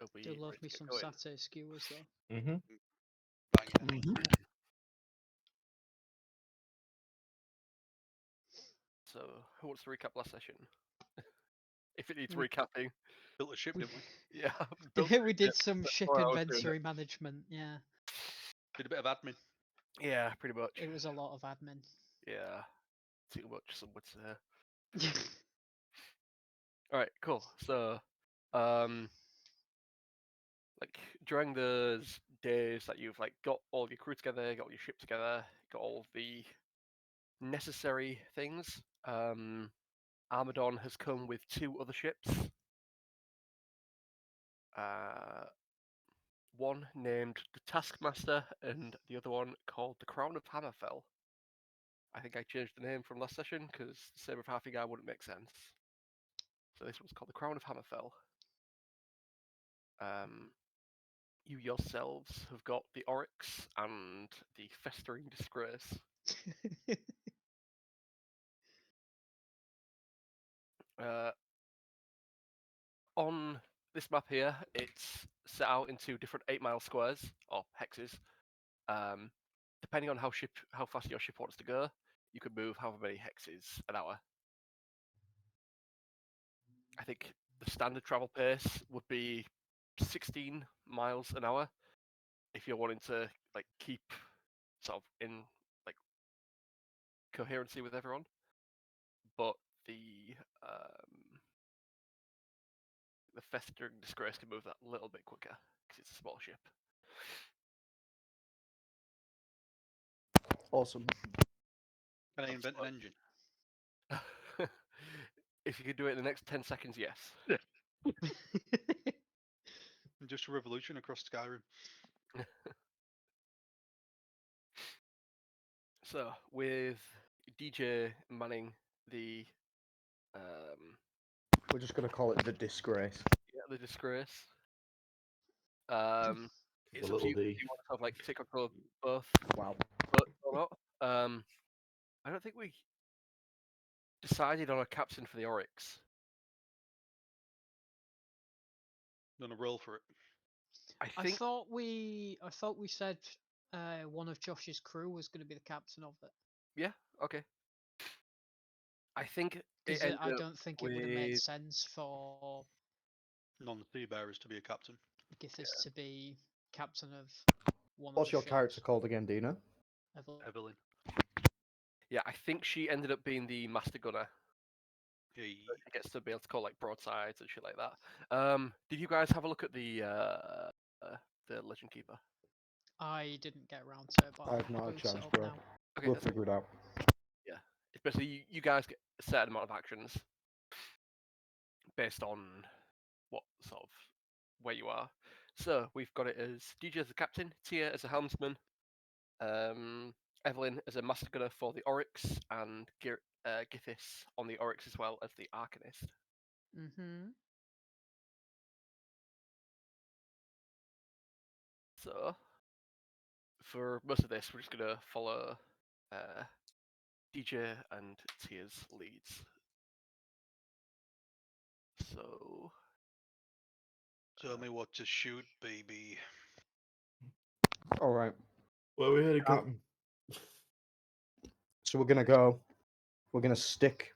Are we Do love ready me to some get going? satay skewers though. Mm-hmm. Banging it. So, who wants to recap last session? If it needs We- recapping, Built a ship, We, didn't we? yeah. built we it, did some spent ship 4 hours doing it. inventory management. Yeah, Did a bit of admin. Yeah, pretty much. it was a lot of admin. Yeah, too much, some would say. All right, cool. So, like during those days that you've like got all your crew together, got your ship together, got all the necessary things, Armadon has come with 2 other ships. One named the Taskmaster, and the other one called the Crown of Hammerfell. I think I changed the name from last session because the same of half a guy wouldn't make sense. So this one's called the Crown of Hammerfell. You yourselves have got the Oryx and the Festering Disgrace. On this map here, it's set out into different 8-mile squares or hexes. Depending on how fast your ship wants to go, you could move however many hexes an hour. I think the standard travel pace would be 16 miles an hour if you're wanting to like keep sort of in like coherency with everyone. But the Festering Disgrace can move that a little bit quicker because it's a small ship. Awesome. Can I invent an engine? If you could do it in the next 10 seconds, yes. Just a revolution across Skyrim. So with DJ manning the We're just gonna call it the disgrace. the Disgrace. It's The up to little you D. if you want to have like take control of both Wow. boats or not. I don't think we decided on a captain for the Oryx. Done a roll for it. I I think thought we said one of Josh's crew was going to be the captain of it. yeah, okay. I think it Because ended I up don't think it would have made with sense for Non-sea bearers to be a captain. Gythis to be captain of one What's of your the character ships. called again, Dina? Evelynn. yeah, I think she ended up being the master gunner. He She gets to be able to call like broadsides and shit like that. Did you guys have a look at the Legend Keeper? I didn't get around to it, but I have not I'll had a boot it chance, up bro. now. Okay, We'll that's figure it out. yeah. Especially you guys get a certain amount of actions based on what sort of where you are. So we've got it as DJ as the captain, Tia as a helmsman, Evelynn as a master gunner for the Oryx, and Gythis on the Oryx as well as the Arcanist. Mm-hmm. So for most of this, we're just gonna follow DJ and Tia's leads. So tell me what to shoot, baby. All right. Where we headed, Captain? So we're gonna go. We're gonna stick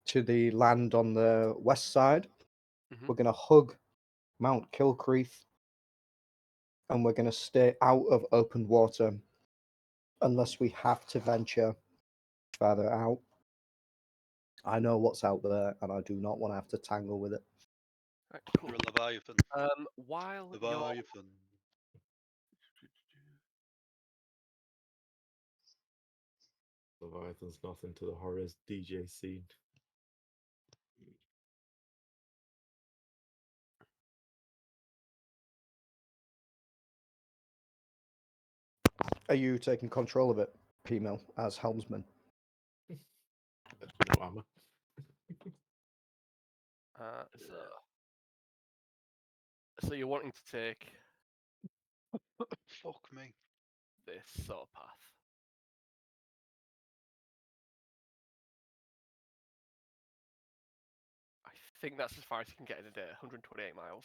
to the land on the west side. Mhm. We're gonna hug Mount Kilcreath, and we're gonna stay out of open water unless we have to venture further out. I know what's out there, and I do not want to have to tangle with it. Right, cool. You're a Leviathan. While Leviathan. Leviathan's nothing to the horrors DJ scene. Are you taking control of it, P-Mill, as helmsman? No armor. So you're wanting to take Fuck me. this sort of path. I think that's as far as you can get in a day, 128 miles.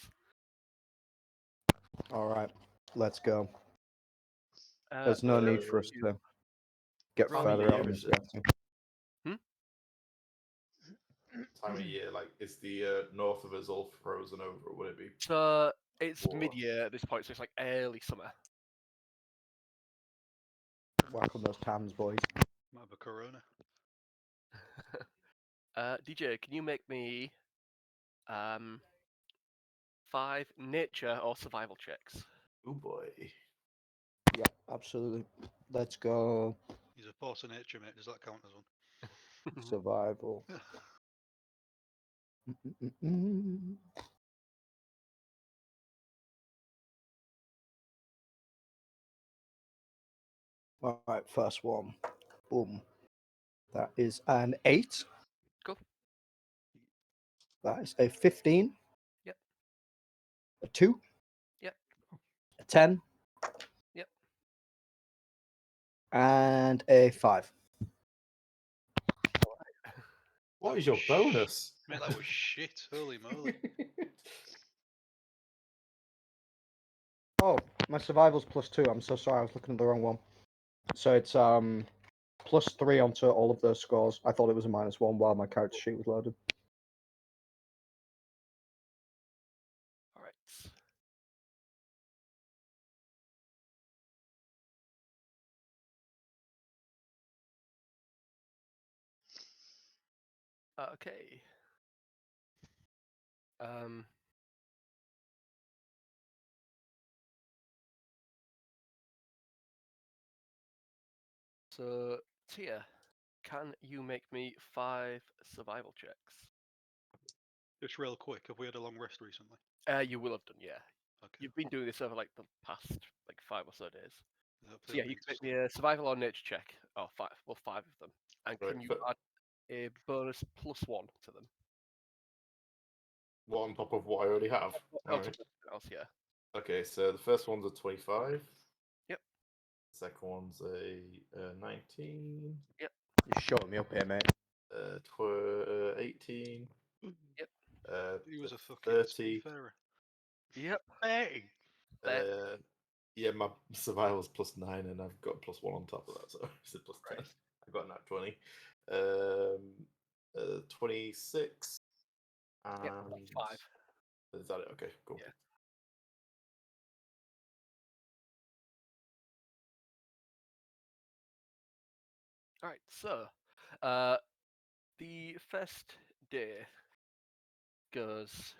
All right, let's go. Uh, There's no so need for us you- to get Roll further me out here, unless is we it? have to. Time of year, like, is the north of us all frozen over, or would it be? So it's War. mid-year at this point, so it's like early summer. Whack on those tams, boys. Might have a corona. DJ, can you make me 5 nature or survival checks? Oh boy. Yeah, absolutely. Let's go. He's a force of nature, mate. Does that count as one? Survival. Mm-mm-mm. All right, first one. Boom. That is an 8. Cool. That is a 15. Yep. A 2. Yep. A 10. Yep. And a 5. What That is your was sh- bonus? Mate, that was shit. Holy moly. Oh, my survival's +2. I'm so sorry, I was looking at the wrong one. So it's +3 onto all of those scores. I thought it was a -1 while my character sheet was loaded. All right. Okay. Um. So Tia, can you make me 5 survival checks? Just real quick, have we had a long rest recently? You will have done, yeah. Okay. You've been doing this over like the past like 5 or so days. Hopefully So yeah, I'll you be can make me a survival or nature check. Oh, 5. Well, 5 of them. And Right, can you but- add a bonus +1 to them? What on top of what I already have? On top Alright. of everything else, yeah. Okay, so the first one's a 25. Yep. Second one's a 19. You're showing me up here, mate. 18. Yep. He was a fucking 30. seafarer. Yep. Hey! Yeah, my survival's +9, and I've got +1 on top of that, so it's a +10. Right. I got that 20. 26. And Yep. 5. is that it? Okay, cool. Yeah. All right. So, the first day goes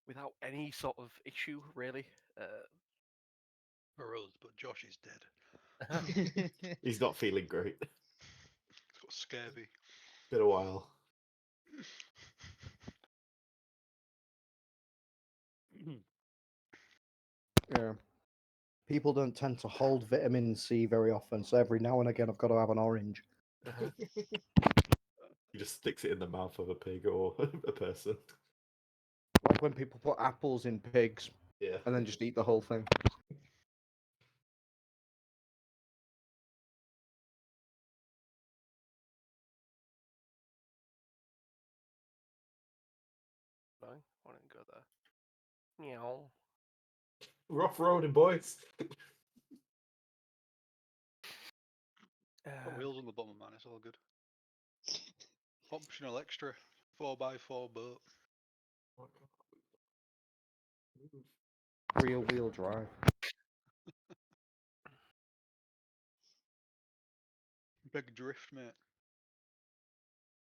without any sort of issue, really. For us, but Josh is dead. He's not feeling great. He's got scurvy. Been a while. Yeah. People don't tend to hold vitamin C very often, so every now and again I've got to have an orange. He just sticks it in the mouth of a pig or a person. Like when people put apples in pigs Yeah. and then just eat the whole thing. No, I didn't go there. Meow. We're off roading, boys. Got wheels on the bottom, man. It's all good. Optional extra 4x4 boat. Rear wheel drive. Big drift, mate.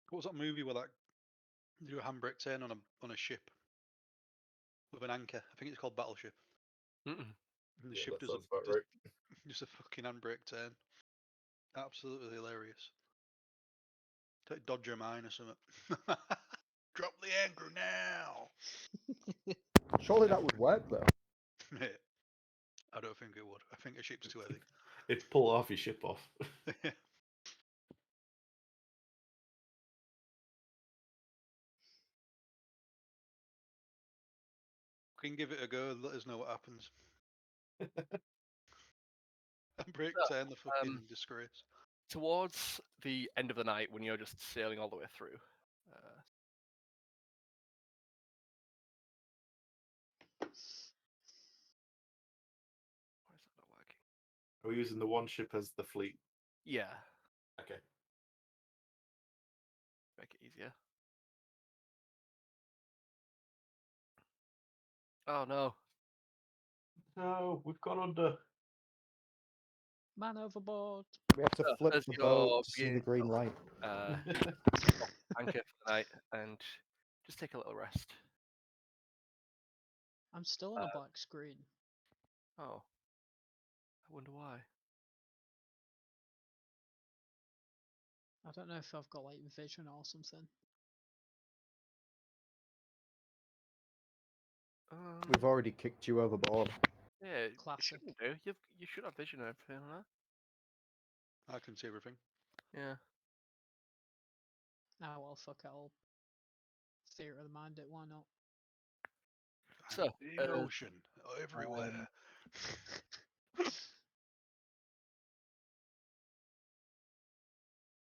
What was that movie where that you do a handbrake turn on a ship with an anchor? I think it's called Battleship. Mm-mm. And the Yeah, ship that does sounds about right. just a fucking handbrake turn. Absolutely hilarious. Take Dodger mine or something. Drop the anchor now, Surely that would work though. mate. I don't think it would. I think a ship's too heavy. It'd pull half your ship off. We can give it a go and let us know what happens. Handbrake turn, the fucking disgrace. Towards the end of the night, when you're just sailing all the way through, Are we using the one ship as the fleet? Yeah, Okay. make it easier. Oh no. No, we've gone under. Man overboard. We have to So, flip as the you're boat to see the beginning green light. to anchor for the night and just take a little rest. I'm still on a black screen. Oh, I wonder why. I don't know if I've got like vision or something. We've already kicked you overboard. Yeah, you Classic. shouldn't do. You should have vision and everything on I can see everything. that. Yeah. Ah, well, fuck it all. Theatre of the mind it, why not? So, The ocean everywhere.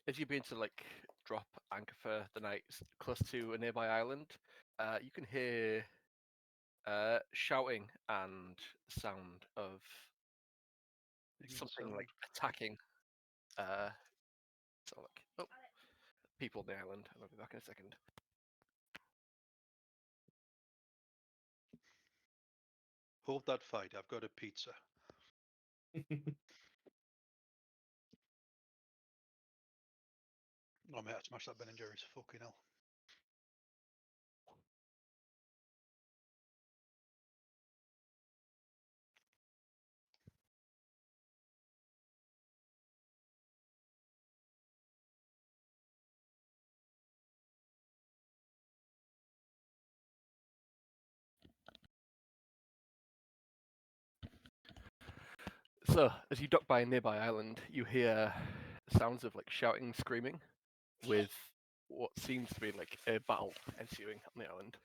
as you begin to like drop anchor for the night close to a nearby island, you can hear shouting and the sound of something like attacking. So like, oh, people on the island. I'll be back in a second. Hold that fight. I've got a pizza. Oh mate, I smashed that Ben and Jerry's. Fucking hell. So, as you dock by a nearby island, you hear sounds of like shouting and screaming, with what seems to be like a battle ensuing on the island.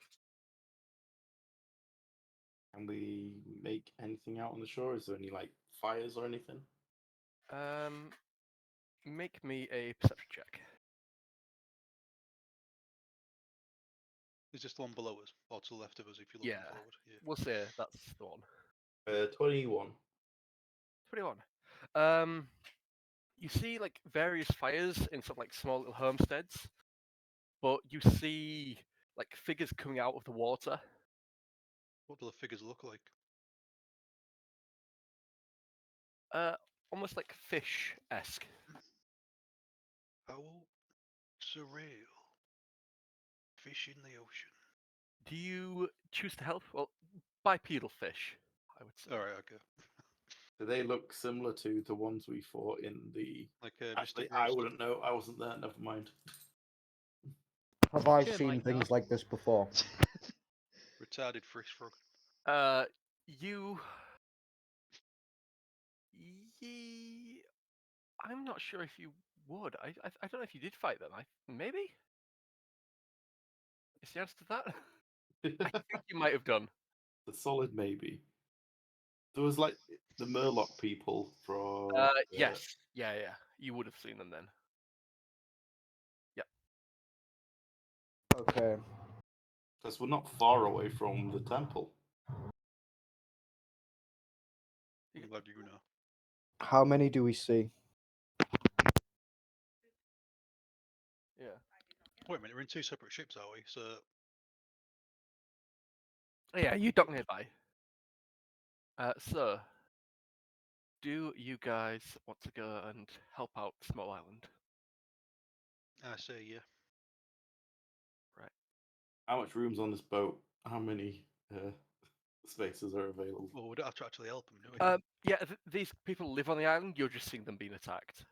Can we make anything out on the shore? Is there any like fires or anything? Make me a perception check. Is this the one below us? Or to the left of us if you're looking Yeah. forward? Yeah. We'll say that's the one. 21. 21. You see like various fires in sort of like small little homesteads, but you see like figures coming out of the water. What do the figures look like? Almost like fish-esque. How surreal. Fish in the ocean. Do you choose to help? Well, bipedal fish, I would say. Alright, okay. Do they look similar to the ones we fought in the? Like Actually, Mr. I Roast. wouldn't know. I wasn't there. Never mind. Have I Shame seen I things know. like this before? Retarded fish frog. You. I'm not sure if you would. I don't know if you did fight them. Maybe. Is the answer to that? I think you might have done. The solid maybe. There was like the Murloc people from. Yes. Yeah. You would have seen them then. Okay. Because we're not far away from the temple. I'm glad you know. How many do we see? Yeah. Wait a minute, we're in two separate ships, are we? So Yeah, you dock nearby. So, do you guys want to go and help out Small Island? I say yeah. How much room's on this boat? How many spaces are available? Well, we don't have to actually help them, do we? Yeah, these people live on the island. You're just seeing them being attacked.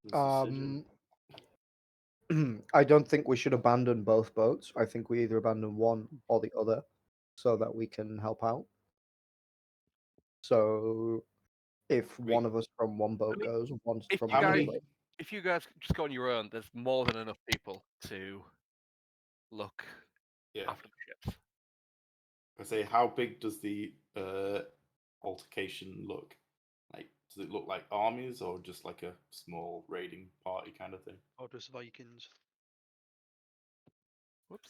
Decision. I don't think we should abandon both boats. I think we either abandon one or the other so that we can help out. So if Wait. one of us from one boat mean, goes and one's If from you the other guys, boat. if you guys just go on your own, there's more than enough people to look Yeah. after the ships. I say, how big does the altercation look? Like, does it look like armies or just like a small raiding party kind of thing? Or just Vikings? Whoops.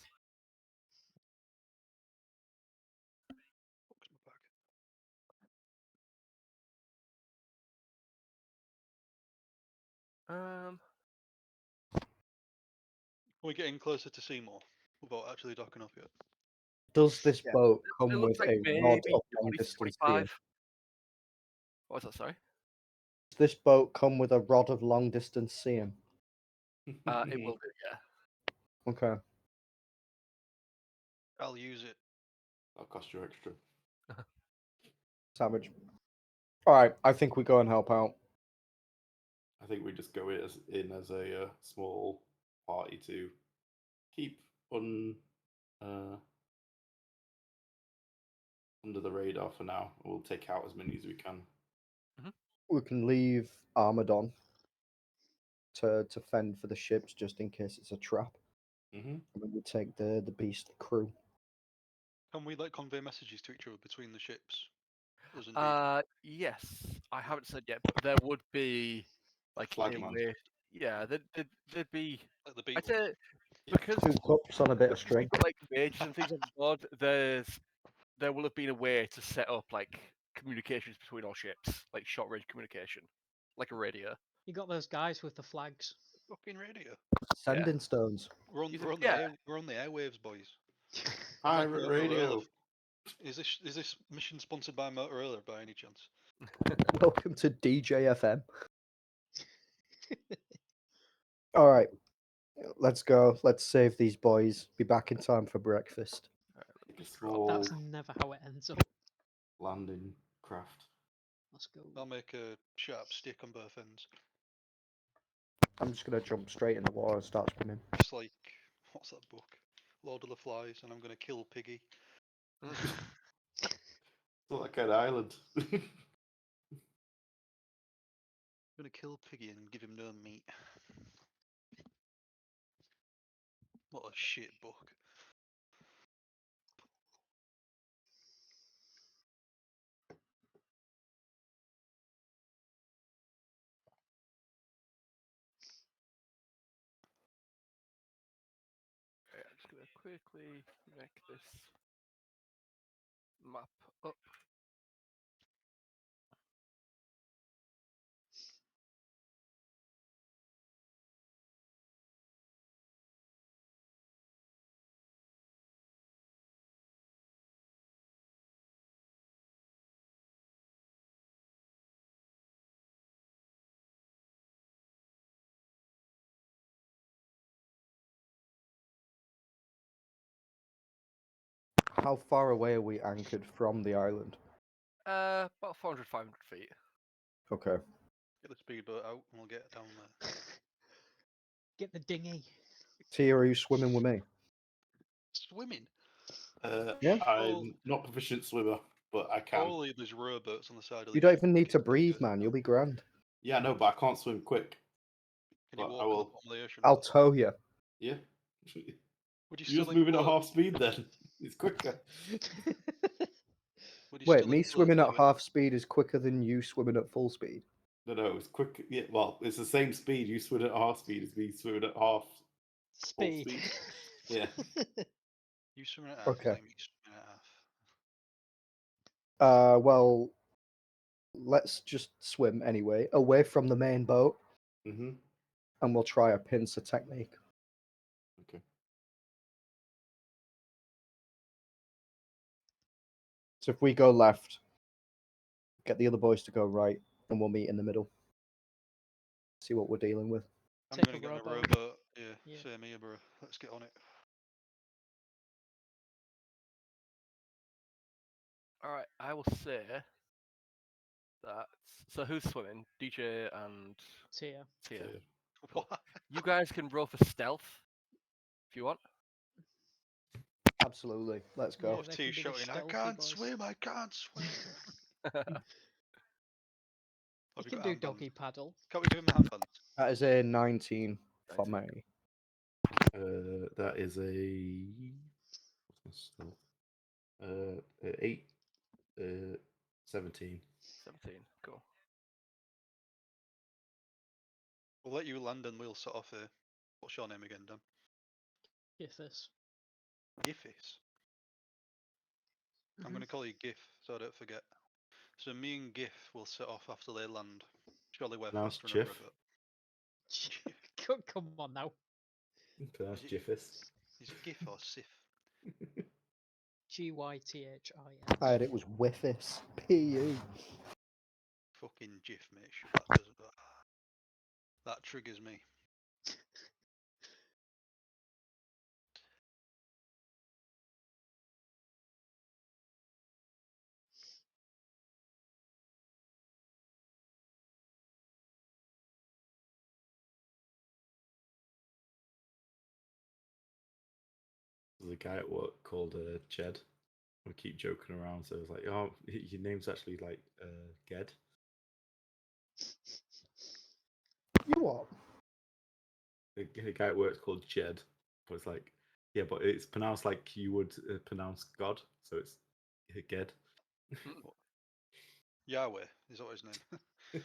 Um, Are we getting closer to Seymour without actually docking up yet? Does this Yeah, boat it come looks with like a maybe rod of long 20 to distance seeing? 25. What was that? Sorry. Does this boat come with a rod of long distance seeing? It will do. Yeah. Okay. I'll use it. That'll cost you extra. Savage. Alright, I think we go and help out. I think we just go in as a small party to keep uh, under the radar for now. We'll take out as many as we can. We can leave Armored on to fend for the ships just in case it's a trap. Mm-hmm. And then we take the beast crew. Can we like convey messages to each other between the ships? Us and DJ? Yes. I haven't said yet, but there would be like a Flagman. way. Yeah, there'd be. Like the I'd Beatles. say because Two cups on a bit of because string. we've got like mages and things on board, there will have been a way to set up like communications between all ships, like short range communication, like a radio. You got those guys with the flags. Fucking radio. Sending stones. We're on, You we're think- on the yeah. air, we're on the airwaves, boys. I'm like Pirate Motorola. radio. Is this mission sponsored by Motorola by any chance? Welcome to DJFM. All right, let's go. Let's save these boys. Be back in time for breakfast. Like a small That's never how it ends up. landing craft. Let's go. I'll make a sharp stick on both ends. I'm just gonna jump straight in the water and start swimming. Just like what's that book? Lord of the Flies, and I'm gonna kill Piggy. It's not that kind of island. I'm gonna kill Piggy and give him no meat. What a shit book. Okay, I'm just gonna quickly make this map up. How far away are we anchored from the island? About 400, 500 feet. Okay. Get the speedboat out and we'll get down there. Get the dinghy. Tia, are you swimming with me? Swimming? Yeah. I'm not a proficient swimmer, but I can. Surely there's rowboats on the side of You the don't ship. even need to Can breathe, man. You'll be grand. Yeah, no, but I can't swim quick. you But walk I on the will. bottom of the ocean? I'll tow you. Yeah. Would you You're still just moving at implode? half speed then. It's quicker. Would you Wait, still me implode swimming if at you went- half speed is quicker than you swimming at full speed. No, it's quick. Yeah, well, it's the same speed. You swim at half speed as me swimming at half. Speed. speed. Yeah. You swimming at half, Okay. like me swimming at half. Well, let's just swim anyway, away from the main boat, Mm-hmm. and we'll try a pincer technique. Okay. So if we go left, get the other boys to go right, and we'll meet in the middle. See what we're dealing with. I'm Take gonna a get on a rowboat. rowboat. Yeah, Yeah. same here, bro. Let's get on it. All right, I will say that. So who's swimming? DJ and Tia. Tia. So, Cool. What? You guys can roll for stealth if you want. Absolutely. Let's Yeah, go. Both they two can be the shouting, I stealthy can't boys. swim, I can't swim. You Have you can got do handbands? doggy paddle. Can't we give him the handbands? That is a 19 for 19. me. that is a. What's my stealth? 8. 17. 17. Cool. We'll let you land and we'll set off here. What's your name again, Dan? Gythis. Gythis. I'm going to call you Gif so I don't forget. So me and Gif will set off after they land. Surely we're Pronounced faster in a Chiff. rowboat. Come on now. Pronounced Is Gythis. Is it GIF or SIF? Gythis. I heard it was Whiffis. P.U. Fucking GIF, mate. That does that triggers me. There's a guy at work called Jed. We keep joking around, so it's like, oh, your name's actually like Ged. You what? The guy at work's called Jed, but it's like, yeah, but it's pronounced like you would pronounce God, so it's Ged. Yahweh is that his name?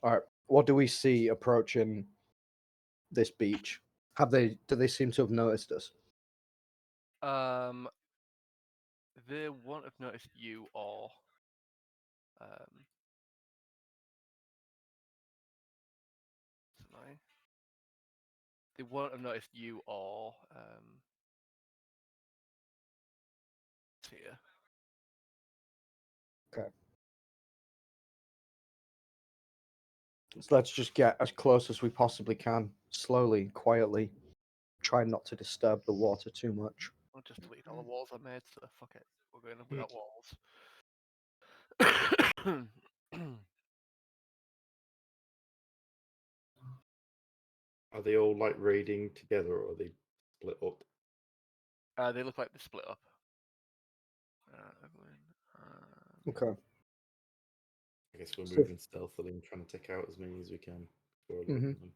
All right. What do we see approaching this beach? Do they seem to have noticed us? They won't have noticed you or sorry. They won't have noticed you or Tia. Okay. So let's just get as close as we possibly can, slowly, quietly, try not to disturb the water too much. I'll just delete all the walls I made, so fuck it. We're going up without walls. Are they all like raiding together, or are they split up? They look like they're split up. Evelynn, Okay. I guess we're So- moving stealthily and trying to take out as many as we can before I look at them.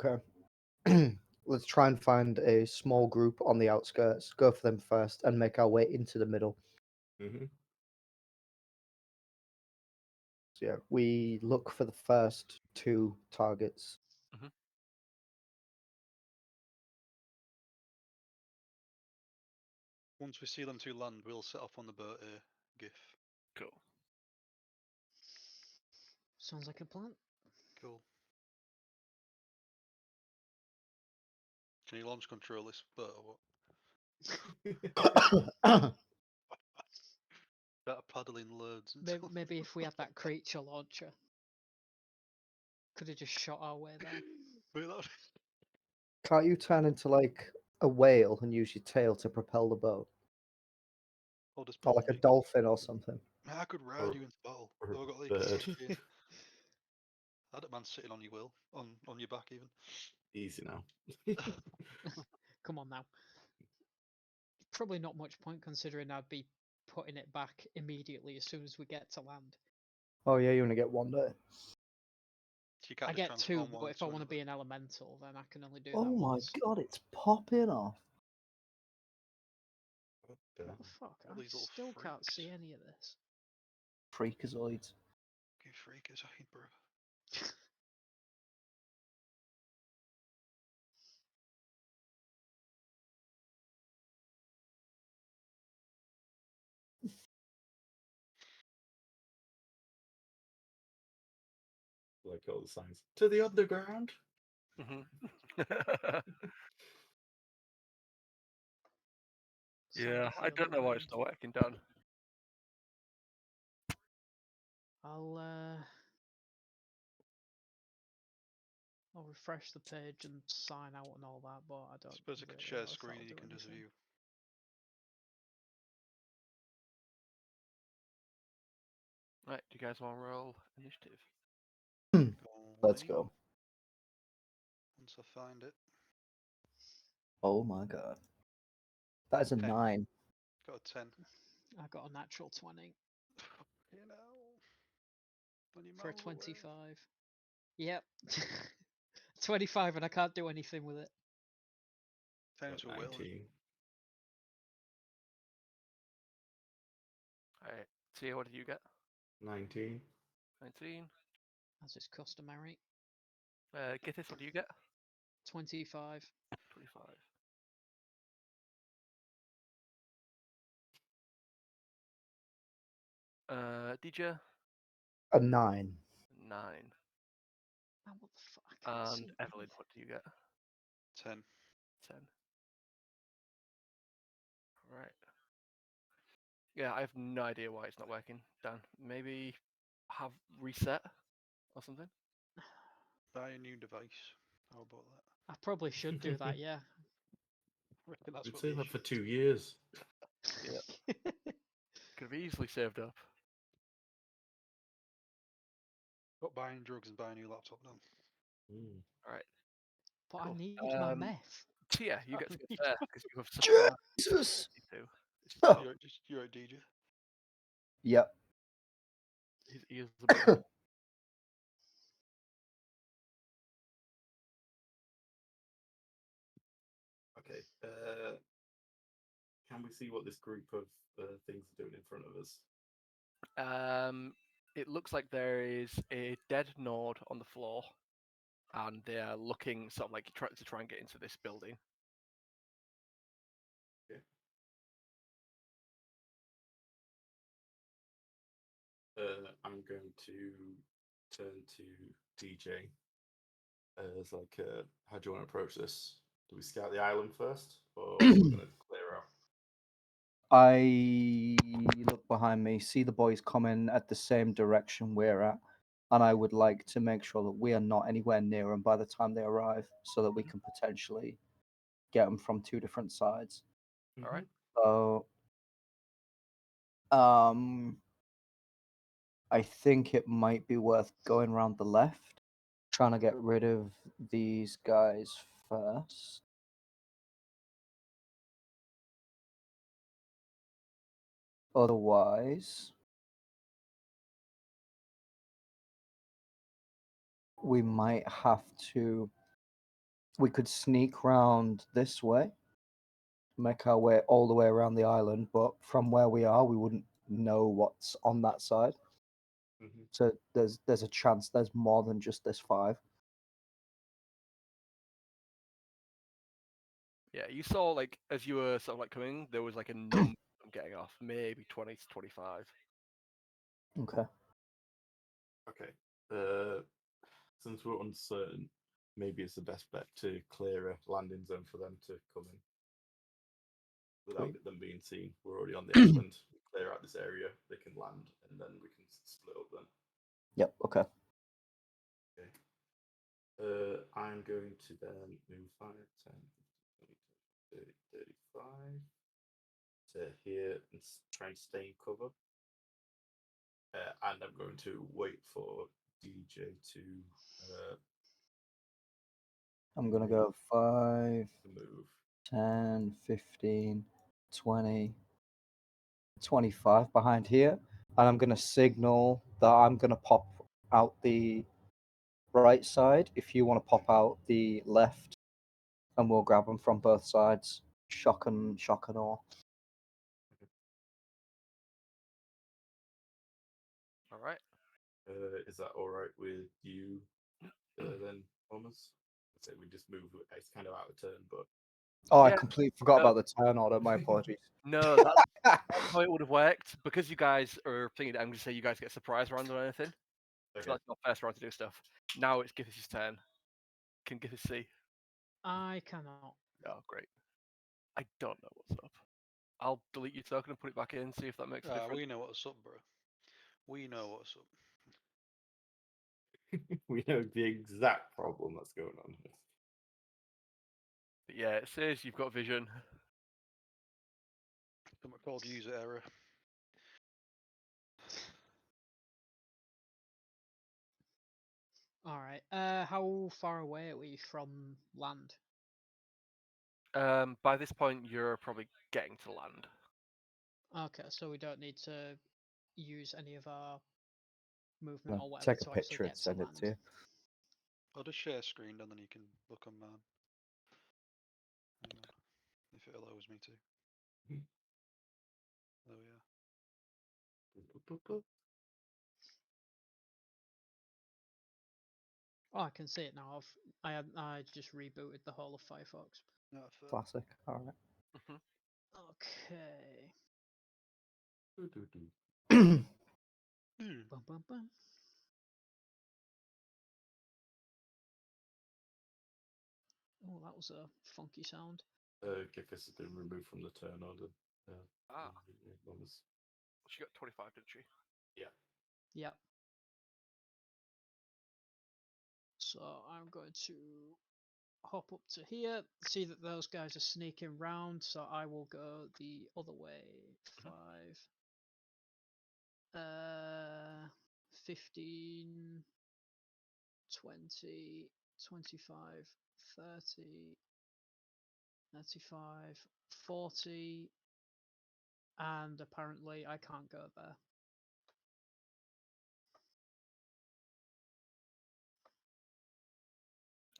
Okay. Let's try and find a small group on the outskirts, go for them first, and make our way into the middle. Mm-hmm. So yeah, we look for the first two targets. Once we see them two land, we'll set off on the boat here. GIF. cool. Sounds like a plan. Cool. Can you launch control this boat or what? Better paddling loads. Maybe if we had that creature launcher, could have just shot our way there. Wait, that- Can't you turn into like a whale and use your tail to propel the boat? Or just Or like a Bond me. dolphin or something? Man, I could ride Or- you into battle. or Have I got like bird. I don't mind sitting on your wheel, on your back even. Easy now. Come on now. Probably not much point considering I'd be putting it back immediately as soon as we get to land. Oh yeah, you only get one day. So you can't I just get two, transform but one if I into want to be another. an elemental, then I can only do Oh that my once. god, it's popping off. What the fuck? All I these little still can't freaks. see any of this. Freakazoids. Fucking freakers, I think, bro. Like all the signs to the underground. Yeah, Signs I of don't know why it's underground. not working, Dan. I'll refresh the page and sign out and all that, but I I don't suppose I could really share know if screen that'll and you do can just anything. view. Right, do you guys want to roll initiative? Let's Only go. Once I find it. Oh my god. That is a 10. 9. Got a 10. I got a natural 20 You know. 20 for a miles away. 25. Yep. 25 and I can't do anything with it. Turn Got into a whale. 19. Alright, Tia, what did you get? 19. 19. As is customary. Gythis, what do you get? 25. 25. DJ, A 9. 9. Oh, what the fuck? I can't And see Evelynn, anything. what do you get? 10. 10. Right. Yeah, I have no idea why it's not working. Dan, maybe have reset or something? Buy a new device. How about that? I probably should do that, yeah. I reckon that's We'd what say the that for issue is. 2 years. Could have easily saved up. Got buying drugs and buy a new laptop done. Mm. Alright. But Cool. I need my Um, meth. Tia, you get to go Sorry. first because you have surprise. Jesus! Too. Huh. You're right, DJ. Yep. His ears a bit big. Okay. Can we see what this group of things are doing in front of us? It looks like there is a dead Nord on the floor, and they are looking sort of like to try and get into this building. Okay. I'm going to turn to DJ as like, how do you want to approach this? Do we scout the island first, or we're going to clear out? I look behind me, see the boys coming at the same direction we're at, and I would like to make sure that we are not anywhere near them by the time they arrive, so that we can potentially get them from 2 different sides. All right. So, I think it might be worth going around the left, trying to get rid of these guys first. Otherwise, we might have to. We could sneak round this way, make our way all the way around the island, but from where we are, we wouldn't know what's on that side. Mhm. So there's a chance there's more than just this 5. Yeah, you saw like as you were sort of like coming, there was like a number of them getting off, maybe 20 to 25. Okay. Okay. Since we're uncertain, maybe it's the best bet to clear a landing zone for them to come in without Cool. them being seen. We're already on the island. We clear out this area, they can land, and then we can split up then. Yep. Okay. Okay. I'm going to then move 5, 10, 15, 20, 30, 35 to here and try and stay in cover. And I'm going to wait for DJ to I'm gonna go 5, move. 10, 15, 20, 25 behind here, and I'm gonna signal that I'm gonna pop out the right side if you want to pop out the left, and we'll grab them from both sides. Shock and all. All right. Is that all right with you then, Thomas? I say we just move. It's kind of out of turn, but Oh, I Yeah, completely forgot no. about the turn order. My apologies. No, that's how it would have worked because you guys are thinking. I'm going to say you guys get a surprise round or anything. So okay. that's your first round to do stuff. Now it's Gythis' turn. Can Gythis see? I cannot. Oh, great. I don't know what's up. I'll delete your token and put it back in. See if that makes a difference. We know what's up, bro. We know what's up. We know the exact problem that's going on here. But yeah, it says you've got vision. Something called user error. All right. How far away are we from land? By this point, you're probably getting to land. Okay, so we don't need to use any of our movement No, or whatever take a to actually picture and get to send it land. to you. I'll just share screen and then you can look on mine. Hang on. If it allows me to. Oh yeah. Oh, I can see it now. I just rebooted the whole of Firefox. No, fair. Classic. All right. Mhm. Okay. Hmm. Bum, bum, bum. Oh, that was a funky sound. Gythis has been removed from the turn order. Ah, What was- she got 25, didn't she? Yep. So I'm going to hop up to here, see that those guys are sneaking round, so I will go the other way. 5, 15, 20, 25, 30, 35, 40, and apparently I can't go there.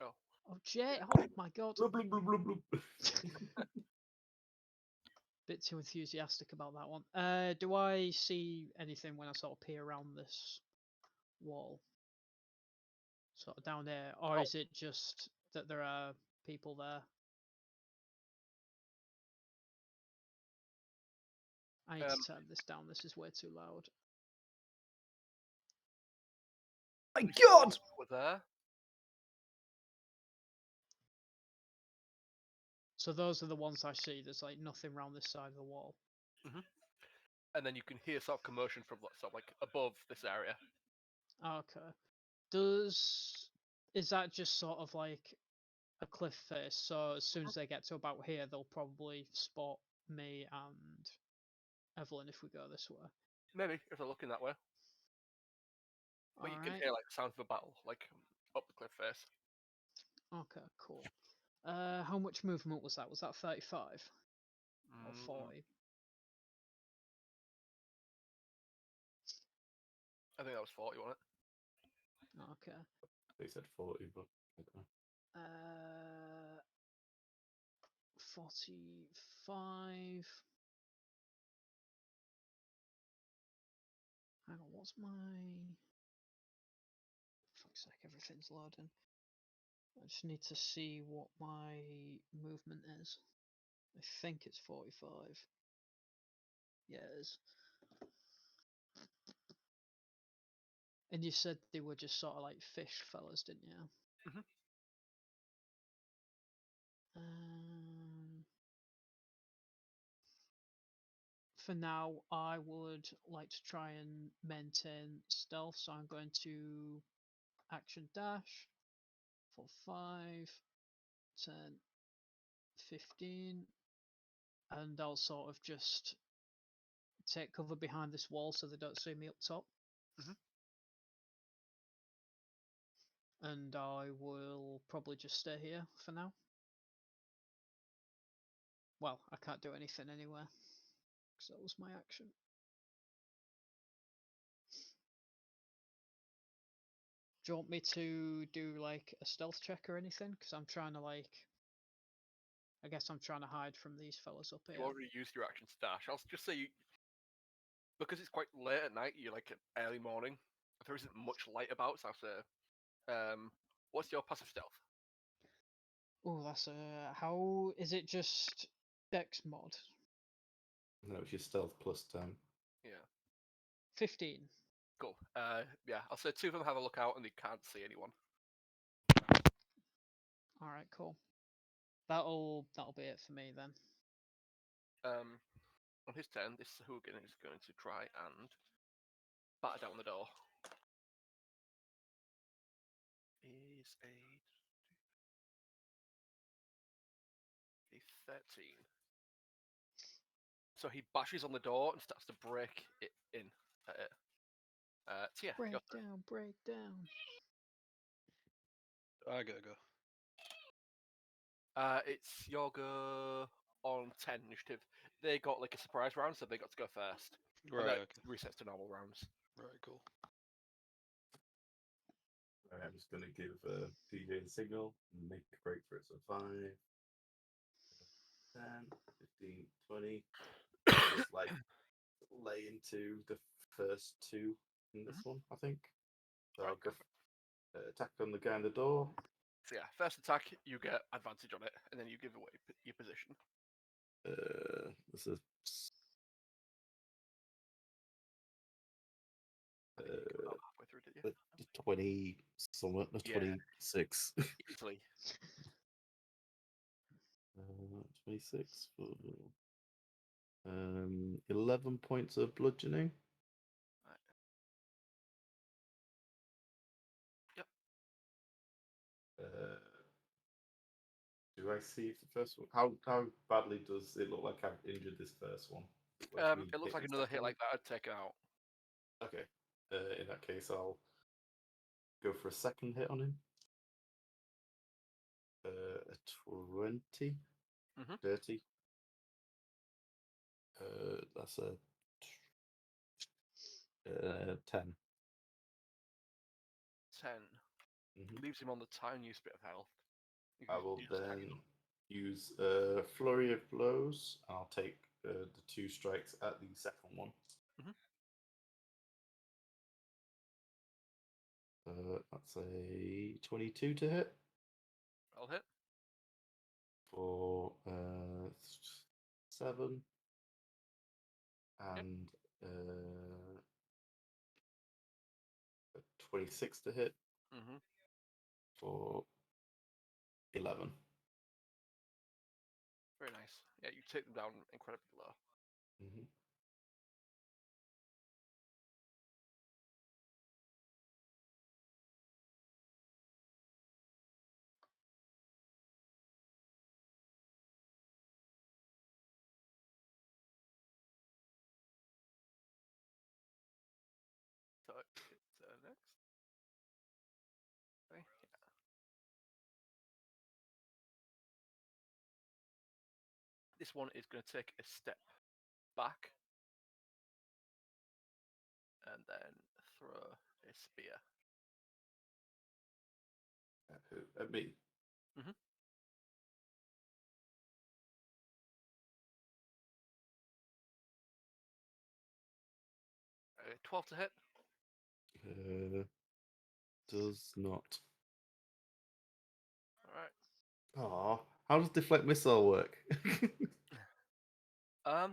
Oh. Oh, Jay! Oh my god! Blub, blub, blub, blub, blub. Bit too enthusiastic about that one. Do I see anything when I sort of peer around this wall? Sort of down there, or Oh. is it just that there are people there? I need to turn this down. This is way too loud. My You God! saw We're there. So those are the ones I see. There's like nothing around this side of the wall. And then you can hear sort of commotion from sort of like above this area. Okay. Is that just sort of like a cliff face? So as soon as they get to about here, they'll probably spot me and Evelynn if we go this way. Maybe if they're looking that way. But you can Alright. hear like the sound of a battle, like up the cliff face. Okay, cool. How much movement was that? Was that 35 or Mm, 40? I think that was 40, wasn't it? Okay. They said 40, but I don't know. 45. Hang on, what's my... Fuck's sake, everything's loading. I just need to see what my movement is. I think it's 45. Yeah, it is. And you said they were just sort of like fish fellas, didn't you? Mhm. For now, I would like to try and maintain stealth, so I'm going to action dash for 5, 10, 15, and I'll sort of just take cover behind this wall so they don't see me up top. Mhm. And I will probably just stay here for now. Well, I can't do anything anywhere, because that was my action. Do you want me to do like a stealth check or anything? Because I'm trying to like, I guess I'm trying to hide from these fellas up here. You already used your action to dash. I'll just say you, because it's quite late at night. You're like early morning. There isn't much light about, so I'll say, what's your passive stealth? Oh, that's how is it just Dex mod? No, it's your stealth plus 10. Yeah. 15. Cool. Yeah, I'll say two of them have a look out and they can't see anyone. All right, cool. That'll be it for me then. On his turn, this hooligan is going to try and batter down the door. Is a 13. So he bashes on the door and starts to break it in at it. Tia, Break your turn. down, break down. I gotta go. It's your go on 10 initiative. They got like a surprise round, so they got to go first. And Right, that okay. resets to normal rounds. Right, cool. Right, I'm just going to give PJ a signal and make a break for it. So 5, 10, 15, 20. Just like lay into the first two in this one, I think. So Right, I'll go. Attack on the guy in the door. So yeah, first attack, you get advantage on it, and then you give away your position. This is I think you got about halfway through, did you? the 20 somewhat, the Yeah. 26. Easily. 26 for 11 points of bludgeoning. Right. Yep. Do I see the first one? How badly does it look like I've injured this first one? It looks like another hit like that I'd take it out. Okay. In that case, I'll go for a second hit on him. A 20. Mhm. Dirty. That's a 10. 10. Mhm. Leaves him on the tiniest bit of health. You I can will use attack then again. use a flurry of blows. I'll take the 2 strikes at the second one. Mhm. That's a 22 to hit I'll hit. for 7 and a 26 to hit Mhm. for 11. Very nice. Yeah, you take them down incredibly low. Mhm. So it's next. Okay. Yeah. This one is going to take a step back and then throw a spear. At who? At me. Mhm. 12 to hit. Does not. All right. Oh, how does deflect missile work? I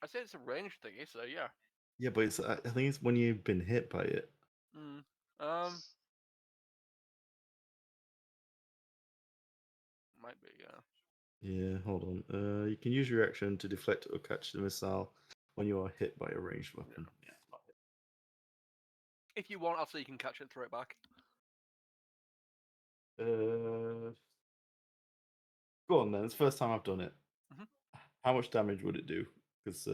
say it's a range thingy, so yeah. Yeah, but I think it's when you've been hit by it. Mm. Might be, yeah. Yeah, hold on. You can use your action to deflect or catch the missile when you are hit by a ranged weapon. Yeah. If you want, I'll say you can catch it and throw it back. Go on then. It's the first time I've done it. Mhm. How much damage would it do? Because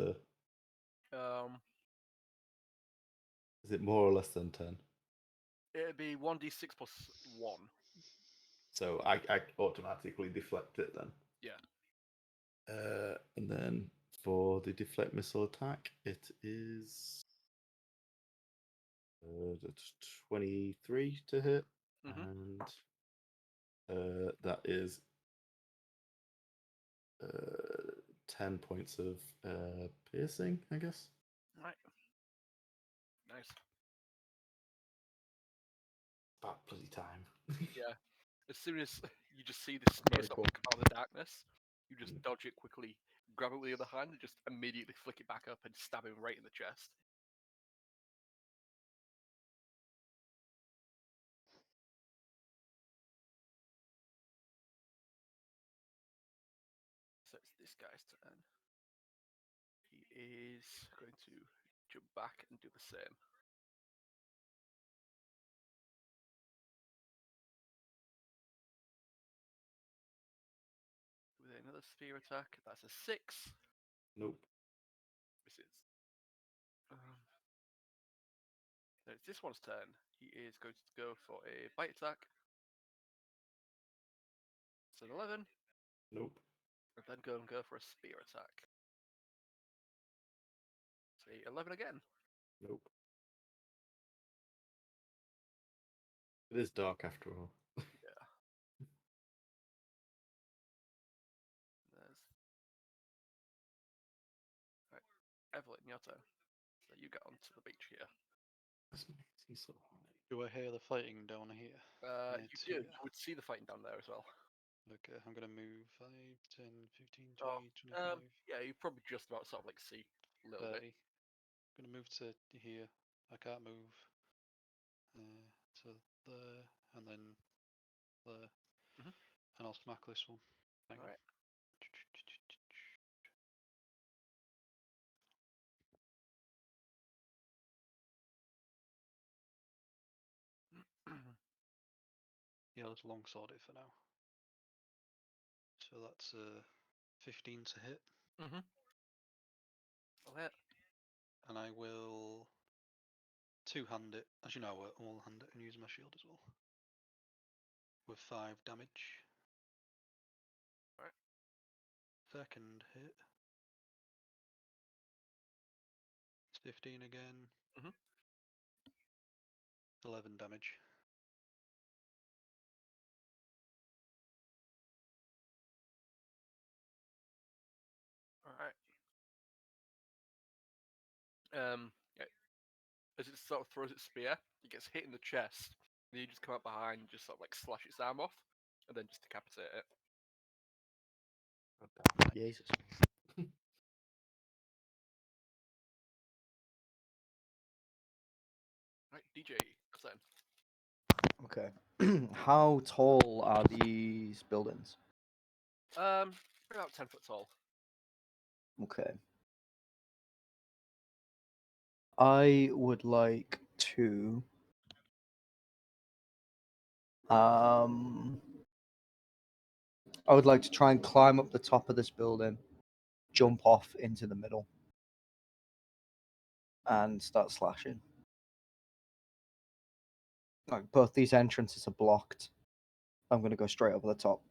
is it more or less than 10? It'd be 1d6 plus 1. So I automatically deflect it then. Yeah. And then for the deflect missile attack, it is that's 23 to hit, Mhm. and that is 10 points of piercing, I guess. Right. Nice. About bloody time. Yeah. As soon as you just see this spear Very sort cool. of come out of the darkness, you just Mm. dodge it quickly, grab it with the other hand, and just immediately flick it back up and stab him right in the chest. So it's this guy's turn. He is going to jump back and do the same. With another spear attack, that's a 6. Nope. Misses. Then it's this one's turn. He is going to go for a bite attack. It's an 11. Nope. And then go for a spear attack. Say 11 again. Nope. It is dark after all. Yeah. There's. Right. Evelynn, your turn. So you get onto the beach here. Where's my AC so high? Do I hear the fighting down here? You It's do. here. You would see the fighting down there as well. Okay, I'm gonna move 5, 10, 15, Oh, 20, 25, yeah, you probably just about sort of like see a little 30. bit. I'm gonna move to here. I can't move. To there, and then there. Mhm. And I'll smack this one. Hang on. Alright. Yeah, let's longsword it for now. So that's 15 to hit. Mhm. I'll hit. And I will two-hand it. As you know, I will hand it and use my shield as well. With 5 damage. Alright. Second hit. It's 15 again. Mhm. 11 damage. Alright. Yeah, as it sort of throws its spear, it gets hit in the chest. And you just come up behind and just sort of like slash its arm off, and then just decapitate it. God damn. Jesus. Right, DJ, then. Okay. How tall are these buildings? About 10 foot tall. Okay. I would like to I would like to try and climb up the top of this building, jump off into the middle, and start slashing. Like, both these entrances are blocked. I'm going to go straight over the top.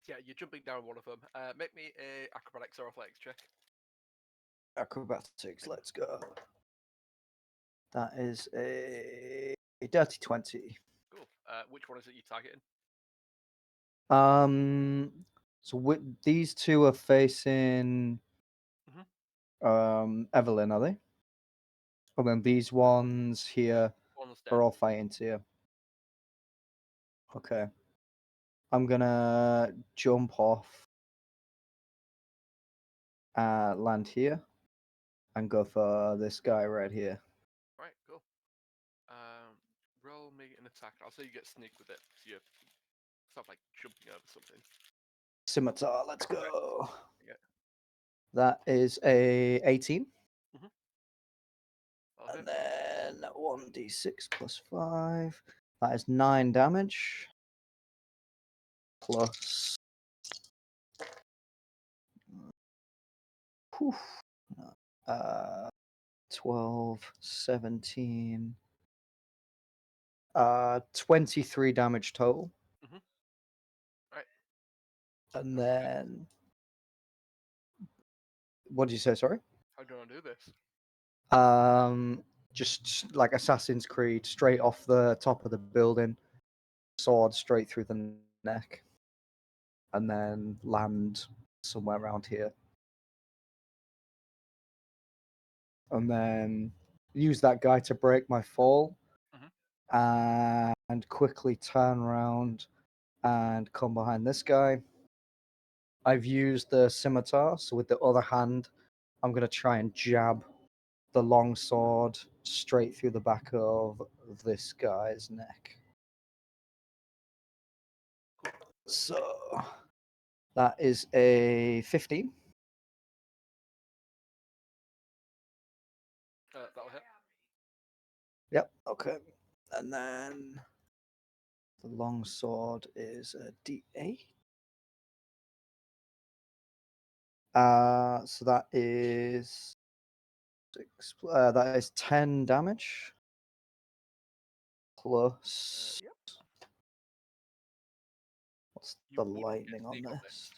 Yeah, you're jumping down one of them. Make me a acrobatics or athletics check. Acrobatics, let's go. That is a dirty 20. Cool. Which one is it you targeting? So these two are facing Evelynn, are they? And then these ones here One's dead. are all fighting Tia. Okay. I'm gonna jump off, land here, and go for this guy right here. Right, cool. Roll me an attack. I'll say you get sneak with it. So you're sort of like jumping over something. Scimitar, let's go. Yeah. That is a 18. I'll And hit. then 1d6 plus 5. That is 9 damage. Plus. Whew, 12, 17. 23 damage total. Right. And then. What did you say? Sorry? How do you want to do this? Just like Assassin's Creed, straight off the top of the building, sword straight through the neck, and then land somewhere around here. And then use that guy to break my fall, and quickly turn around and come behind this guy. I've used the scimitar, so with the other hand, I'm going to try and jab the long sword straight through the back of this guy's neck. So that is a 15. That'll hit. Yep, okay. And then the long sword is a d8. So that is that is 10 damage. Plus Yep. what's You the wouldn't get lightning on sneak this?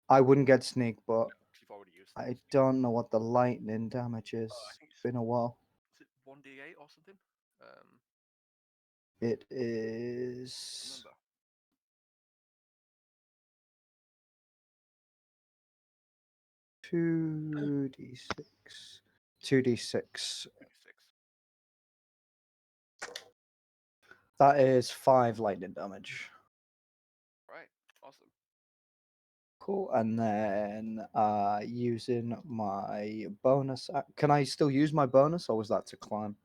I wouldn't get sneak, but You've already used I it. don't know what the lightning damage is. I think It's been a while. Is it 1d8 or something? It is. Remember. 2d6. 2d6. 2d6. That is 5 lightning damage. Right. Awesome. Cool. And then using my bonus. Can I still use my bonus, or was that to climb?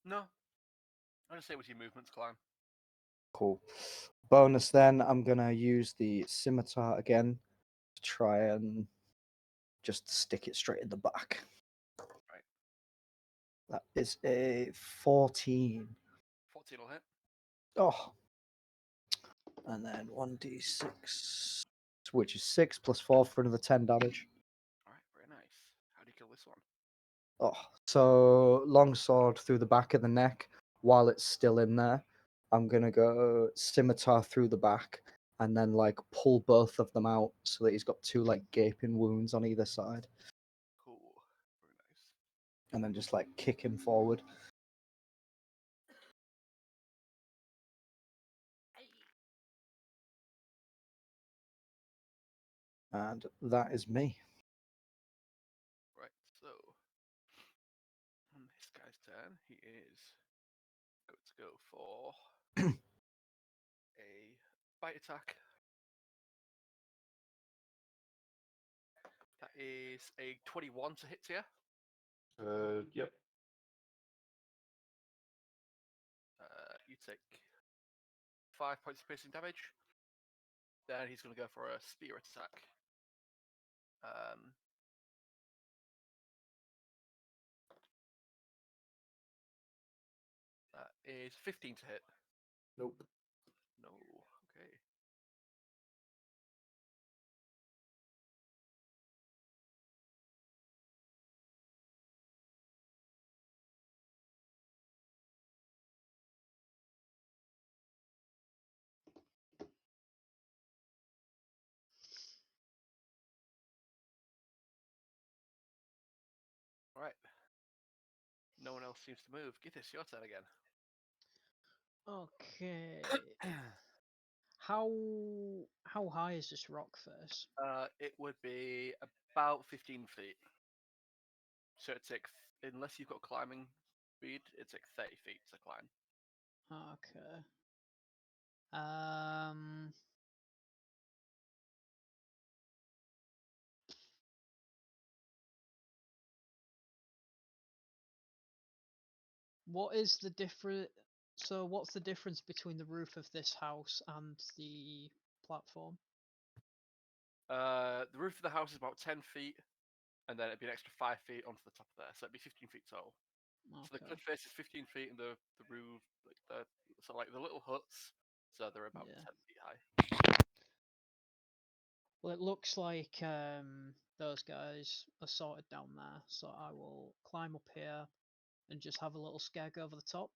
No. I just say with your movements climb. Cool. Bonus then, I'm going to use the scimitar again to try and just stick it straight in the back. Right. That is a 14. 14 will hit. Oh. And then 1d6, which is 6 plus 4 for another 10 damage. Alright, very nice. How do you kill this one? Oh, so longsword through the back of the neck while it's still in there. I'm gonna go scimitar through the back and then like pull both of them out so that he's got 2 like gaping wounds on either side, Cool. Very nice. and then just like kick him forward. And that is me. Right, so on this guy's turn, he is going to go for a bite attack. That is a 21 to hit here. Yep. You take 5 points of piercing damage. Then he's going to go for a spear attack. That is 15 to hit. Nope. No. Okay. Right. No one else seems to move. Gythis, your turn again. Okay. How high is this rock face? It would be about 15 feet. So it takes, unless you've got climbing speed, it takes 30 feet to climb. Okay. Um. What is the different? So, what's the difference between the roof of this house and the platform? The roof of the house is about 10 feet, and then it'd be an extra 5 feet onto the top of there, so it'd be 15 feet total. So the Okay. cliff face is 15 feet, and the roof, like the little huts, so they're about Yeah. 10 feet high. Well, it looks like those guys are sorted down there, so I will climb up here and just have a little skeg over the top.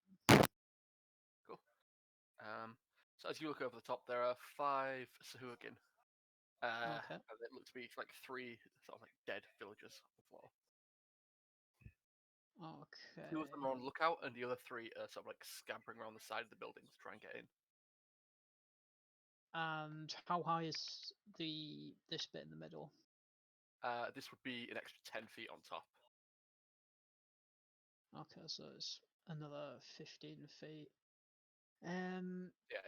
Cool. So as you look over the top, there are 5 Sahuagin. Okay. And it looks to be like 3 sort of like dead villagers on the floor. 2 of them Okay. are on lookout, and the other 3 are sort of like scampering around the side of the building to try and get in. And how high is this bit in the middle? This would be an extra 10 feet on top. Okay, so it's another 15 feet. Yeah,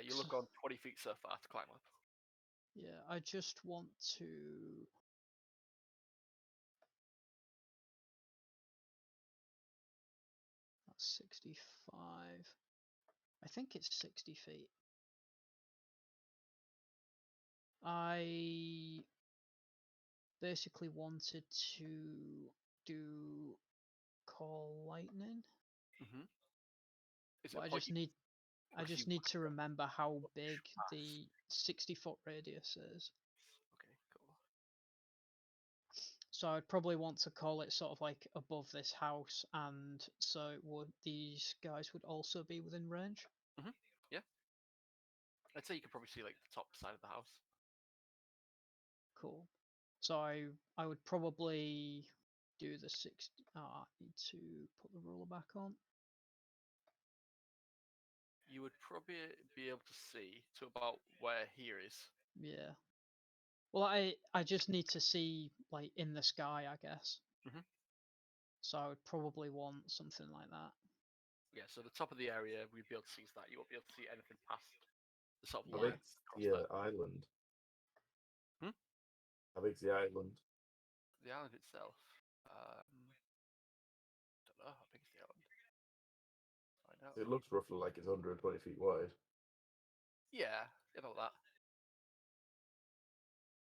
you look on 20 feet so far to climb up. Yeah, I just want to. That's 65. I think it's 60 feet. I basically wanted to do call lightning, Mm-hmm. Is it but a point you I because you just need to remember how big fast? the 60-foot radius is. Okay, cool. So I'd probably want to call it sort of like above this house, and so these guys would also be within range. Mm-hmm. Yeah. I'd say you could probably see like the top side of the house. Cool. So I would probably do the 60. I need to put the ruler back on. You would probably be able to see to about where here is. Yeah. Well, I just need to see like in the sky, I guess. Mhm. So I would probably want something like that. Yeah, so the top of the area, we'd be able to see that. You won't be able to see anything past the sort of How Yeah. line big's across the there. island? Hmm? How big's the island? The island itself. Don't know how big is the island. Find out. It looks roughly like it's 120 feet wide. Yeah, about that.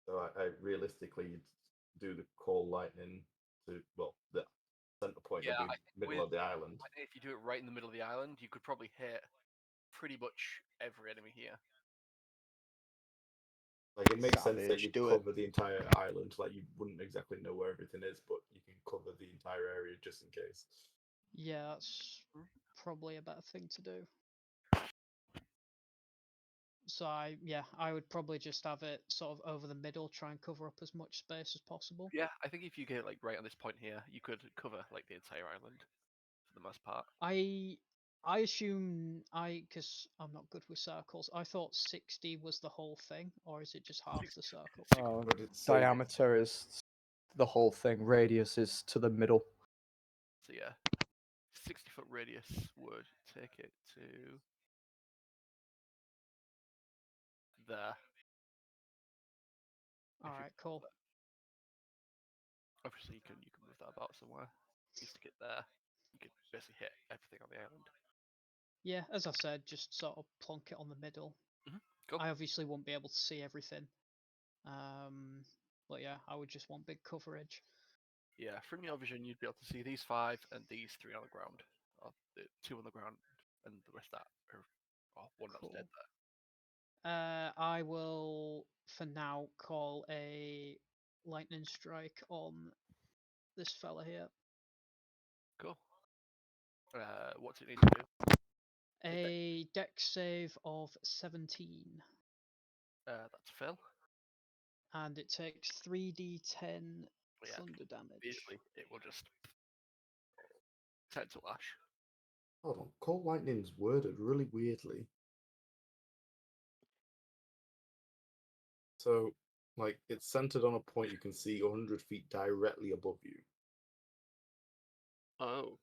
So I realistically you'd do the call lightning to the center point Yeah, would be I think middle with of the island. I think if you do it right in the middle of the island, you could probably hit pretty much every enemy here. Like it makes sense that Savage, you'd do it. cover the entire island. Like you wouldn't exactly know where everything is, but you can cover the entire area just in case. Yeah, that's probably a better thing to do. So I would probably just have it sort of over the middle, try and cover up as much space as possible. Yeah, I think if you get it like right on this point here, you could cover like the entire island for the most part. I assume because I'm not good with circles. I thought 60 was the whole thing, or is it just half the circle? Oh, But it's saying diameter is the whole thing. Radius is to the middle. So yeah, 60-foot radius would take it to there. All If you right, cool. obviously you can move that about somewhere. You stick it there. You could basically hit everything on the island. Yeah, as I said, just sort of plonk it on the middle. Cool. I obviously won't be able to see everything. But yeah, I would just want big coverage. Yeah, from your vision, you'd be able to see these 5 and these 3 on the ground, or the 2 on the ground, and the rest that are one that's dead Cool. there. I will, for now, call a lightning strike on this fella here. Cool. What's it need to do? A dex save of 17. That's Phil. And it takes 3d10 Yeah, thunder damage. immediately it will just turn to ash. hold on, call lightning's worded really weirdly. So like it's centered on a point you can see 100 feet directly above you. Oh.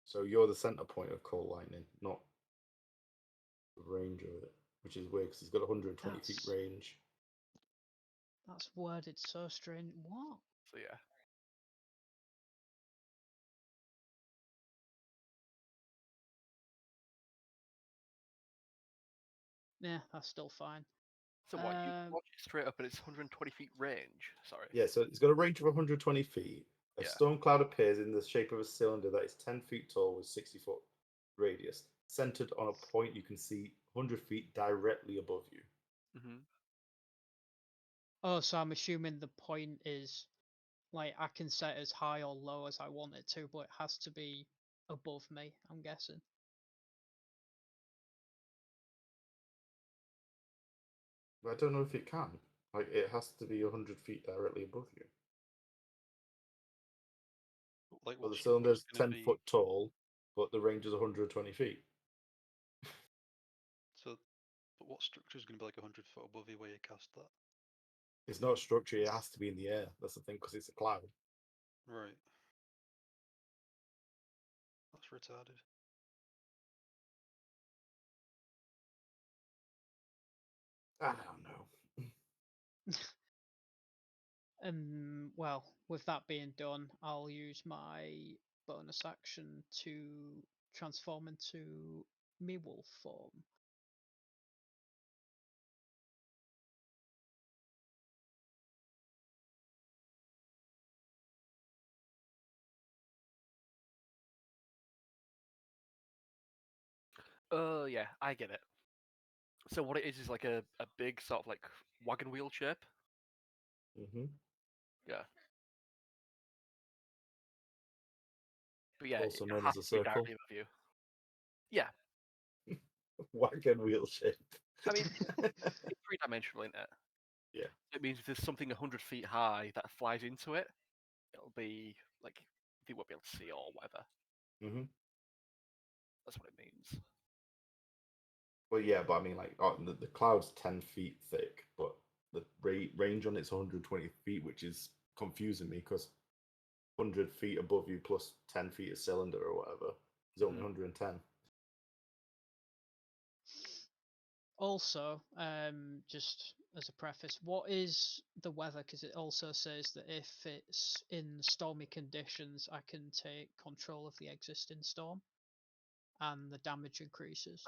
So you're the center point of call lightning, not the range of it, which is weird because he's got 120 feet That's- range. That's worded so strange. What? So yeah. Yeah, that's still fine. So what? You launch it straight up, and it's 120 feet range. Sorry. Yeah, so it's got a range of 120 feet. A Yeah. storm cloud appears in the shape of a cylinder that is 10 feet tall with 60-foot radius, centered on a point you can see 100 feet directly above you. Mm-hmm. Oh, so I'm assuming the point is like I can set as high or low as I want it to, but it has to be above me, I'm guessing. But I don't know if it can. Like, it has to be 100 feet directly above you. Like But what the structure's cylinder's gonna 10 be foot tall, but the range is 120 feet. so but what structure's gonna be like 100 foot above you where you cast that? It's not a structure, it has to be in the air. That's the thing, because it's a cloud. Right. That's retarded. I don't know. Well, with that being done, I'll use my bonus action to transform into me wolf form. Oh yeah, I get it. So what it is like a big sort of like wagon wheel shape. Mm-hmm. Yeah. But yeah, Also it known has as a to be circle. directly above you. Yeah. Wagon wheel shape. I mean, it's 3-dimensional, isn't it? Yeah. It means if there's something 100 feet high that flies into it, it'll be like you won't be able to see or whatever. Mm-hmm. That's what it means. Well, yeah, but I mean, like, the cloud's 10 feet thick, but the range on it's 120 feet, which is confusing me because 100 feet above you plus 10 feet of cylinder or whatever is only 110. Also, just as a preface, what is the weather? Because it also says that if it's in stormy conditions, I can take control of the existing storm, and the damage increases.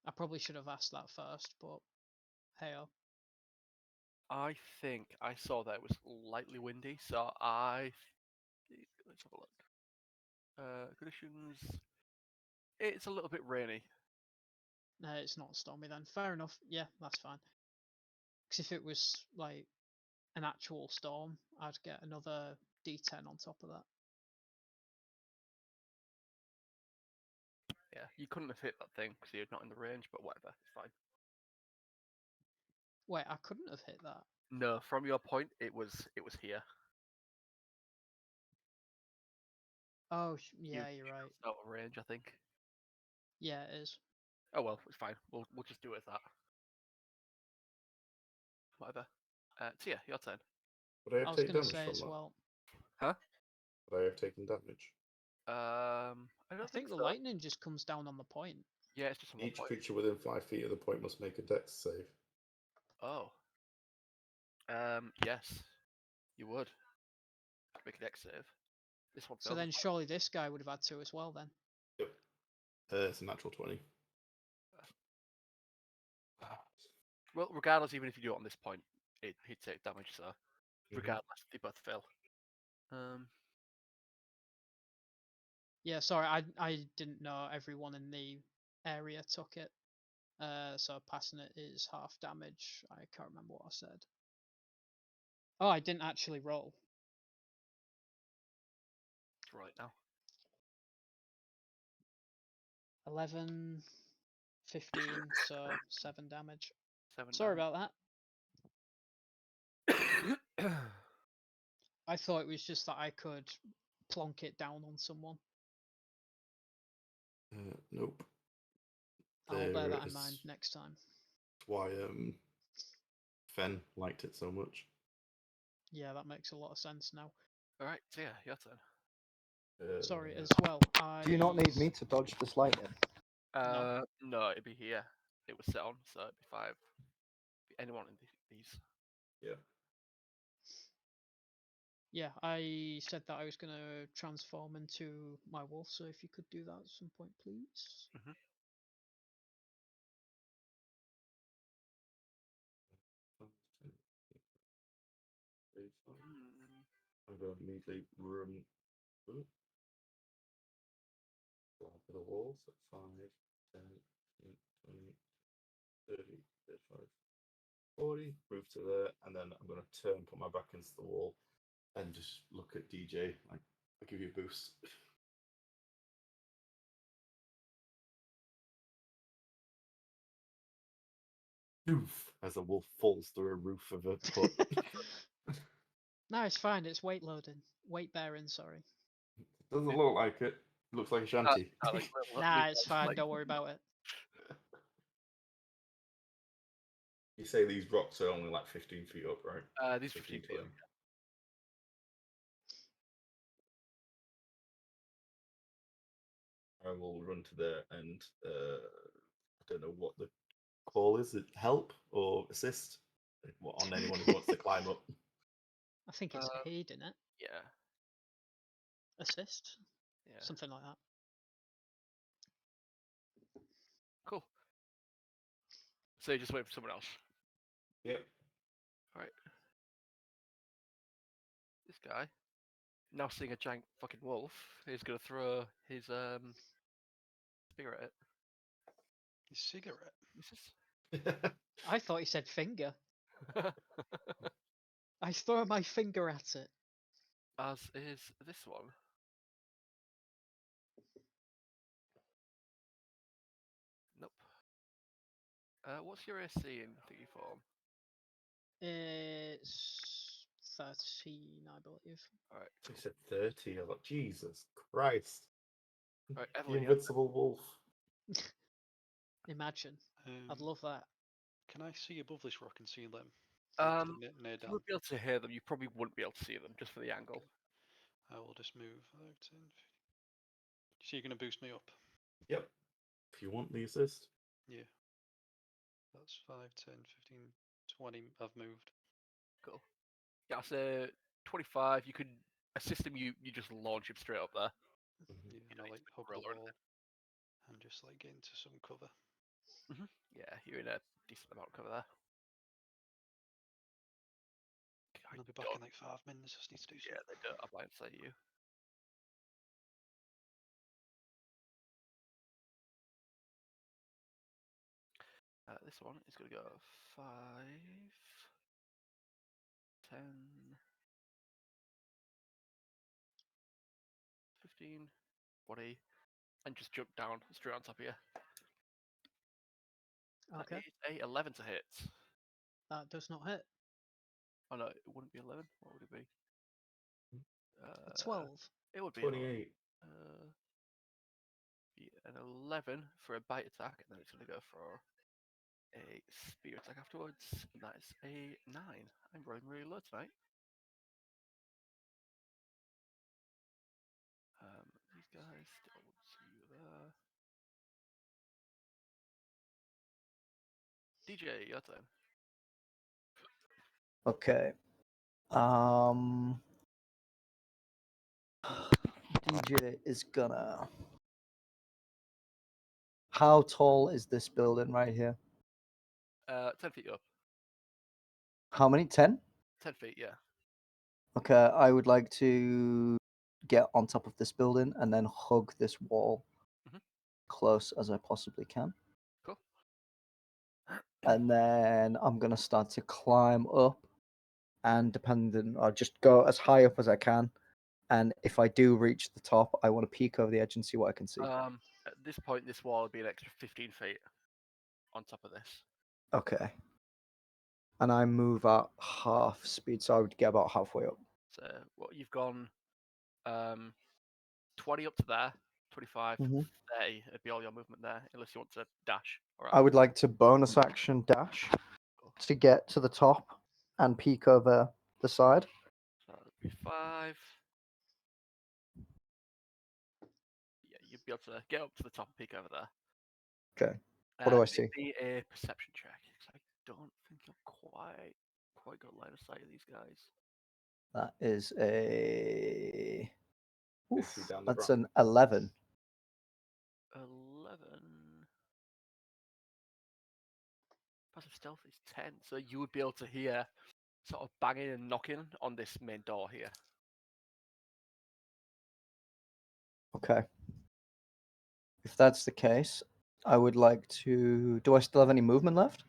I probably should have asked that first, but hey-oh. I think I saw that it was lightly windy, so let's have a look. Conditions. It's a little bit rainy. No, it's not stormy then. Fair enough. Yeah, that's fine. Because if it was like an actual storm, I'd get another D10 on top of that. Yeah, you couldn't have hit that thing because you're not in the range, but whatever, it's fine. Wait, I couldn't have hit that. No, from your point, it was here. Oh, yeah, you're right. It's out of range, I think. Yeah, it is. Oh well, it's fine. We'll just do it as that. Whatever. Tia, your turn. Would I I have was taken going to damage say from as that? well. Huh? Would I have taken damage? I don't I think the so. lightning just comes down on the point. Yeah, it's just on one Each point. creature within 5 feet of the point must make a dex save. Oh. Yes, you would make a dex save. This one So fails. then surely this guy would have had to as well then. Yep. It's a natural 20. Well, regardless, even if you do it on this point, he'd take damage. So, regardless, they both fail. Yeah, sorry, I didn't know everyone in the area took it. So passing it is half damage. I can't remember what I said. Oh, I didn't actually roll. Right now. 11, 15, so 7 damage. 7 Sorry damage. about that. I thought it was just that I could plonk it down on someone. Nope. I'll bear that in is mind next time. why Fen liked it so much. Yeah, that makes a lot of sense now. All right, so yeah, your turn. Sorry, as well. Do you not need me to dodge this lightning? No, it'd be here. It was set on, so it'd be 5. Be anyone in these. Yeah. Yeah, I said that I was going to transform into my wolf, so if you could do that at some point, please. I'm going to immediately run to the walls at 5, 10, 20, 30, 35, 40, move to there, and then I'm going to turn, put my back against the wall, and just look at DJ. Like, I'll give you a boost. Oof, as a wolf falls through a roof of a hut. No, it's fine. It's weight loading. Weight bearing, sorry. Doesn't look like it. Looks like a shanty. Nah, it's fine. Don't worry about it. You say these rocks are only like 15 feet up, right? These 15 feet. I will run to there and I don't know what the call is. It help or assist on anyone who wants to climb up. I think it's aid, isn't it? Yeah. Assist? Yeah. Something like that. Cool. So you just wait for someone else. Yep. All right. This guy, now seeing a giant fucking wolf, is gonna throw his spear at it. His cigarette. I thought he said finger. I throw my finger at it. As is this one. Nope. What's your AC in thingy form? It's 13, I believe. Alright. He said 30. I thought, Jesus Christ. Alright, The Evelynn, invincible wolf. Imagine. I'd Um, love that. Can I see above this rock and see them? Near You down. would be able to hear them. You probably wouldn't be able to see them just for the angle. I will just move 5, 10, 15. So you're going to boost me up? Yep. If you want the assist. Yeah. That's 5, 10, 15, 20. I've moved. Cool. Yeah, so 25. You could assist him. You just launch him straight up there. Mhm. Yeah, You and don't I need like to hug roll the or wall and just like get into some cover. anything. Yeah, you're in a decent amount of cover there. And I'll be back in like 5 minutes. I just need to do Yeah, something. they don't have line of sight at you. This one is going to go 5, 10, 15, 20, and just jump down straight on top of you. Okay. That is a 11 to hit. That does not hit. Oh no, it wouldn't be 11. What would it be? A 12. It would be 28. an 11 for a bite attack, and then it's going to go for a spear attack afterwards. And that is a 9. I'm rolling really low tonight. These guys still see you there. DJ, your turn. Okay. DJ is gonna. How tall is this building right here? 10 feet up. How many? 10? 10 feet, yeah. Okay, I would like to get on top of this building and then hug this wall Mhm. close as I possibly can. Cool. And then I'm gonna start to climb up, and I'll just go as high up as I can. And if I do reach the top, I want to peek over the edge and see what I can see. At this point, this wall would be an extra 15 feet on top of this. Okay. And I move at half speed, so I would get about halfway up. So what you've gone 20 up to there, 25, Mhm. 30 would be all your movement there, unless you want to dash. All right. I would like to bonus action dash to get to the top and peek over the side. So that would be 5. Yeah, you'd be able to get up to the top and peek over there. Okay. What do I It'd see? be a perception check. 'Cause I don't think you've quite got line of sight of these guys. That is a. Takes you Oof, down the that's rock. an 11. 11. Passive stealth is 10, so you would be able to hear sort of banging and knocking on this main door here. Okay. If that's the case, I would like to. Do I still have any movement left?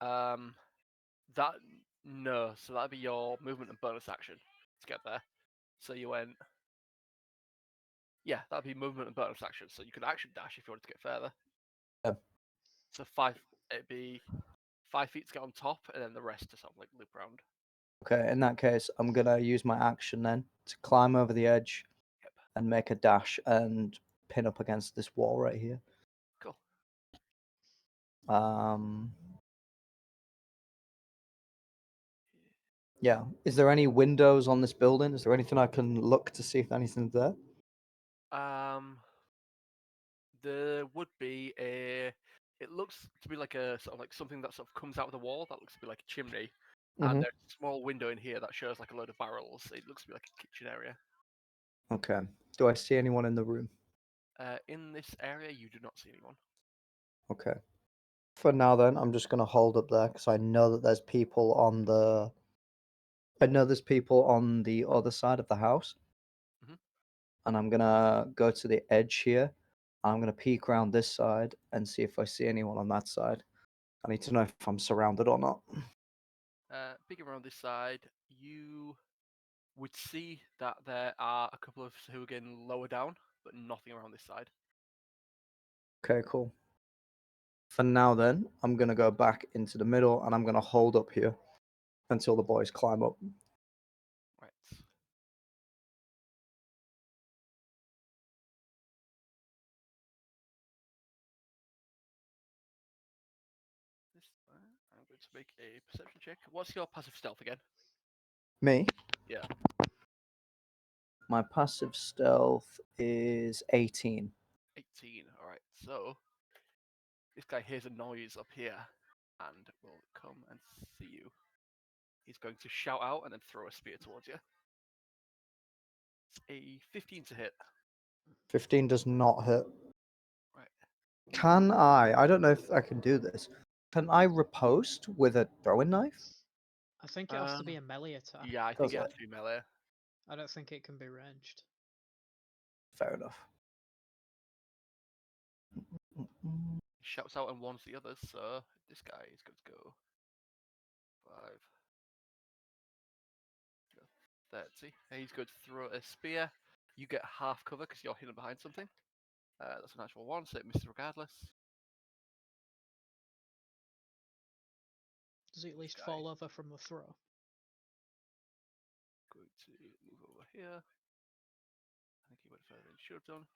That no, so that'd be your movement and bonus action to get there. So you went, yeah, that'd be movement and bonus action. So you could action dash if you wanted to get further. Yeah. So 5, it'd be 5 feet to get on top, and then the rest to sort of like loop around. Okay, in that case, I'm gonna use my action then to climb over the edge Yep. and make a dash and pin up against this wall right here. Cool. Yeah. Is there any windows on this building? Is there anything I can look to see if anything's there? There would be a. It looks to be like a sort of like something that sort of comes out of the wall. That looks to be like a chimney, Mhm. and there's a small window in here that shows like a load of barrels. It looks to be like a kitchen area. Okay. Do I see anyone in the room? In this area, you do not see anyone. Okay. For now, then, I'm just gonna hold up there because I know that there's people on the. I know there's people on the other side of the house, Mhm. and I'm gonna go to the edge here. I'm gonna peek around this side and see if I see anyone on that side. I need to know if I'm surrounded or not. Peeking around this side, you would see that there are a couple of who are getting lower down, but nothing around this side. Okay, cool. For now, then, I'm gonna go back into the middle and I'm gonna hold up here until the boys climb up. Right. make a perception check. What's your passive stealth again? Me? Yeah. My passive stealth is 18. 18. All right. So this guy hears a noise up here and will come and see you. He's going to shout out and then throw a spear towards you. It's a 15 to hit. 15 does not hit. Right. Can I don't know if I can do this. Can I riposte with a throwing knife? I think it has to be a melee attack. Yeah, I Does think it has it? to be melee. I don't think it can be ranged. Fair enough. He shouts out and warns the others, so this guy is good to go. 5, 30. He's going to throw a spear. You get half cover because you're hidden behind something. That's a natural 1, so it misses regardless. Does he at least guy. fall over from the throw? Going to move over here. I think he went further than he should have done.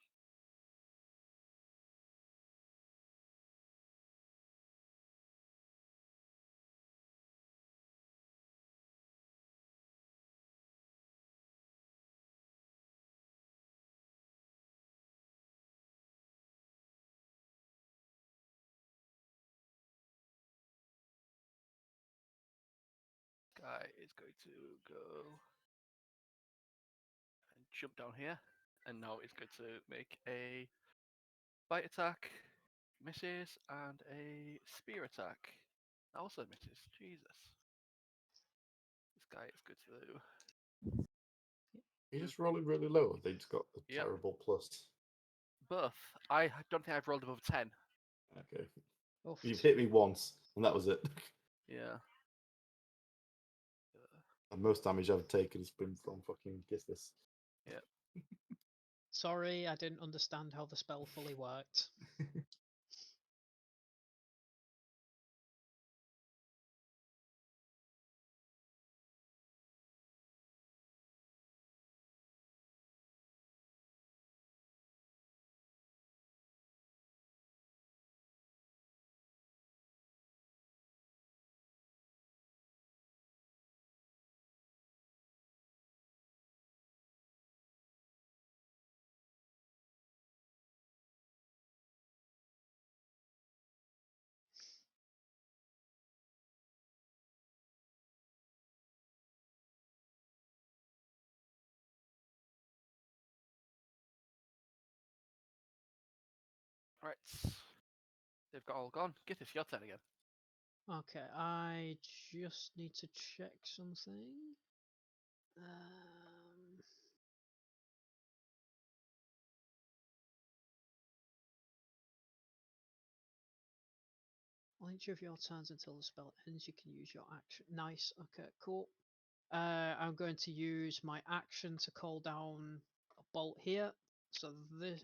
Guy is going to go and jump down here, and now he's going to make a bite attack, misses, and a spear attack, also misses. Jesus, this guy is good to do. You just rolling really low. They just got a Yep. terrible plus. Both. I don't think I've rolled above 10. Okay. Oof. You've hit me once, and that was it. Yeah. And most damage I've taken has been from fucking Gythis. Sorry, I didn't understand how the spell fully worked. Right. They've got all gone. Gythis, your turn again. Okay, I just need to check something. On each of your turns until the spell ends, you can use your action. Nice. Okay, cool. I'm going to use my action to call down a bolt here. So this,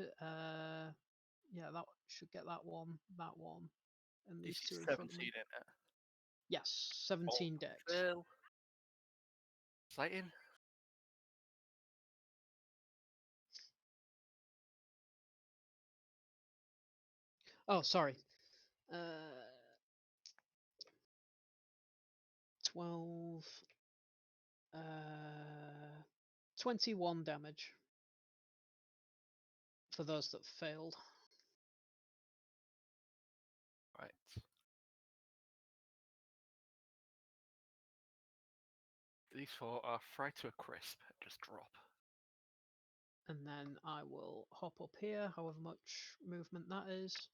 yeah, that should get that one, and these This two is in front of 17 me. in it. Yes, 17 dex. Fail. Exciting. Oh, sorry. 12. 21 damage for those that failed. Right. These 4 are fried to a crisp. Just drop. And then I will hop up here, however much movement that is.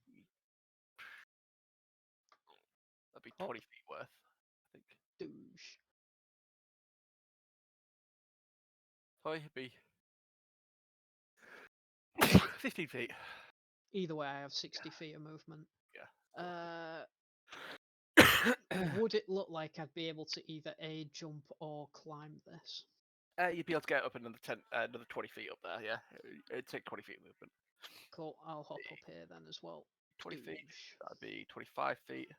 That'd be Hop. 20 feet worth, I think. Douche. Oh, it'd be 15 feet. Either way, I have 60 feet of movement. Yeah. Would it look like I'd be able to either A, jump, or climb this? You'd be able to get up another 20 feet up there. Yeah, it'd take 20 feet of movement. Cool, I'll hop up here then as well. 20 feet. Douche. That'd be 25 feet.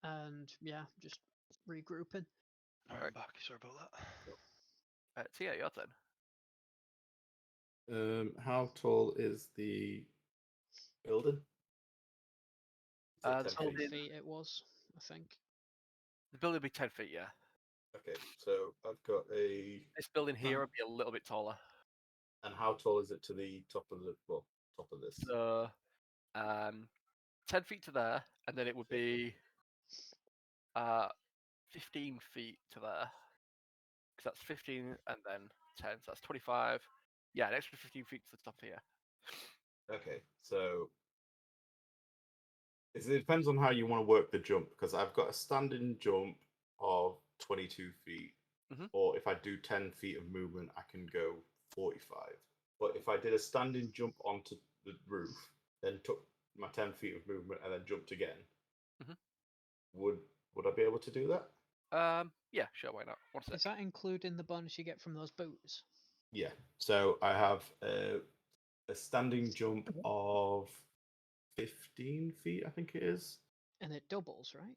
And yeah, just regrouping. Alright, I'm back. Sorry about that. Tia, your turn. How tall is the building? So the 10 10 feet. building, feet it was, I think. the building would be 10 feet, yeah. Okay, so I've got a. This building here Ah. would be a little bit taller. And how tall is it to the top of the top of this? So, 10 feet to there, and then it would be 15 feet to there. Because that's 15 and then 10, so that's 25. Yeah, an extra 15 feet to the top here. Okay, so it depends on how you want to work the jump because I've got a standing jump of 22 feet, or if I do 10 feet of movement, I can go 45. But if I did a standing jump onto the roof, then took my 10 feet of movement and then jumped again, would I be able to do that? Yeah, sure, why not? One sec. Is that including the bonus you get from those boots? Yeah. So I have a standing jump of 15 feet, I think it is. And it doubles, right?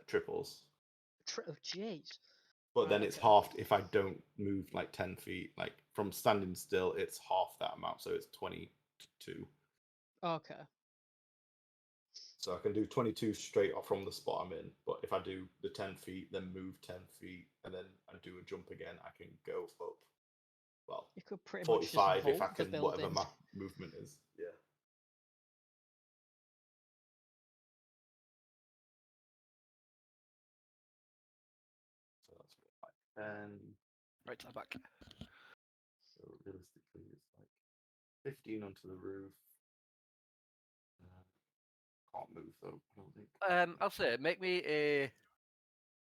Triples. Oh, jeez. But Right, then it's okay. halved if I don't move like 10 feet. Like from standing still, it's half that amount. So it's 22. Okay. So I can do 22 straight off from the spot I'm in. But if I do the 10 feet, then move 10 feet, and then I do a jump again, I can go up. Well, You could pretty much just 45 if I vault the can, whatever building. my movement is. Yeah. So that's like 10. Right to the back. So realistically, it's like 15 onto the roof. Can't move though, I don't think. I'll say, make me a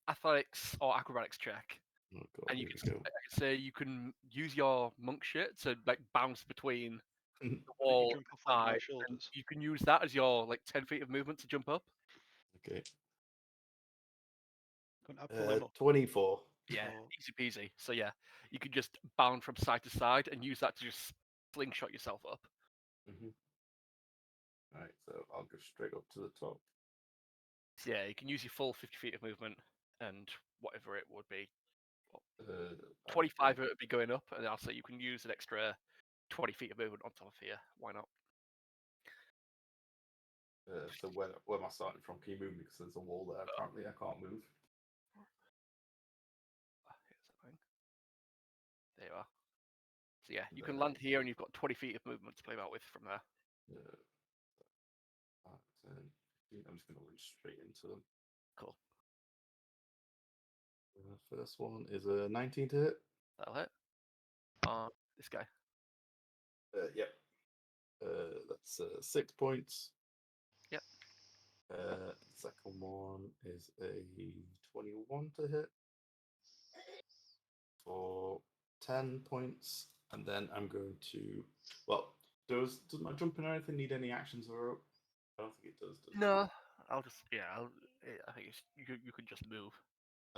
athletics or acrobatics check. Oh god, And you here can we go. say you can use your monk shit to like bounce between the But you wall jump and off onto my side, and shoulders. you can use that as your like 10 feet of movement to jump up. Okay. Couldn't I pull him up? 24. Yeah, Or- easy peasy. So yeah, you could just bound from side to side and use that to just slingshot yourself up. Right, so I'll go straight up to the top. So yeah, you can use your full 50 feet of movement and whatever it would be. I 25 think, it would be going up, and I'll say you can use an extra 20 feet of movement on top of here. Why not? so where am I starting from? Can you move me? Because there's a wall there. Apparently, I can't move. Here's the thing. There you are. So yeah, you can land here, and you've got 20 feet of movement to play about with from there. I'm just going to run straight into them. Cool. First one is a 19 to hit. That'll hit. This guy. Yep. That's 6 points. Yep. Second one is a 21 to hit for 10 points. And then I'm going to. Well, does my jumping or anything need any actions or? I don't think it does. No, I'll just I think you can just move.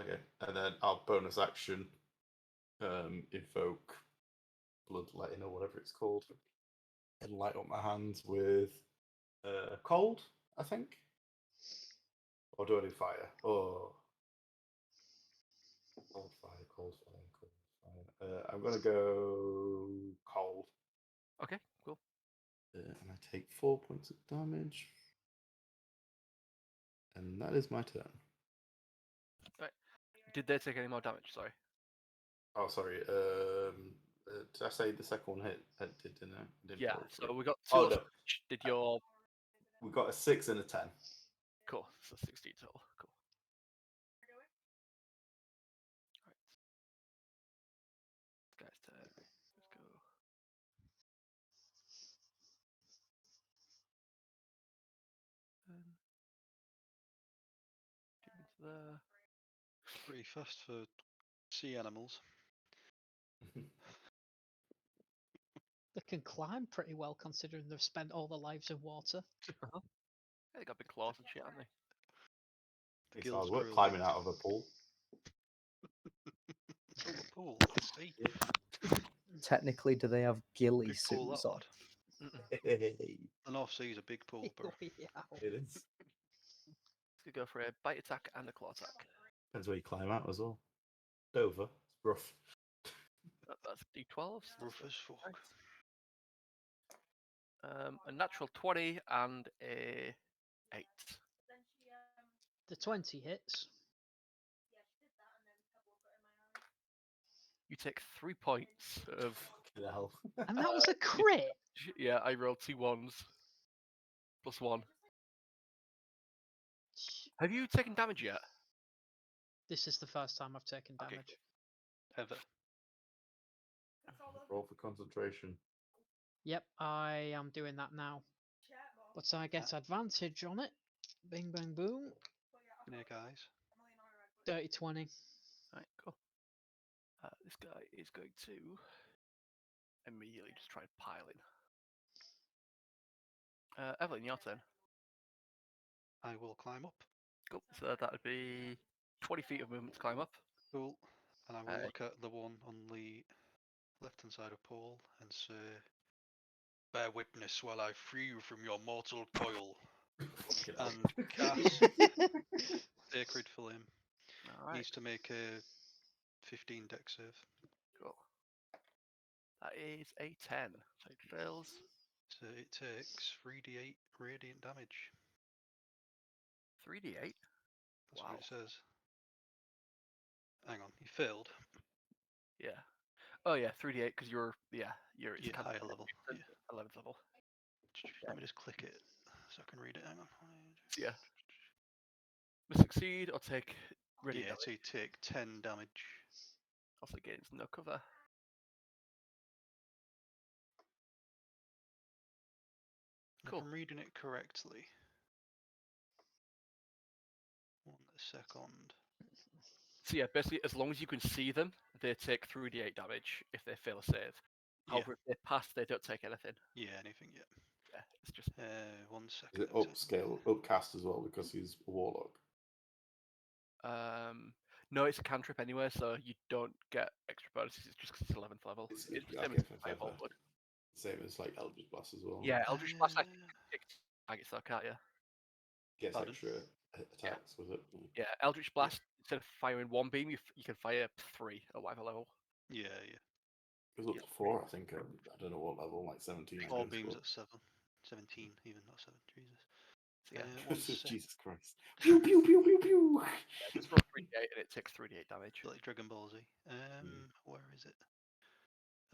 Okay, and then I'll bonus action, invoke bloodletting or whatever it's called, and light up my hands with cold, I think. Or do I do fire? Oh, cold fire, cold fire, cold fire. I'm gonna go cold. Okay, cool. And I take 4 points of damage, and that is my turn. Right. Did they take any more damage? Sorry. Oh, sorry. Did I say the second one hit? Didn't I? Didn't Yeah. roll for So it. we got two. Oh, of no. each. Did your We got a 6 and a 10. cool? So 16 total. Cool. Right. This guy's turn. Let's go. Get into there. Pretty fast for sea animals. They can climb pretty well considering they've spent all their lives in water. Yeah, they got big claws and shit, haven't they? The It's gills hard are work really climbing out of a pool. Oh, the pool, the sea. Technically, do they have ghillie Big pool, suits that on? lad. It The North Sea is a big pool, bro. Yeah. is. Could go for a bite attack and a claw attack. Depends where you climb out as well. Dover, it's rough. That's D12s. Rough as fuck. A natural 20 and a 8. The 20 hits. You take 3 points of. Fucking hell. And that was a crit! Yeah, I rolled 2 ones. +1. Have you taken damage yet? This is the first time I've taken Okay, damage. Ever. Roll for concentration. Yep, I am doing that now. But I get advantage on it. Bing, bang, boom. Snake eyes. Dirty 20. Right, cool. This guy is going to immediately just try and pile in. Evelynn, your turn. I will climb up. Cool. So that would be 20 feet of movement to climb up. Cool. And I will Uh, look at the one on the left-hand side of Paul and say, "Bear witness while I free you from your mortal coil." Fucking hell. And cast Sacred Flame. All right. Needs to make a 15 dex save. Cool. That is a 10. So it fails. So it takes 3d8 radiant damage. 3d8. That's Wow. what it says. Hang on, you failed. Yeah. Oh yeah, 3d8 because you're it's Yeah, kind higher of level. Yeah. 11th level. Let me just click it so I can read it. Hang on. So yeah. Succeed or take radiant Yeah, damage. so you take 10 damage. Also gains no cover. Cool. If I'm reading it correctly. 1 second. So yeah, basically, as long as you can see them, they take 3d8 damage if they fail a save. Yeah. However, if they pass, they don't take anything. Yeah, anything, yeah. Yeah, it's just 1 Is second. it upscale, upcast as well because he's a warlock? no, it's a cantrip anyway, so you don't get extra bonuses. It's just because it's 11th level. It's It's the okay, same as fair, Fireball fair. would. Same as like Eldritch Blast as well. Yeah, Eldritch Blast. I think you can pick targets though, can't you? Gets Oh, does- extra attacks, was it? Yeah, Eldritch Blast. Instead of firing 1 beam, you can fire 3 at whatever level. Yeah, yeah. It was up to 4, I think. I don't know what level, like 17. I 4 guess, beams but- at 7. 17, even not 7. Jesus. So yeah, 1 sec. Jesus Christ. Pew, pew, pew, pew, pew. yeah, just roll 3d8 and it takes 3d8 damage. Like Dragon Ball Z. Where is it?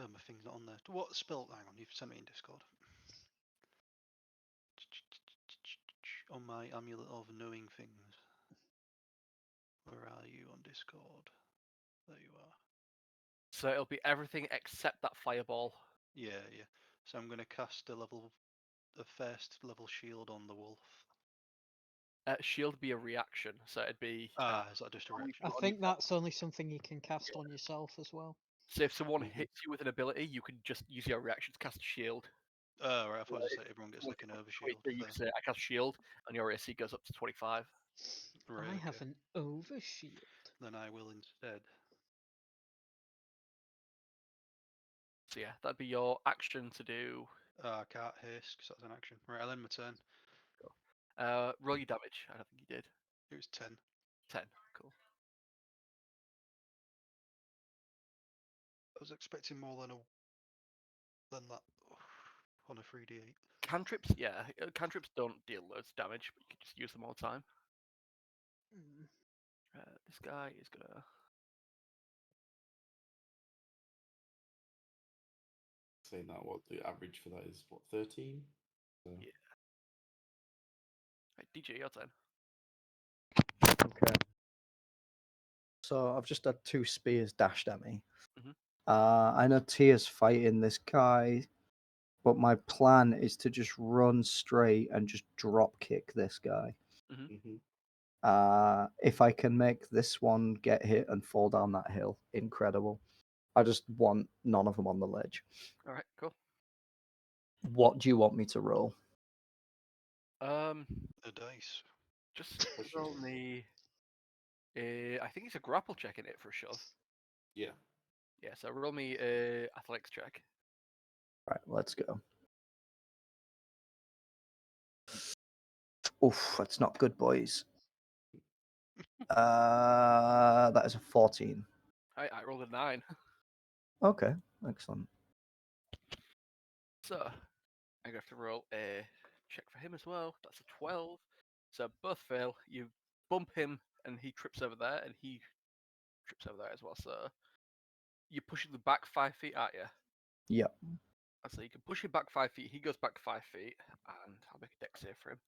Oh, my thing's not on there. What spell? Hang on, you've sent me in Discord. On my amulet of knowing things. Where are you on Discord? There you are. So it'll be everything except that fireball. Yeah, yeah. So I'm going to cast a first level shield on the wolf. Shield be a reaction, so it'd be. Is that just a only reaction? I on think yourself. that's only something you can cast on yourself as well. So if someone Mhm. hits you with an ability, you can just use your reaction to cast a shield. Oh, right. I thought it was if like everyone gets someone like an hits you overshield. with 22, you can say I cast shield, and your AC goes up to 25. Right, I have okay. an overshield. Then I will instead. So yeah, that'd be your action to do. I can't haste because that's an action. Right, I'll end my turn. Roll your damage. I don't think you did. It was 10. 10. Cool. I was expecting more than that on a 3d8. Cantrips, yeah. Cantrips don't deal loads of damage, but you can just use them all the time. Hmm. This guy is gonna. Saying that, what the average for that is, what, 13? So, Yeah. Right, DJ, your turn. Okay. So I've just had 2 spears dashed at me. Mhm. I know Tia's fighting this guy, but my plan is to just run straight and just drop kick this guy. mhm. If I can make this one get hit and fall down that hill, incredible. I just want none of them on the ledge. All right, cool. What do you want me to roll? A dice. Just Push roll it. me. I think it's a grapple check in it for a shove. Yeah. Yeah, so roll me athletics check. Right, let's go. Oof, that's not good, boys. That is a 14. I rolled a 9. Okay, excellent. So I'm gonna have to roll a check for him as well. That's a 12. So both fail. You bump him, and he trips over there, and he trips over there as well. So you're pushing the back 5 feet, aren't you? Yep. And so you can push him back 5 feet. He goes back 5 feet, and I'll make a dex save for him.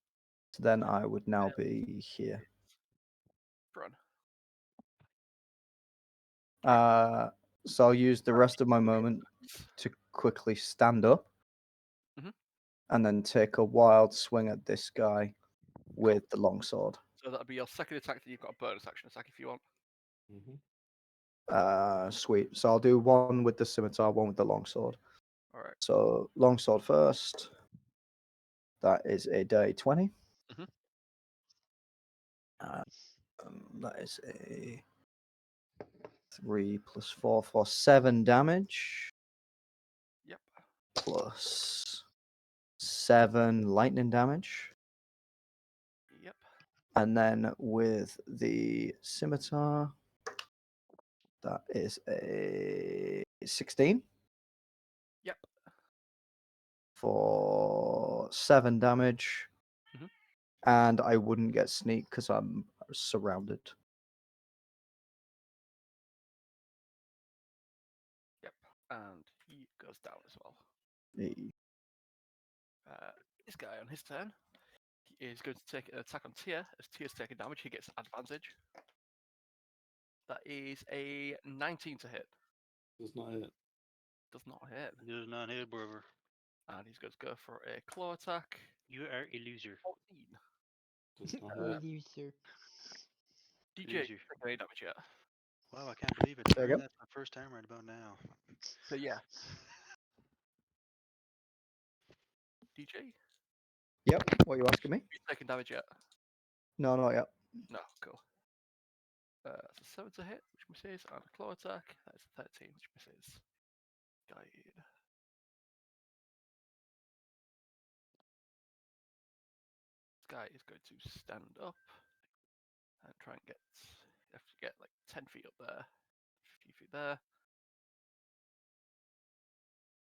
So then I would now be here. Run. So I'll use the rest of my moment to quickly stand up Mhm. and then take a wild swing at this guy with the longsword. So that'll be your second attack. That you've got a bonus action attack if you want. Sweet. So I'll do one with the scimitar, one with the longsword. All right. So longsword first. That is a day 20. Mhm. That is a 3 plus 4 for 7 damage. Yep. Plus 7 lightning damage. Yep. And then with the scimitar, that is a 16 Yep. for 7 damage. Mhm. And I wouldn't get sneak because I'm surrounded. Yep. And he goes down as well. The- This guy on his turn, he is going to take an attack on Tia. As Tia's taking damage, he gets advantage. That is a 19 to hit. Does not hit. Does not hit. Does not hit, brother. And he's going to go for a claw attack. You are a loser. 14. Does not hit. Loser. DJ, Loser. taking any damage yet? Wow, I can't believe it. Say again? That's my first time right about now. So yeah. DJ, Yep. What are you asking me? you taking damage yet? No, not yet. No, cool. That's a 7 to hit, which misses, and a claw attack. That is a 13, which misses. Guide. This guy is going to stand up and try and get. You have to get like 10 feet up there, 15 feet there.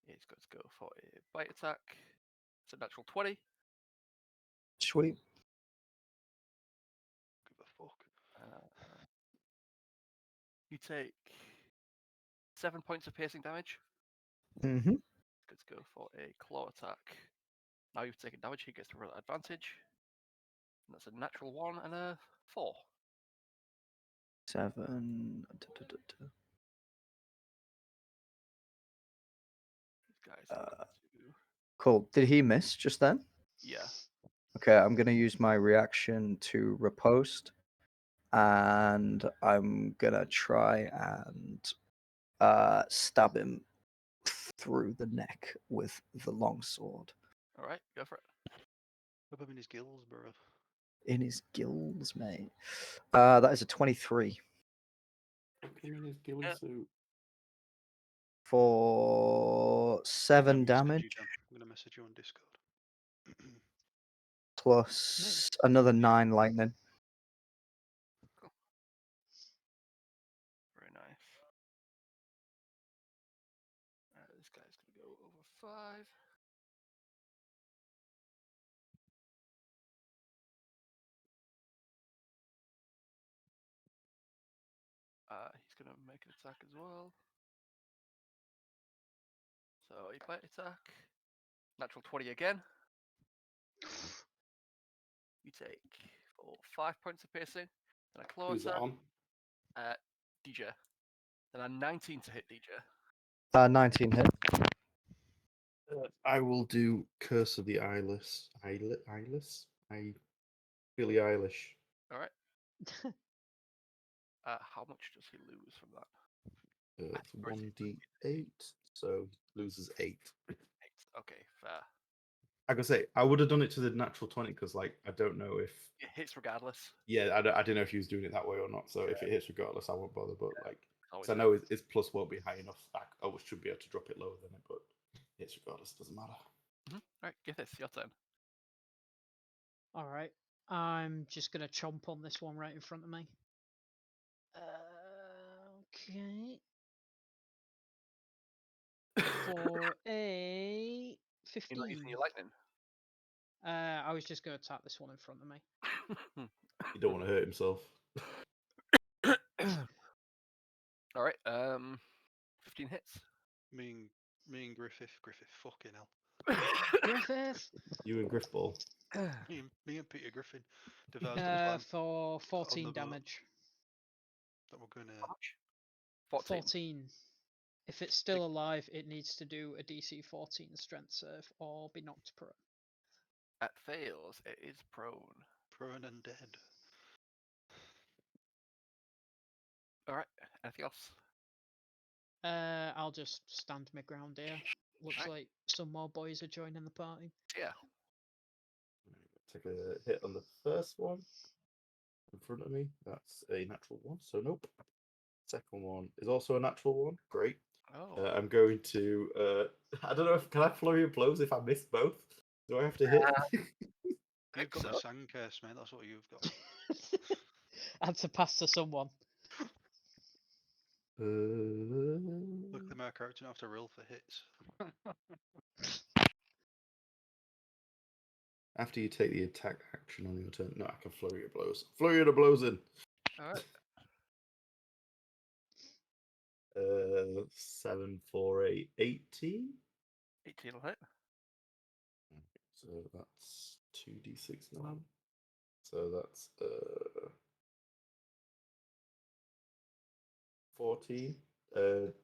He's going to go for a bite attack. It's a natural 20. Sweet. Give a fuck. You take 7 points of piercing damage. Mm-hmm. Let's go for a claw attack. Now you've taken damage, he gets to roll at advantage. And that's a natural 1 and a 4. 7. These guys are going to. Cool. Did he miss just then? Yeah. Okay, I'm going to use my reaction to riposte. And I'm going to try and stab him through the neck with the longsword. Alright, go for it. Whip him in his gills, bro. In his gills, mate. That is a 23 Fuck him in his ghillie Yeah. suit. for 7 I'm damage gonna message you on Discord. plus another 9 lightning. Cool. Very nice. This guy's going to go over 5. He's going to make an attack as well. So a bite attack. Natural 20 again. You take for 5 points of piercing. Then a claw Who's that attack. on? DJ. Then a 19 to hit DJ. 19 hit. I will do Curse of the Eyeless. Eyeless? Billie Eilish. Alright. How much does he lose from that? It's 1d8, so loses 8. 8. Okay, fair. I could say I would have done it to the natural 20 because, like, I don't know if. It hits regardless. Yeah, I don't know if he was doing it that way or not. So if it hits regardless, I won't bother. But like, Always 'cause I know his plus won't be high enough. I should be able to drop it lower than it, but it's regardless. Doesn't matter. Alright, Gythis, your turn. Alright. I'm just gonna chomp on this one right in front of me. Okay. For a You're not using 15. your lightning. I was just going to attack this one in front of me. You don't want to hurt himself. All right. 15 hits. Me and Griffith, fucking hell. Griffith! You and Griffball. Me and Peter Griffin devised a plan For 14 boat. damage. that we're going How to. much? 14. 14. If it's still alive, it needs to do a DC 14 strength save or be knocked prone. That fails. It is prone. Prone and dead. All right. Anything else? I'll just stand my ground here. Looks Right. like some more boys are joining the party. Yeah. Take a hit on the first one in front of me. That's a natural one, so nope. Second one is also a natural one. Great. Oh. I'm going to. I don't know if can I flurry of blows if I miss both. Do I have to hit? You've got so. the sand curse, mate. That's what you've got. Had to pass to someone. Luckily, my character don't have to roll for hits. After you take the attack action on your turn, no, I can flurry of blows. Flurry of the blows in. All right. 7, 4, 8, 18. 18 will hit. So that's 2d6 now. So that's 14.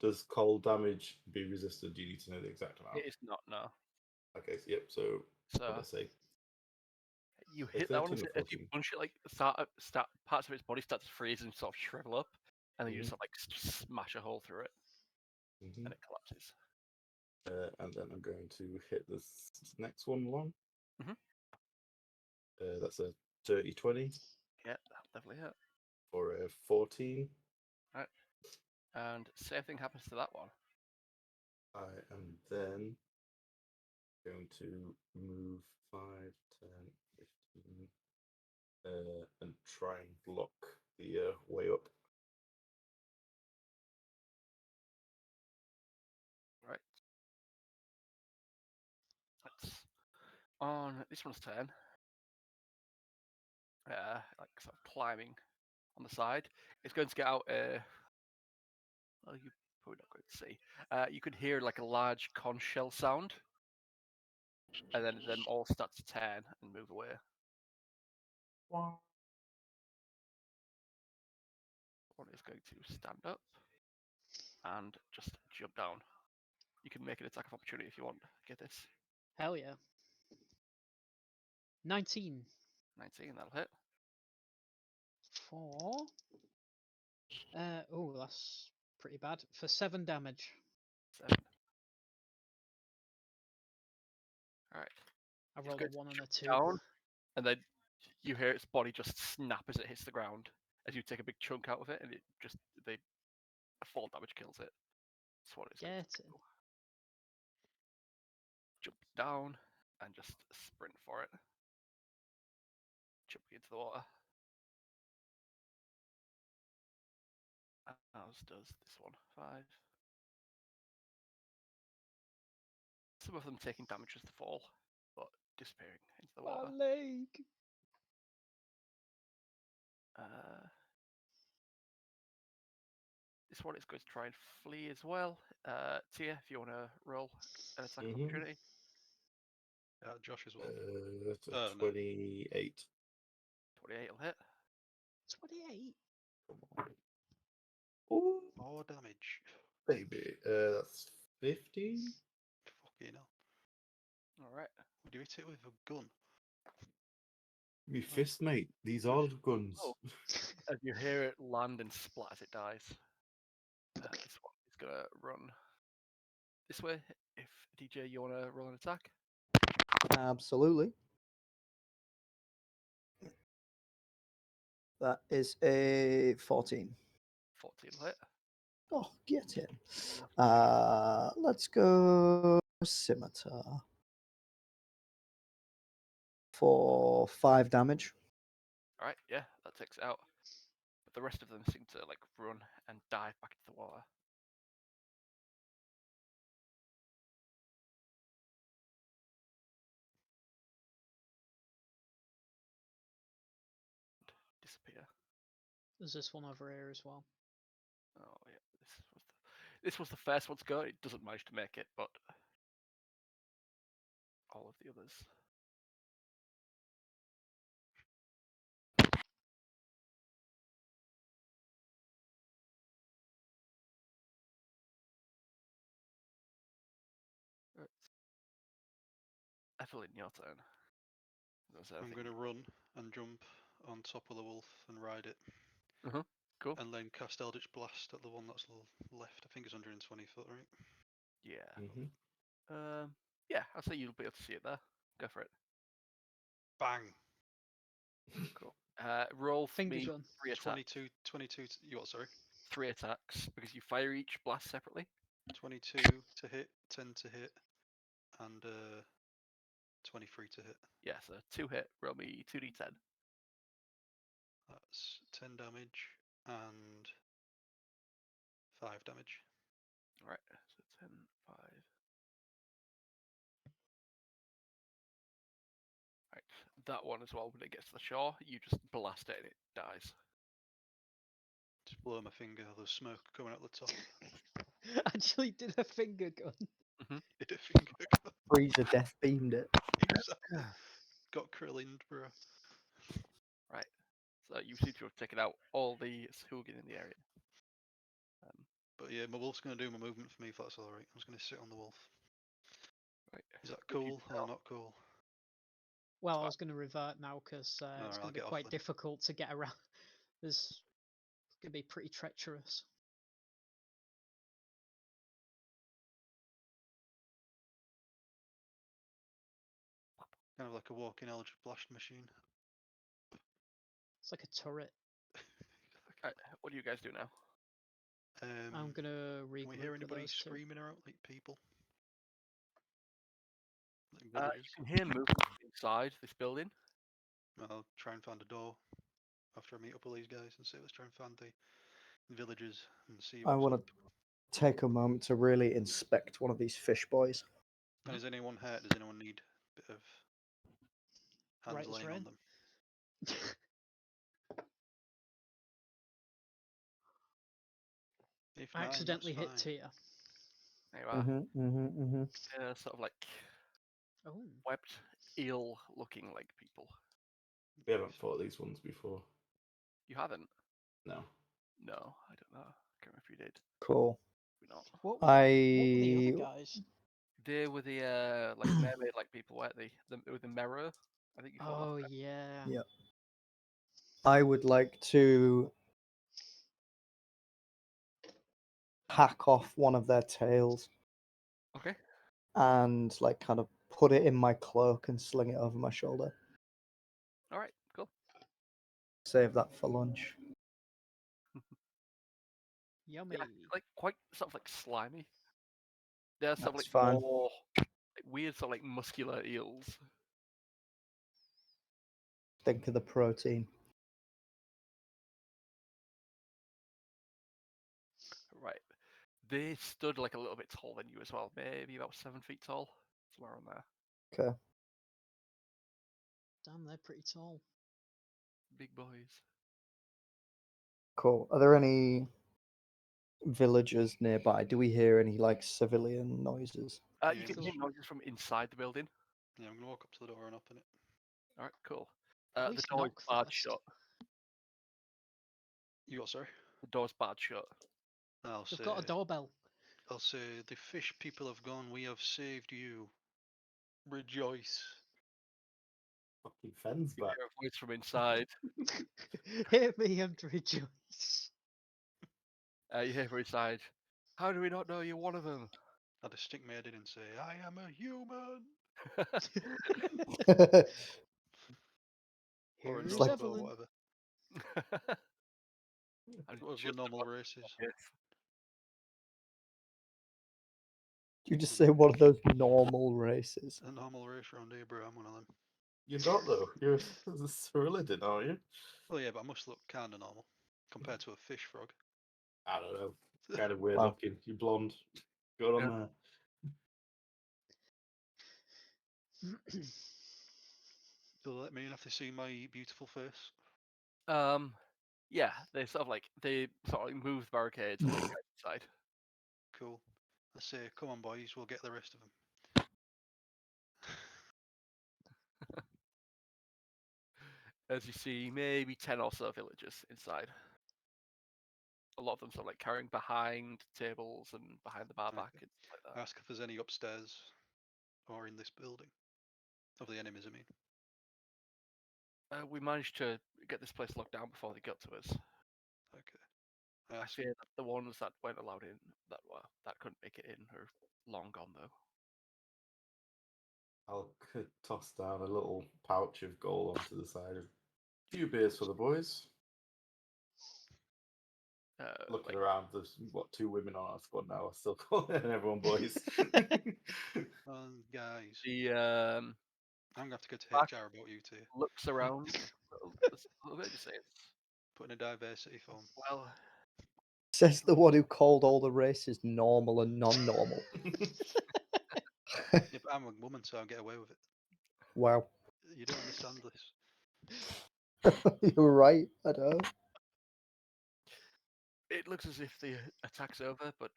Does cold damage be resisted? Do you need to know the exact amount? It is not, no. Okay, so, yep. So what So did I say? you hit that one 13 or as you 14? punch it, like start parts of its body start to freeze and sort of shrivel up, and then you just sort of like smash a hole through it, Mm-hmm. and it collapses. And then I'm going to hit this next one along. Mhm. That's a dirty 20 Yeah, that'll definitely hit. for a 14. Right. And same thing happens to that one. I am then going to move 5, 10, 15, and try and block the way up. Right. That's on this one's turn. Like sort of climbing on the side. It's going to get out a. Well, you're probably not going to see. You could hear like a large conch shell sound, and then them all start to turn and move away. One is going to stand up and just jump down. You can make an attack of opportunity if you want. Get this. Hell yeah. 19. 19, that'll hit. 4. Oh, that's pretty bad. For 7 damage. 7. Alright. I It's rolled a going to 1 and a jump 2. down, and then you hear its body just snap as it hits the ground. As you take a big chunk out of it, and it just a fall damage kills it. That's what it's going Get to it. do. Jump down and just sprint for it. Jumping into the water. As does this one. 5. Some of them taking damage as they fall, but disappearing into the water. My leg. This one is going to try and flee as well. Tia, if you want to roll an attack of opportunity. Josh as well. That's a No. 28. 28 will hit. 28. Come on. Oh, More damage. baby. That's 15. Fucking hell. Alright. Would you hit it with a gun? Me fist, mate. These are the guns. Oh. As you hear it land and splat as it dies. This one is going to run this way. If DJ, you want to roll an attack? Absolutely. That is a 14. 14 will hit. Oh, get in. Let's go scimitar for 5 damage. Alright, yeah, that takes it out. But the rest of them seem to like run and dive back into the water. here. There's this one over here as well. Oh yeah, this was the first one to go. It doesn't manage to make it, but all of the others. Right. Evelynn, your turn. I'm going to run and jump on top of the wolf and ride it. Cool. And then cast Eldritch Blast at the one that's left. I think it's 120 foot, right? Yeah. Mm-hmm. Yeah, I'll say you'll be able to see it there. Go for it. Bang! Cool. Roll for Finger me gun. 3 attacks. 22 you what, sorry? 3 attacks, because you fire each blast separately. 22 to hit, 10 to hit, and 23 to hit. Yeah, so 2 hit, roll me 2d10. That's 10 damage and 5 damage. Alright, so 10, 5. Right, that one as well, when it gets to the shore, you just blast it and it dies. Just blow my finger, there's smoke coming out the top. Actually did a finger gun. Hit a finger gun. Freezer death beamed it. Exactly. Got krillined, bro. Right, so you seem to have taken out all the Sugan in the area. But yeah, my wolf's going to do my movement for me if that's alright. I'm just going to sit on the wolf. Right. Is that Would you cool do or that? not cool? Well, I fine. was going to revert now because it's Alright, going I'll to be get off quite then. difficult to get around. There's going to be pretty treacherous. Kind of like a walking Eldritch Blast machine. It's like a turret. Right, what do you guys do now? I'm going to Can we hear regroup with anybody those two. screaming around, like people? Like You villagers? can hear movement inside this building. I'll try and find a door after I meet up with these guys and say, let's try and find the villagers and see I what's want up. to take a moment to really inspect one of these fish boys. And is anyone hurt? Does anyone need a bit of hands Right as laying rain. on them? If I nine, accidentally that's hit fine. Tia. There you are. Sort of like Oh, webbed, eel-looking like people. We haven't fought these ones before. You haven't? No. No, I don't know. I can't remember if you did. Cool. Maybe not. what were the I other guys? They were the like mermaid-like people, weren't they? With the mirror. I think you fought Oh that. yeah. Yeah. I would like to hack off one of their tails Okay. and like kind of put it in my cloak and sling it over my shoulder. All right. Cool. Save that for lunch. Yummy. Yeah, like quite sort of like slimy. They're sort of That's like fine. more like, weird, sort of like muscular eels. Think of the protein. Right. They stood like a little bit taller than you as well, maybe about 7 feet tall, somewhere around there. Okay. Damn, they're pretty tall. Big boys. Cool. Are there any villagers nearby? Do we hear any like civilian noises? Yeah, You can Feels- hear noises from inside the building. Yeah, I'm going to walk up to the door and open it. All right, cool. At The least door is knock barred first. shut. You what, sorry? The door's barred shut. I'll They've say, got a doorbell. I'll say, the fish people have gone, we have saved you. Rejoice. Fucking fence You back. hear a voice from inside. Hear me and rejoice. You hear from inside. How do we not know you're one of them? I'll just stick my head in and say, I am a human. Or a Here's It's like- gnome or Evelynn. whatever. I'm Whatever just normal about- race is. Yes. You just say one of those normal races. A normal race around here, bro. I'm one of them. You're not though. You're a Cyrillian, aren't you? Well, yeah, but I must look kind of normal compared to a fish frog. I don't know. Kind of weird Wow. looking. You're blonde. Good on Yeah. there. So let me in if they see my beautiful face. Yeah, they sort of move the barricades and let you guys inside. Cool. I say, come on, boys, we'll get the rest of them. As you see, maybe 10 or so villagers inside. A lot of them sort of like carrying behind tables and behind the bar back Okay. and stuff like that. Ask if there's any upstairs or in this building. Of the enemies, I mean. We managed to get this place locked down before they got to us. Okay. I Ask, fear that the ones that weren't allowed in, that couldn't make it in, are long gone though. I'll toss down a little pouch of gold onto the side. A few beers for the boys. Looking Like, around, there's what 2 women on our squad now. I'm still calling everyone boys. guys, the I'm gonna have to go to Back- HR about you two. looks around a little bit, just says, Put in a diversity form. well, Says the one who called all the races normal and non-normal. Yeah, but I'm a woman, so I'll get away with it. Wow. You don't understand this. You're right. I know. it looks as if the attack's over, but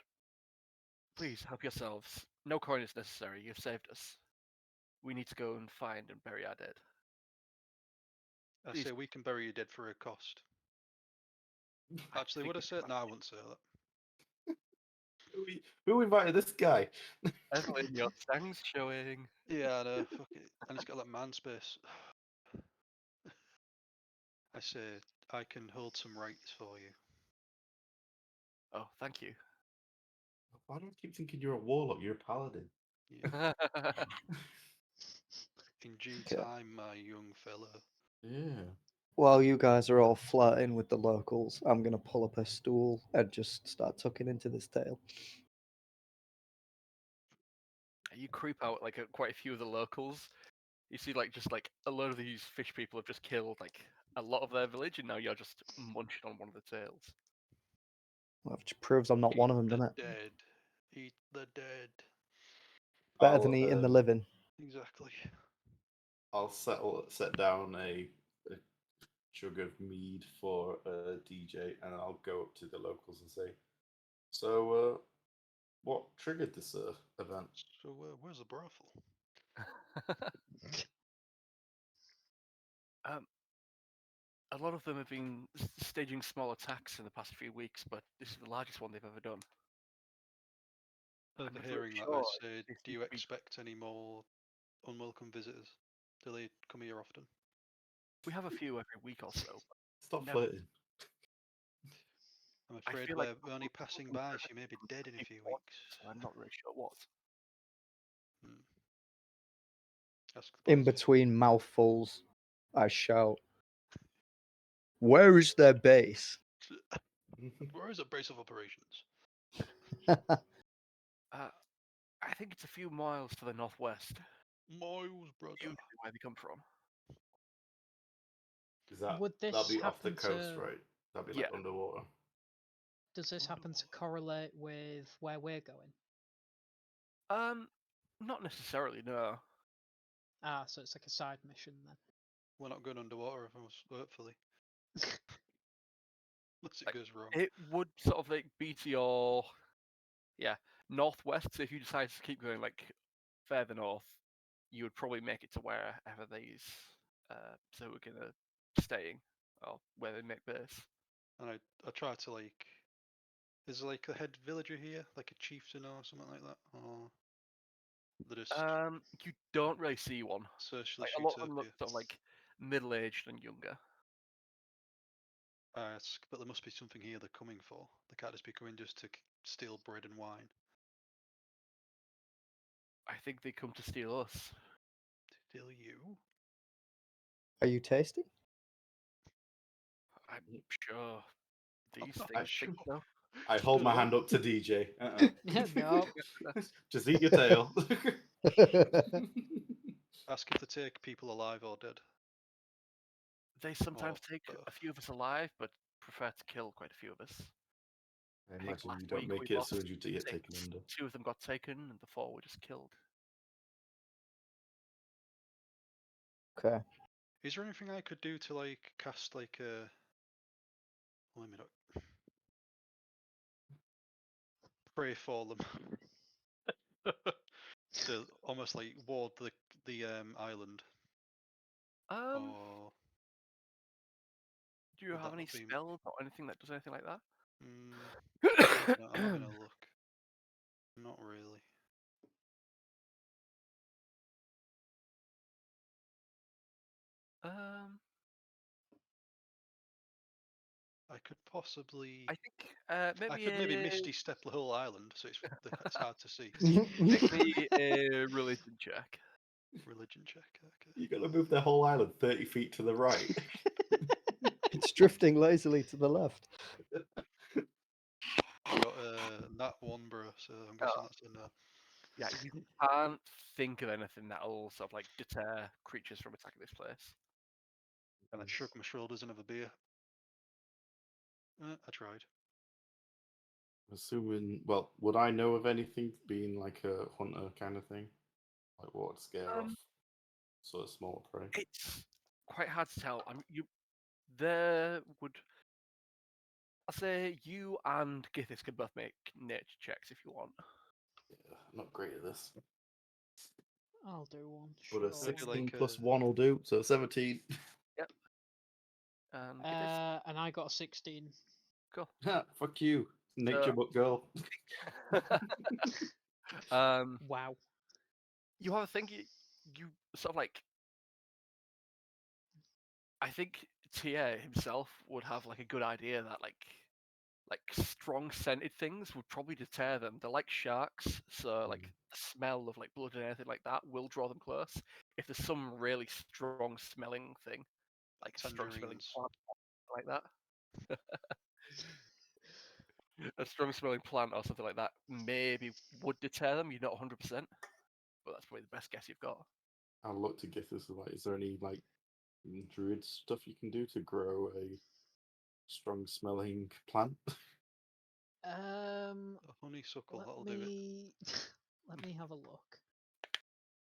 please help yourselves. No coin is necessary. You've saved us. We need to go and find and bury our dead. I Please. say we can bury you dead for a cost. Actually, would I say it? No, I wouldn't say that. Who invited this guy? Evelynn, your stang's showing. Yeah, I know. Fuck it. And it's got like man space. I say I can hold some rights for you. Oh, thank you. Why do I keep thinking you're a warlock? You're a paladin. Yeah. In due Okay. time, my young fellow. Yeah. While you guys are all flirting with the locals, I'm gonna pull up a stool and just start tucking into this tail. You creep out like quite a few of the locals. You see, just a load of these fish people have just killed like a lot of their village, and now you're just munching on one of the tails. Well, which proves I'm not one of them, the doesn't it? dead. Eat the dead. Better than eating the living. Exactly. I'll set down a jug of mead for DJ, and I'll go up to the locals and say, "So, what triggered this event?" So where's the brothel? A lot of them have been staging small attacks in the past few weeks, but this is the largest one they've ever done. I'm not really Hearing that, I sure. said, They do seem you to be- expect any more unwelcome visitors? Do they come here often? We have a few every week or so. Stop Never- flirting. I'm I afraid feel we're like only passing by. She may be dead in a few weeks. So I'm not really sure what. Ask the In boys. between mouthfuls, I shout, "Where is their base?" Where is a base of operations? I think it's a few miles to the northwest. Miles, brother. Usually where they come from. Is that Would that'll this be off the happen coast, to? right? That'll be Yeah. like underwater. Does this happen to correlate with where we're going? Not necessarily. No. Ah, so it's like a side mission then. We're not going underwater, if I was hopefully. Unless it Like, goes wrong. It would sort of like be to your, northwest. So if you decide to keep going like further north, you would probably make it to wherever these so we're gonna staying or where they make base. And I try to like. Is there like a head villager here, like a chieftain or something like that, or they're just You don't really see one. socialist Like a lot of them utopia? look sort of like middle-aged and younger. I ask, but there must be something here they're coming for. They can't just be coming just to steal bread and wine. I think they come to steal us. Steal you? Are you tasty? I'm sure I'm these not things sure. think so. I hold my Dunno. hand up to DJ. No. Just eat your tail. Ask if they take people alive or dead. They sometimes Or take a both. few of us alive, but prefer to kill quite a few of us. I think imagine last you don't week make we it as lost soon as you get taken 6. under. 2 of them got taken, and the 4 were just killed. Okay. Is there anything I could do to like cast like a Let me not pray for them. To almost like ward the island. Or Do you would have that any not be? spells or anything that does anything like that? I'm having a look. Not really. I could possibly. I think I maybe could maybe Misty step the whole island, so it's hard to see. make me a religion check. Religion check. Okay. You got to move the whole island 30 feet to the right. It's drifting lazily to the left. I got that one, bro. So I'm guessing Oh. that's a no. Yeah, you can't think of anything that'll sort of like deter creatures from attacking this place. And I shrug my shoulders and have a beer. I tried. Assuming, well, would I know of anything being like a hunter kind of thing? Like what would scare off sort of small prey? It's quite hard to tell. There would. I'll say you and Gythis can both make nature checks if you want. Yeah, I'm not great at this. I'll do one. But Sure. a 16 like, plus 1 will do, so 17. Yep. Gythis, And I got a 16. cool. Fuck you, nature So- book girl. Wow. You have a thing. You sort of like. I think TA himself would have like a good idea that like strong scented things would probably deter them. They're like sharks, so like the smell of like blood and anything like that will draw them close. If there's some really strong smelling thing, like a strong smelling Tangerines. plant like that, a strong smelling plant or something like that maybe would deter them. You're not 100%, but that's probably the best guess you've got. I'll look to Gythis. Like, is there any like druid stuff you can do to grow a strong smelling plant? A honeysuckle, Let that'll do it. me let me have a look.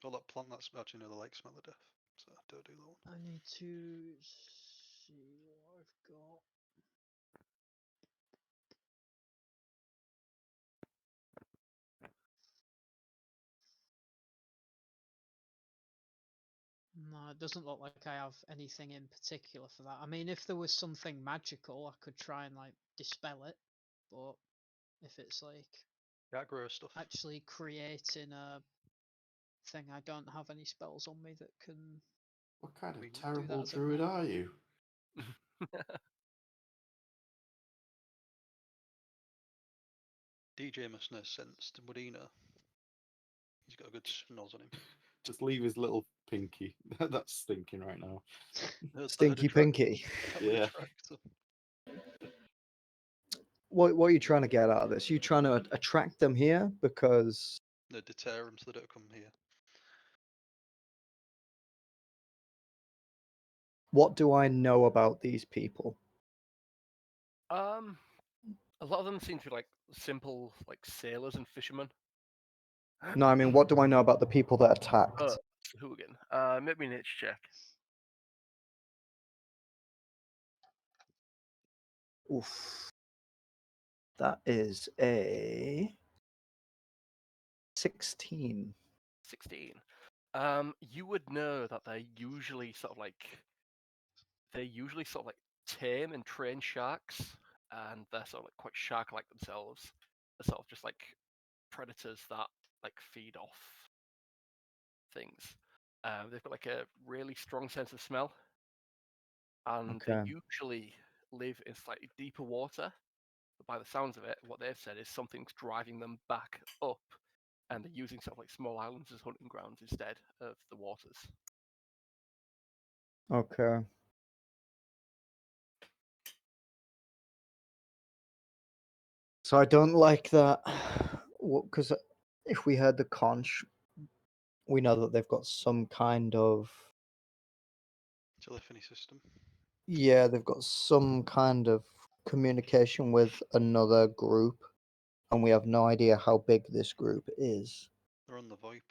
Oh, that plant that's actually near the lake smell of death. So don't do that one. I need to see what I've got. No, it doesn't look like I have anything in particular for that. I mean, if there was something magical, I could try and like dispel it. But if it's like Can't grow stuff. actually creating a thing, I don't have any spells on me that can. What kind We of do that terrible as a druid map. are you? DJ must know sensed Modena. He's got a good snoz on him. Just leave his little pinky. That's stinking right now. Stinky Pinky. That would Yeah. attract them. What are you trying to get out of this? You trying to attract them here because No, deter them so they don't come here. what do I know about these people? A lot of them seem to be like simple like sailors and fishermen. No, I mean, what do I know about the people that attacked? Hooligan. Make me a nature check. Oof. That is a 16. 16. You would know that they're usually sort of like tame and trained sharks, and they're sort of like quite shark-like themselves. They're sort of just like predators that like feed off things. They've got like a really strong sense of smell, and they Okay. usually live in slightly deeper water. But by the sounds of it, what they've said is something's driving them back up, and they're using sort of like small islands as hunting grounds instead of the waters. Okay. So I don't like that because if we heard the conch, we know that they've got some kind of Telephony system. yeah, they've got some kind of communication with another group, and we have no idea how big this group is. They're on the VoIP.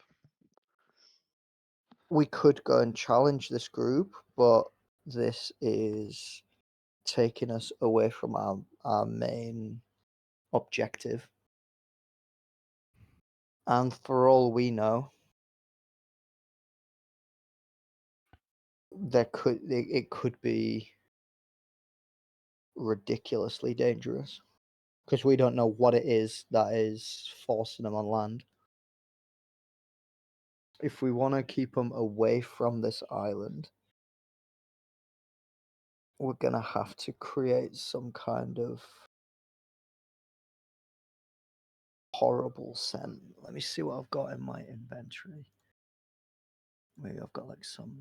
We could go and challenge this group, but this is taking us away from our main objective. And for all we know, it could be ridiculously dangerous because we don't know what it is that is forcing them on land. If we want to keep them away from this island, we're going to have to create some kind of horrible scent. Let me see what I've got in my inventory. Maybe I've got like some.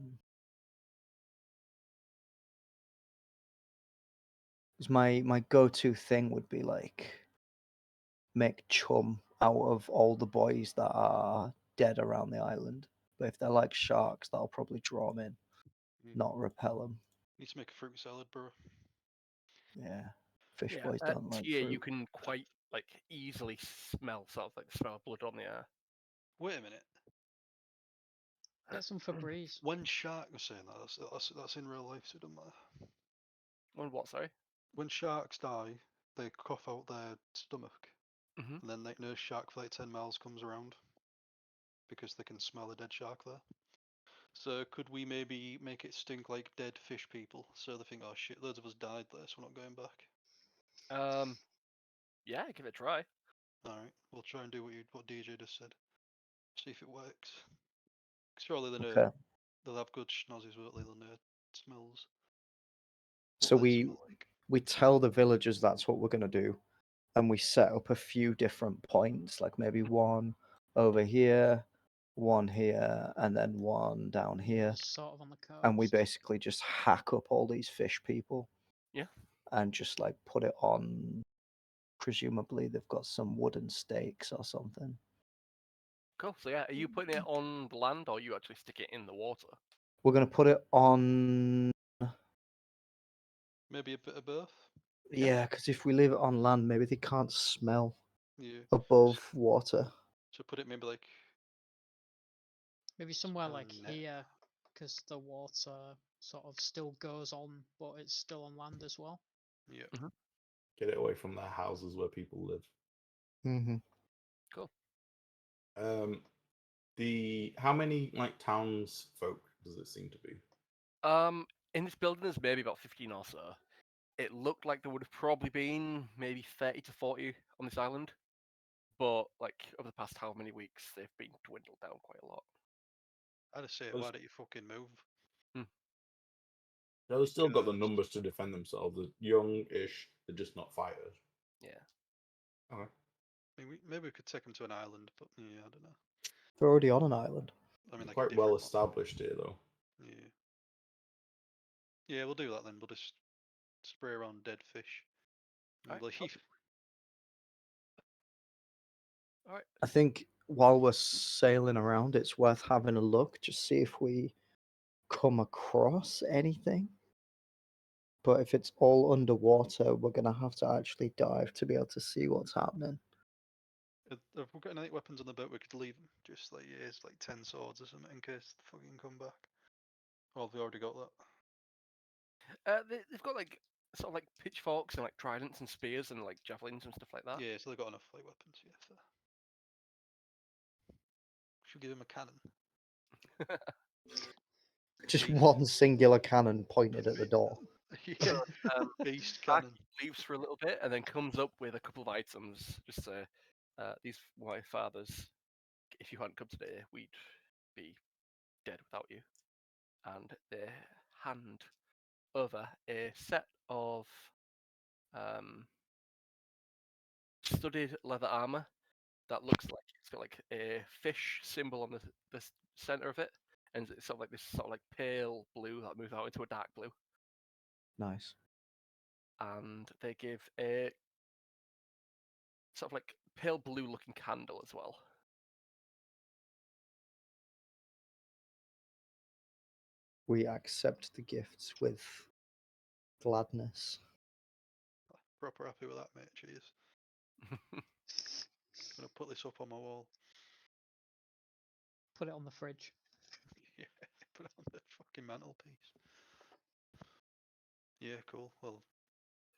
My go-to thing would be like make chum out of all the boys that are dead around the island. But if they're like sharks, that'll probably draw them in, not repel them. Need to make a fruit salad, bro. Yeah, fish Yeah, boys don't like here you fruit. can quite like easily smell sort of like the smell of blood on the air. Wait a minute. Get some Febreze. When Shark was saying that, that's in real life, so it doesn't matter. On what? Sorry. When sharks die, they cough out their stomach, Mm-hmm. and then no shark for like 10 miles comes around because they can smell a dead shark there. So could we maybe make it stink like dead fish people? So they think, oh shit, loads of us died there, so we're not going back. Yeah, give it a try. All right, we'll try and do what DJ just said. See if it works. Surely they'll have good schnozzes, won't they? They'll know smells. So What they smell like. we tell the villagers that's what we're gonna do, and we set up a few different points, like maybe one over here, one here, and then one down here. Sort of on the coast. And we basically just hack up all these fish people. Yeah. And just like put it on. Presumably they've got some wooden stakes or something. Cool. So yeah, are you putting it on the land or you actually stick it in the water? We're gonna put it on. Maybe a bit of both. Yeah, because if we leave it on land, maybe they can't smell Yeah. above water. So put it maybe like Maybe somewhere kind of like net. here, because the water sort of still goes on, but it's still on land as well. Yeah. Get it away from their houses where people live. Mm-hmm. Cool. How many like townsfolk does it seem to be? In this building there's maybe about 15 or so. It looked like there would have probably been maybe 30 to 40 on this island, but like over the past how many weeks they've been dwindled down quite a lot. I'd just say, Those- why don't you fucking move? They've still got the Because- numbers to defend themselves. They're young-ish. They're just not fighters. Yeah. Okay. I mean, maybe we could take them to an island, but yeah, I don't know. They're already on an island. I mean, like Quite a well different one. established here, though. Yeah. Yeah, we'll do that then. We'll just spray around dead fish and Alright, cool. leave. All right. I think while we're sailing around, it's worth having a look, just see if we come across anything. But if it's all underwater, we're gonna have to actually dive to be able to see what's happening. If we've got any weapons on the boat, we could leave them. Just like, yeah, it's like 10 swords or something in case they fucking come back. Or have we already got that? They've got like sort of like pitchforks and like tridents and spears and like javelins and stuff like that. Yeah, so they've got enough like weapons, yeah, fair. Should we give him a cannon? Just Beast. one singular cannon pointed at the door. Yeah, beast Jack cannon. leaves for a little bit and then comes up with a couple of items. Just say, these were my father's. If you hadn't come today, we'd be dead without you. And they hand over a set of studded leather armor that looks like it's got like a fish symbol on the center of it, and it's sort of like this sort of like pale blue that moves out into a dark blue. Nice. And they give a sort of like pale blue looking candle as well. We accept the gifts with gladness. Proper happy with that, mate. Cheers. Gonna put this up on my wall. Put it on the fridge. Yeah, put it on the fucking mantelpiece. Yeah, cool. Well,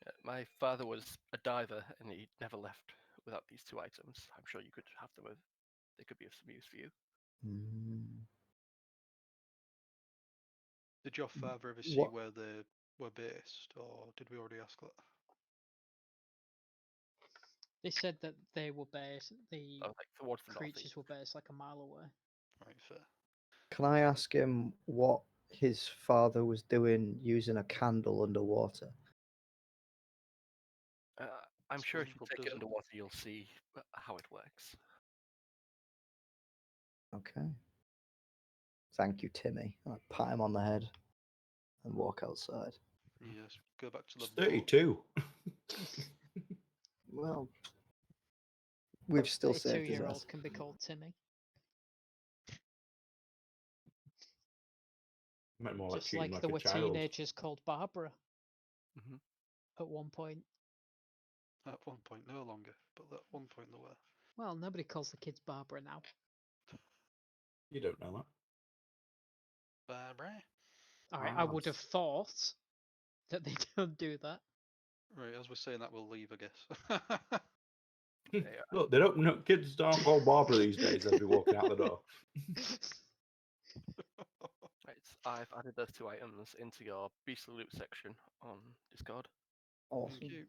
Yeah, my father was a diver, and he never left without these two items. I'm sure you could have them. They could be of some use for you. Mm, Did your father ever see what? where they were based, or did we already ask that? They said that they were based. The Like towards the creatures northeast. were based like a mile away. Right, fair. Can I ask him what his father was doing using a candle underwater? Uh, I'm sure if you SpongeBob take does it it. underwater, you'll see how it works. Okay. Thank you, Timmy. I pat him on the head and walk outside. Yes, go back to the It's boat. 32. Well, we've still saved his 32-year-old ass. can be called Timmy. Meant more like Just treating him like like there a were child. teenagers called Barbara Hmm at one point. At one point, no longer, but at one point there were. Well, nobody calls the kids Barbara now. You don't know that. Barbara. Alright, I would have Barbs. thought that they don't do that. Right, as we're saying that, we'll leave, I guess. Yeah. Look, they don't. No, kids don't call Barbara these days. They'll be walking out the door. Right, I've added those two items into your beastly loot section on Discord. Thank Awesome. you.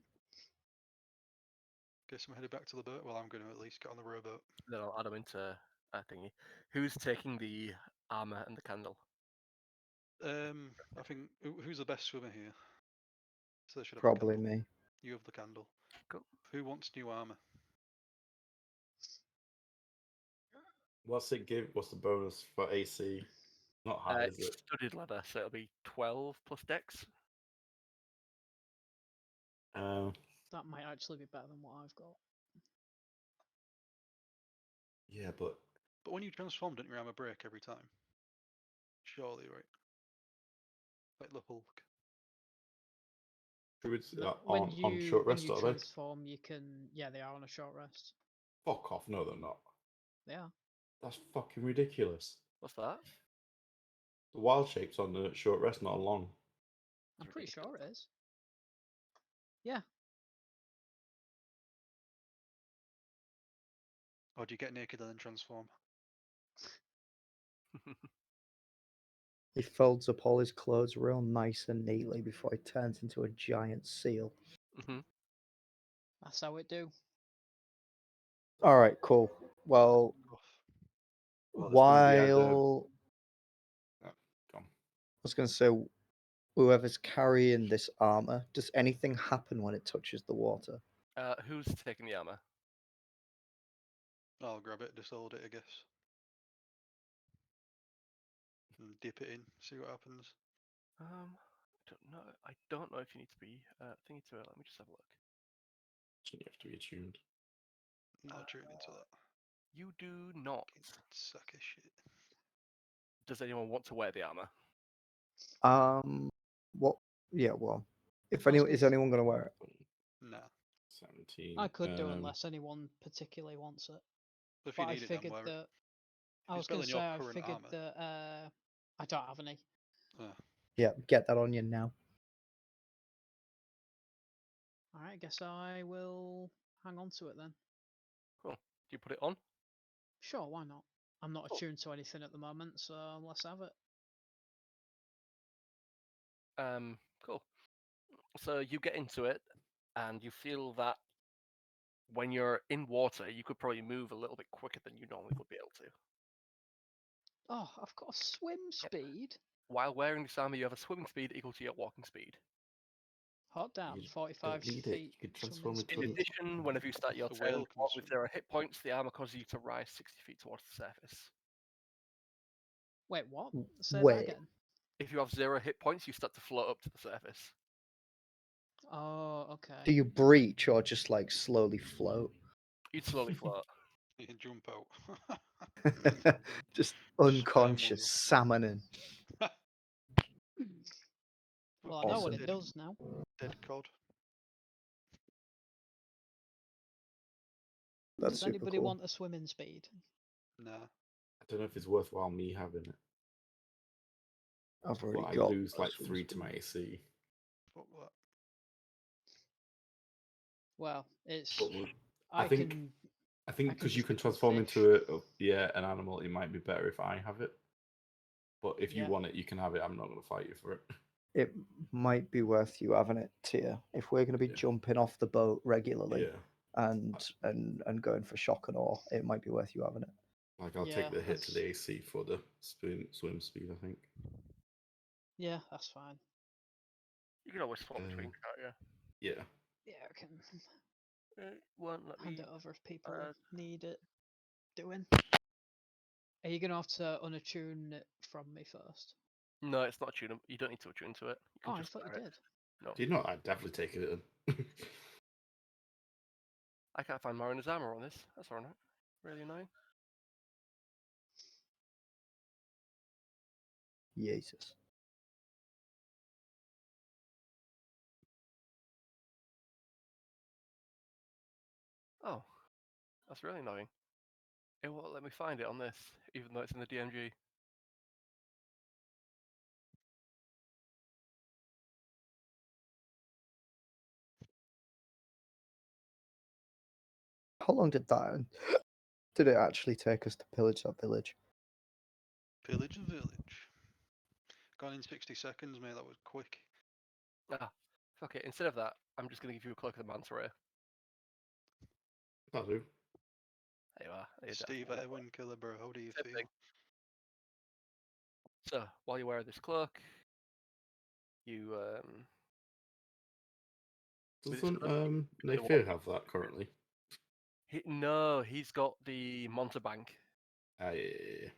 Guess I'm headed back to the boat. Well, I'm going to at least get on the rowboat. Then I'll add them into a thingy. Who's taking the armor and the candle? I think who's the best swimmer here? So they should have the Probably candle. me. You have the candle. Cool. Who wants new armor? What's it give? What's the bonus for AC? Not high, is It's it? studded leather, so it'll be 12 plus dex. That might actually be better than what I've got. Yeah, but But when you transform, don't your armor break every time? Surely, right? Like the Hulk. druids No, on short when rest, you are they? transform, you can. Yeah, they are on a short rest. Fuck off! No, they're not. They are. That's fucking ridiculous. What's that? The wild shape's on the short rest, not on long. I'm That's pretty sure ridiculous. it is. Yeah. Or do you get naked and then transform? He folds up all his clothes real nice and neatly before he turns into a giant seal. hmm That's how it do. All right, cool. Well, Rough. Well, there's going to be either. while Oh, gone. I was going to say, whoever's carrying this armor, does anything happen when it touches the water? Who's taking the armor? I'll grab it, just hold it, I guess. And dip it in, see what happens. I don't know if you need to be thingy to it. Let me just have a look. You have to be attuned. Not tuned into that. You do not. Fucking sack of shit. Does anyone want to wear the armor? What? Yeah, well, if I was anyone gonna is s- anyone going to wear it? Nah. 17. I could do unless anyone particularly wants it. If But you I need it, then figured wear it. that. I If was it's gonna better than say your I current figured armor. that I don't have any. Yeah, get that on you now. Alright, I guess I will hang on to it then. Cool. Do you put it on? Sure, why not? I'm not Cool. attuned to anything at the moment, so let's have it. Cool. So you get into it, and you feel that when you're in water, you could probably move a little bit quicker than you normally would be able to. Oh, I've got a swim speed. While wearing this armor, you have a swimming speed equal to your walking speed. Hot damn, You 45 don't need it. feet. You could swimming transform into In speed. addition, whenever you start your The turn whale can with swim. 0 hit points, the armor causes you to rise 60 feet towards the surface. Wait, what? Say that Wait, again. If you have 0 hit points, you start to float up to the surface. Oh, do okay. you breach or just like slowly float? You'd slowly float. You can jump out. Just Sperm unconscious whale. salmoning. Well, I know what Awesome. it does now. Dead cod. That's Does super anybody cool. want a swimming speed? Nah. I don't know if it's worthwhile me having it. I've But already I got lose a like swim 3 to speed. my AC. Fuck that. Well, it's But I think can I think can because you just can make a transform fish. into an animal, it might be better if I have it. But if you Yeah. want it, you can have it. I'm not going to fight you for it. It might be worth you having it, Tia, if we're going to be Yeah. jumping off the boat regularly Yeah, and going for shock and awe. It might be worth you having it. like I'll Yeah, take the hit to that's- the AC for the swim speed. I think. Yeah, that's fine. You can always swap between, can't you? Yeah. Yeah, I can Won't let hand me. it over if people uh, need it doing. Are you gonna have to unattune it from me first? No, it's not tune. You don't need to attune to it. You Oh, can I just thought you wear it. did. No, Do you know? I'd definitely take it. I can't find Mariner's armor on this. That's alright. Really annoying. Jesus. Oh, that's really annoying. It won't let me find it on this, even though it's in the DMG. How long did did it actually take us to pillage that village? Pillage a village. Gone in 60 seconds, mate. That was quick. Ah, fuck it. Instead of that, I'm just gonna give you a cloak of the manta ray. That'll do. There you are. Steve Irwin killer, bro. How do you Same feel? thing. So while you wear this cloak, you with this Doesn't cloak, you can do Nathan have that currently? No, he's got the Montebank. Yeah.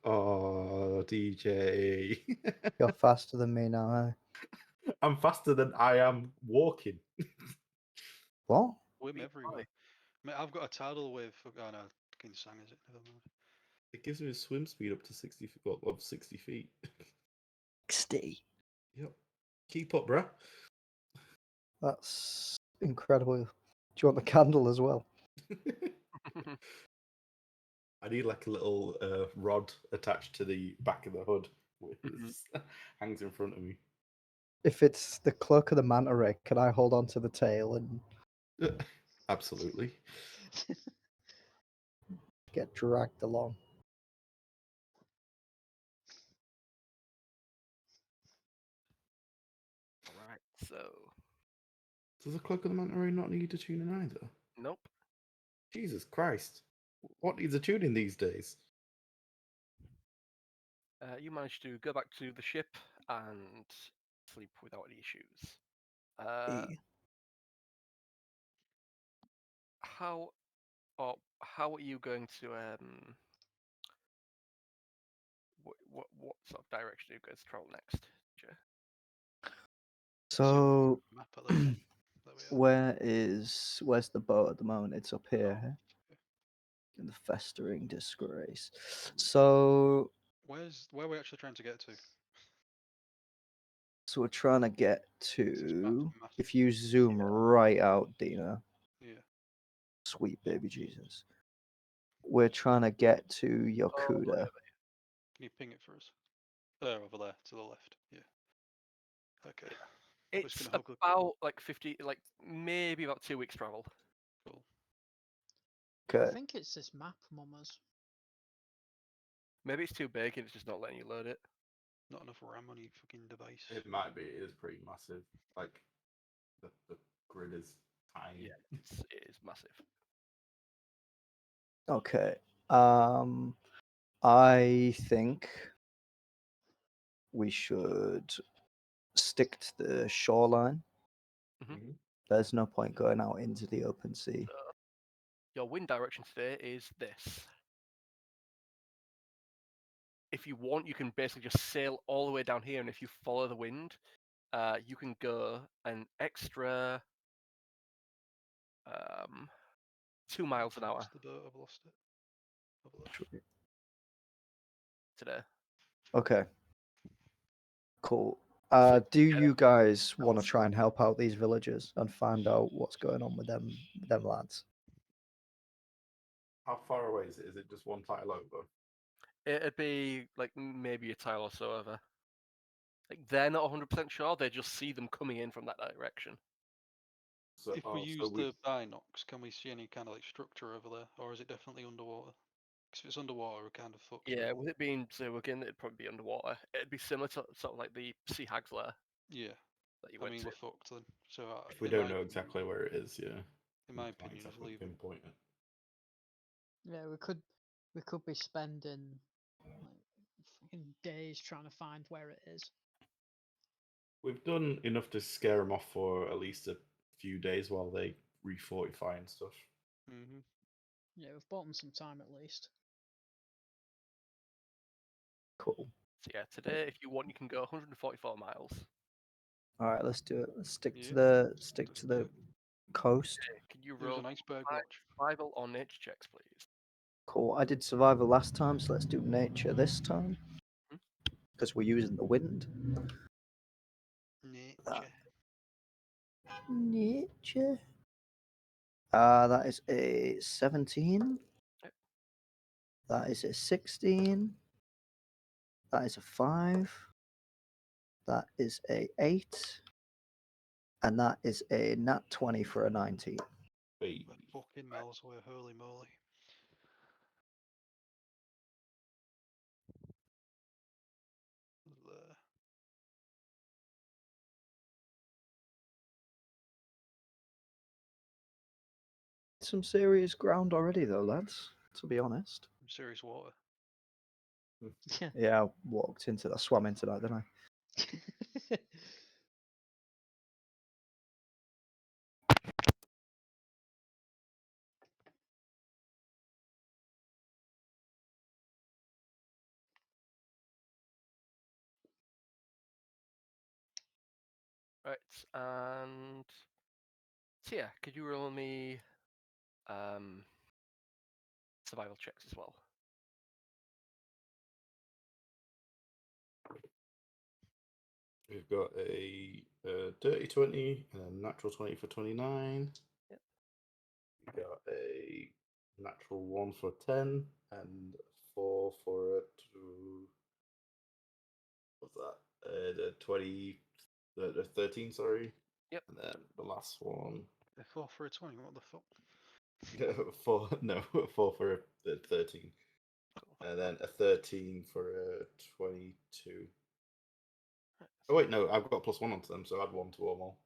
Oh, DJ. You're faster than me now, eh? I'm faster than I am walking. What? Swim Beat everywhere. Molly. Mate, I've got a tidal wave. Oh no, fucking sang is it? Never mind. It gives me a swim speed up to 60 feet, well, of 60 feet. 60. Yep. Keep up, bruh. That's incredible. Do you want the candle as well? I need like a little rod attached to the back of the hood, which hangs in front of me. If it's the cloak of the manta ray, can I hold on to the tail and Absolutely. get dragged along? Alright, so Does the Cloak of the Manta Ray not need a tuning either? nope. Jesus Christ. What needs a tuning these days? You managed to go back to the ship and sleep without any issues. Eh. How how are you going to what sort of direction are you going to travel next? Jay? So, Map at the top. There we are. where's the boat at the moment? It's up here, Oh, eh? In the festering disgrace. So where are we actually trying to get to? we're trying to get This to. map's If you zoom right out, Dina, yeah. sweet baby Jesus, we're trying to get to Yokuda. Can you ping it for us? There, over there, to the left. Yeah. Okay. Yeah. We're just It's gonna hook up. about like 50, like maybe about 2 weeks travel. Cool. I Okay. think it's this map, Mummers. Maybe it's too big and it's just not letting you load it. Not enough RAM on your fucking device. It might be. It is pretty massive. Like, the grid is tiny. Yeah, it is massive. Okay. I think we should stick to the shoreline. Mhm. There's no point going out into the open sea. Your wind direction today is this. If you want, you can basically just sail all the way down here, and if you follow the wind, you can go an extra 2 miles an hour Lost the boat. I've lost it. Over there. today. Okay. Cool. Do get you guys want to else. try and help out these villagers and find out what's going on with them lads? How far away is it? Is it just one tile over? It'd be like maybe a tile or so over. Like they're not 100% sure. They just see them coming in from that direction. So, If we use so we, the binocs, can we see any kind of like structure over there, or is it definitely underwater? Because if it's underwater, we're kind of fucked. Yeah, really. with it being Zerwigin, it'd probably be underwater. It'd be similar to sort of like the Sea Hag's lair Yeah, that you I went mean to. we're fucked then. So if we in my don't know opinion- exactly where it is, yeah, in we my can't opinion, just exactly leave it. pinpoint it. Yeah, we could be spending like fucking days trying to find where it is. We've done enough to scare them off for at least a few days while they refortify and stuff. Mm-hmm. Yeah, we've bought them some time at least. Cool. So yeah, today, if you want, you can go 144 miles. All right, let's do it. Let's stick to Yeah, the let's do it. coast. Can you There's roll an iceberg five watch. survival or nature checks, please? Cool. I did survival last time, so let's do nature this time Hmm? because we're using the wind. Nature. Nature. That is a 17. Yep. That is a 16. That is a 5. That is a 8. And that is a nat 20 for a 19. Hey, We're fucking miles away. Holy moly. There. Some serious ground already, though, lads, to be honest. Some serious water. Yeah. Yeah, I swam into that, didn't I? Right, and Tia, could you roll me survival checks as well? we've got a dirty 20 and a natural 20 for 29. Yep. We got a natural 1 for 10 and 4 for a what's that? The 20, the 13, sorry. Yep. And then the last one, They're 4 for a 20. What the fuck? 4, no, 4 for a 13. Cool. And then a 13 for a 22. Right, Oh, wait, no, I've got +1 onto them, so add 1 to them all.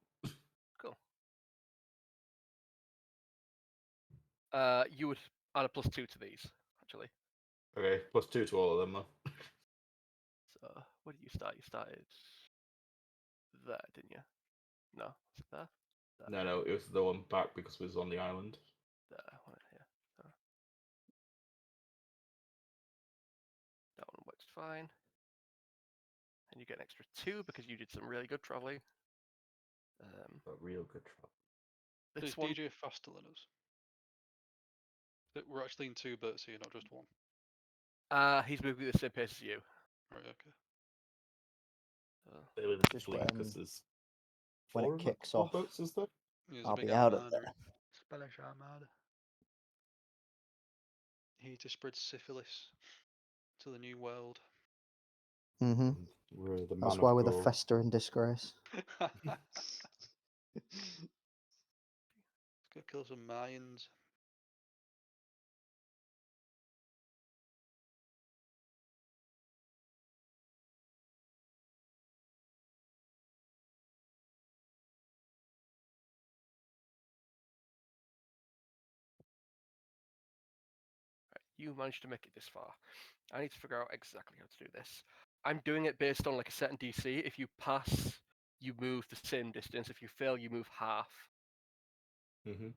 cool. You would add a +2 to these, actually. Okay, +2 to all of them, though. So, where did you start? You started there, didn't you? No, was it there? There, No, it was the one back because we was on the island. there, yeah. There. That one works fine. And you get an extra 2 because you did some really good traveling. But real good trouble. This Is one, DJ faster than us? That we're actually in 2 boats here, not just 1. he's moving at the same pace as you. Right, okay. Sailing as a Just fleet when- because there's when it 4 kicks 4 off. boats, is there? There's I'll a big be out of armada. there. Spanish armada. Here to spread syphilis to the new world. Mm-hmm. We're the That's man why of we're the gold. fester in disgrace. Let's go kill some Mayans. You managed to make it this far. I need to figure out exactly how to do this. I'm doing it based on like a certain DC. If you pass, you move the same distance. If you fail, you move half. Mm-hmm.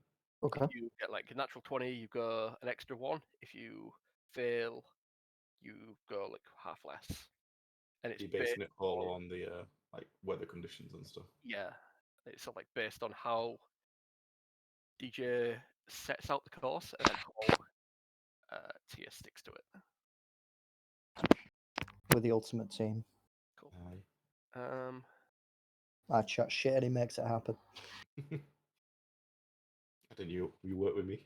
Okay. If you get like a natural 20, you go an extra 1. If you fail, you go like half less. And it's You're basing it all on, on the like weather conditions and stuff. yeah, it's sort of like based on how DJ sets out the course and then how Tia sticks to it. We're the ultimate team. Cool. Aye. I chat shit and he makes it happen. I didn't you work with me.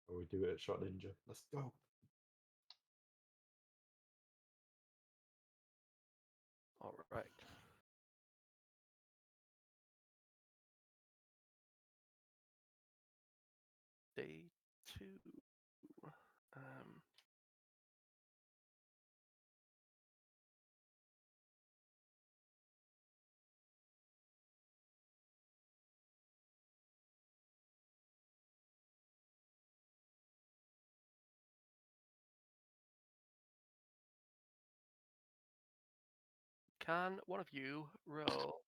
Or we do it at Shot Ninja. Let's go. All right. Day 2. Can one of you roll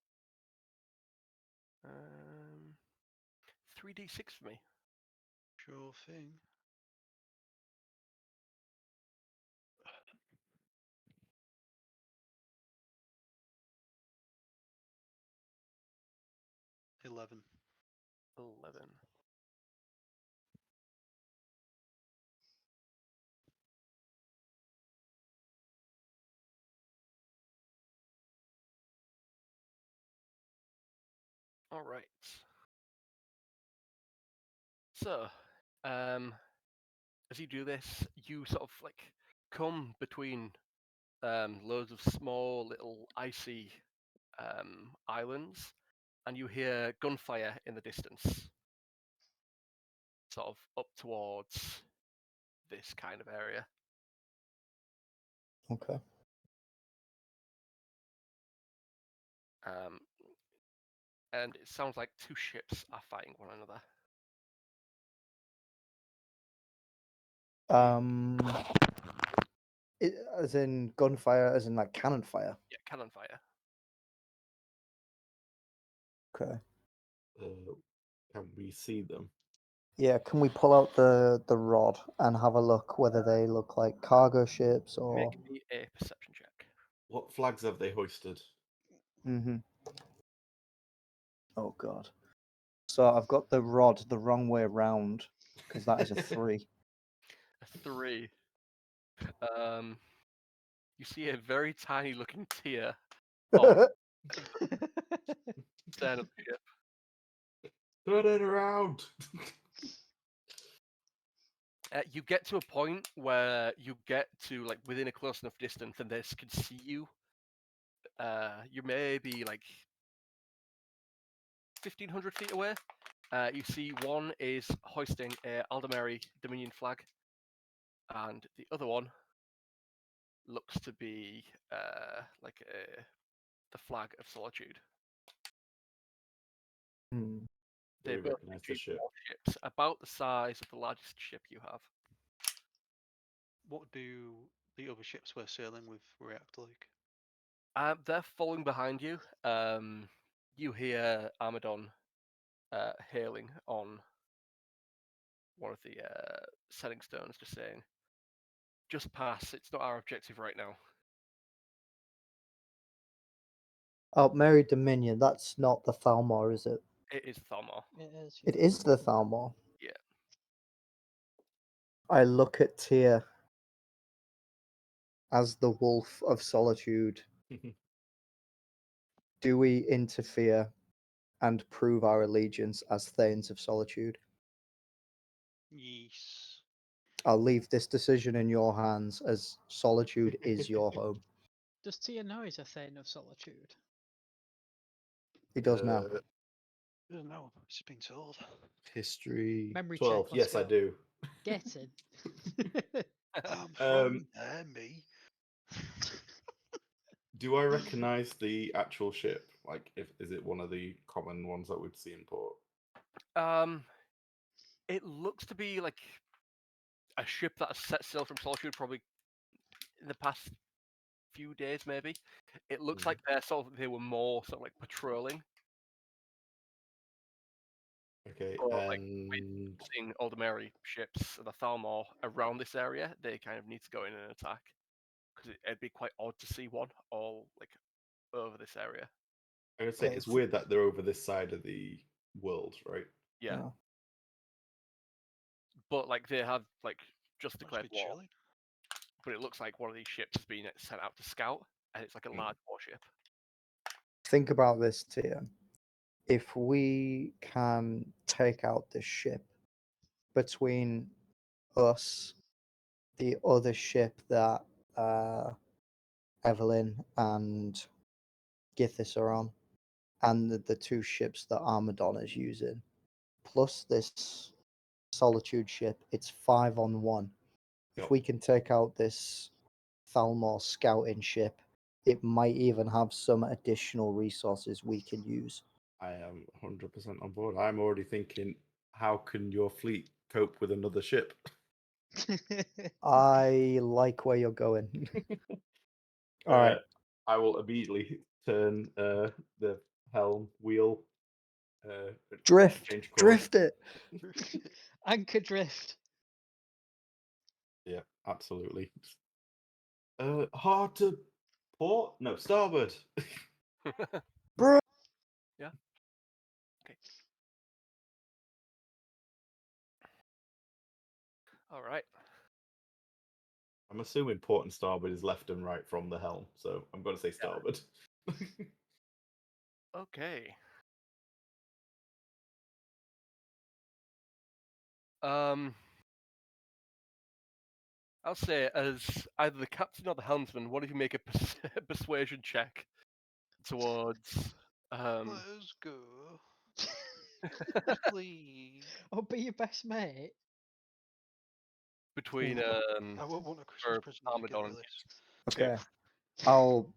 3d6 for me? Sure thing. $11. 11. All right. So, as you do this, you sort of like come between loads of small little icy islands, and you hear gunfire in the distance, sort of up towards this kind of area. Okay. And it sounds like 2 ships are fighting one another. As in gunfire, as in like cannon fire. Yeah, cannon fire. Okay. Can we see them? Yeah, can we pull out the rod and have a look whether they look like cargo ships or? Make me a perception check. What flags have they hoisted? Mm-hmm. Oh god. So I've got the rod the wrong way round because that is a 3. A 3. You see a very tiny looking tier on the stern of the ship. Turn it around. You get to a point where you get to like within a close enough distance, and this can see you. You may be like 1,500 feet away. You see one is hoisting a Aldemary Dominion flag, and the other one looks to be the flag of Solitude. Hmm. Do They we both recognize the feature ship? ships about the size of the largest ship you have. What do the other ships we're sailing with react like? They're following behind you. You hear Armadon hailing on one of the setting stones, just saying, "Just pass. It's not our objective right now." Oh, Mary Dominion. That's not the Thalmor, is it? It is Thalmor. It is. It is the Thalmor. Yeah. I look at Tyr as the Wolf of Solitude. Do we interfere and prove our allegiance as Thanes of Solitude? Yes. I'll leave this decision in your hands, as Solitude is your home. Does Tia know he's a Thane of Solitude? He does now. I don't know. It's been told. History. Memory 12. check, let's Yes, I go. do. Get in. I'm Um, from there, me. Do I recognize the actual ship? Like, is it one of the common ones that we'd see in port? It looks to be like a ship that has set sail from Solitude probably in the past few days, maybe. It looks like they were more sort of like patrolling, Okay, or like and seeing Aldemary ships, the Thalmor around this area. They kind of need to go in and attack because it'd be quite odd to see one all like over this area. I would say it's weird that they're over this side of the world, right? Yeah, Yeah. but like they have like just Must declared be war. chilly. But it looks like one of these ships has been sent out to scout. and it's like a large warship. Think about this, Tia. If we can take out this ship between us, the other ship that Evelynn and Gythis are on, and the two ships that Armadon is using, plus this Solitude ship, it's 5-on-1. If Yep. we can take out this Thalmor scouting ship, it might even have some additional resources we can use. I am 100% on board. I'm already thinking, how can your fleet cope with another ship? I like where you're going. All right. I will immediately turn the helm wheel. Drift. Change course. Drift it. Anchor drift. Yeah, absolutely. Hard to port? No, starboard. Bro. Yeah. Okay. All right. I'm assuming port and starboard is left and right from the helm, so I'm going to say starboard. Okay. I'll say as either the captain or the helmsman, what if you make a persuasion check towards Let us go. Please. I'll be your best mate. between I won't want a Christmas for present to get Armadon and this. Okay. I'll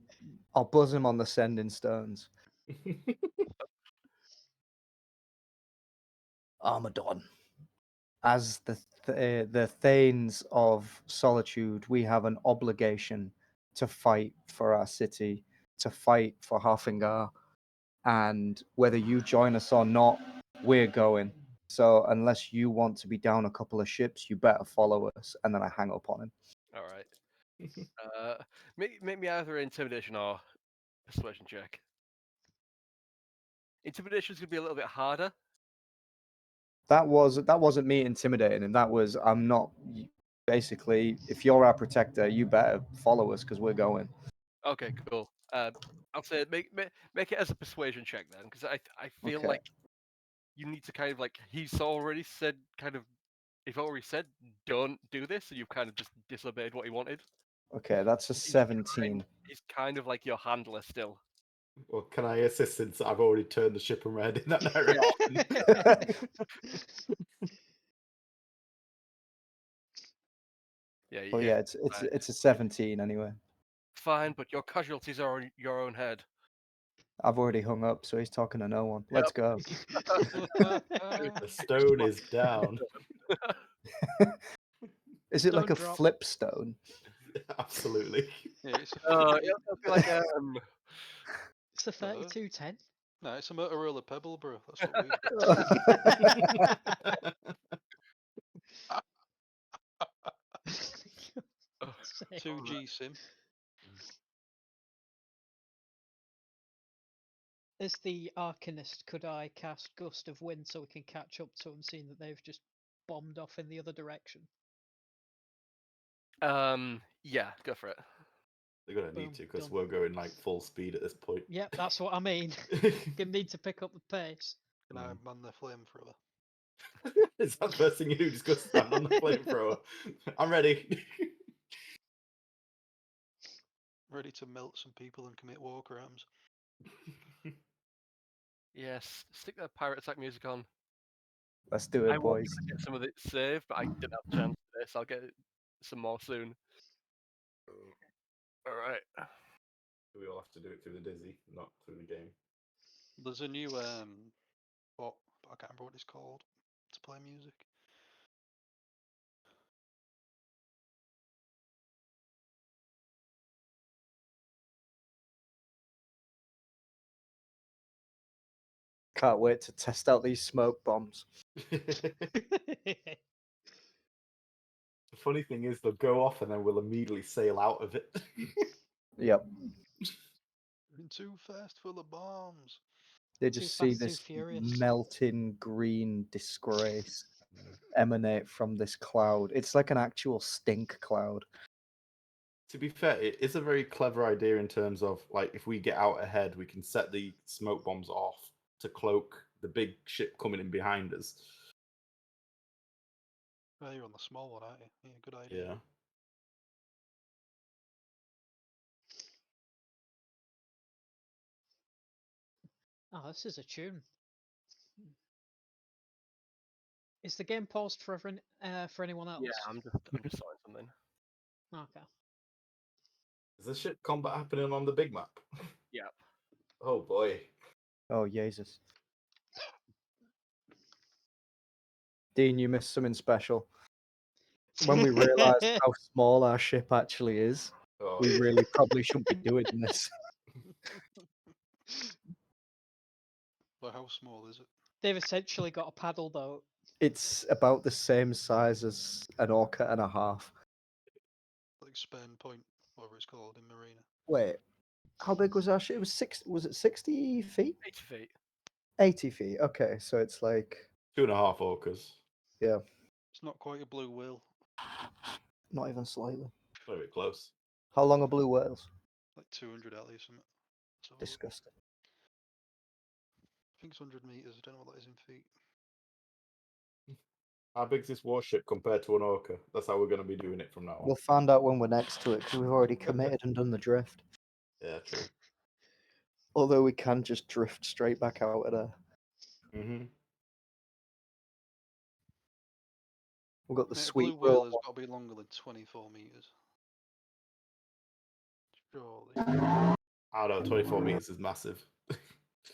buzz him on the sending stones. Armadon. As the Thanes of Solitude, we have an obligation to fight for our city, to fight for Harfingar, and whether you join us or not, we're going. So unless you want to be down a couple of ships, you better follow us. And then I hang up on him. All right. Make me either intimidation or persuasion check. Intimidation's gonna be a little bit harder. That wasn't me intimidating him. That was I'm not. Basically, if you're our protector, you better follow us because we're going. Okay, cool. I'll say make it as a persuasion check then, because I feel Okay. like you need to kind of like he's already said kind of if already said don't do this, and you've kind of just disobeyed what he wanted. Okay, that's a He's 17. He's kind of like your handler still. Well, can I assist since I've already turned the ship around in that direction? Yeah, Well, yeah, it's a 17 anyway. fine, but your casualties are on your own head. I've already hung up, so he's talking to no one. Let's go. The stone is down. Is it like a Stone drop. flip stone? Absolutely. Yeah, it's a It'll be like It's the 3210. No, it's a Motorola Pebble, bro. That's what we've got. 2G sim. As the Arcanist, could I cast Gust of Wind so we can catch up to them, seeing that they've just bombed off in the other direction? yeah, go for it. They're gonna Boom, need to because done. we're going like full speed at this point. Yep, that's what I mean. Gonna need to pick up the pace. Can I man the flamethrower? Is that the first thing you do? Just go stand on the flamethrower. I'm ready. Ready to melt some people and commit war crimes. Yes, stick that pirate attack music on. Let's do I it, was boys. gonna get some of it saved, but I didn't have a chance today, so I'll get some more soon. All right. We all have to do it through the dizzy, not through the game. There's a new bot, but I can't remember what it's called, to play music. Can't wait to test out these smoke bombs. The funny thing is, they'll go off and then we'll immediately sail out of it. Yep. Been too fast for the bombs. They Too just see fast, too this furious. melting green disgrace emanate from this cloud. It's like an actual stink cloud. To be fair, it is a very clever idea in terms of like if we get out ahead, we can set the smoke bombs off to cloak the big ship coming in behind us. Well, you're on the small one, aren't you? Yeah, good idea. Yeah. Oh, this is a tune. Is the game paused for anyone else? Yeah, I'm just sorting something. Okay. Is the ship combat happening on the big map? Yeah. Oh boy. Oh, Jesus. Dean, you missed something special. When we realised how small our ship actually is, Oh, we really probably shouldn't be doing this. But how small is it? They've essentially got a paddle boat. It's about the same size as an orca and a half. Like Span Point, whatever it's called in Marina. Wait, how big was our ship? It was Was it 60 feet? 80 feet. 80 feet. Okay, so it's like 2.5 orcas. It's not quite a blue whale. not even slightly. Very close. How long are blue whales? Like 200 at least, something. So Disgusting. I think it's 100 meters. I don't know what that is in feet. How big's this warship compared to an orca? That's how we're going to be doing it from now on. We'll find out when we're next to it because we've already committed and done the drift. Yeah, true. Although we can just drift straight back out of there. Mm-hmm. We've got the Mate, a sweet blue whale roll. has got to be longer than 24 meters. Surely. I don't know, 24 meters is massive.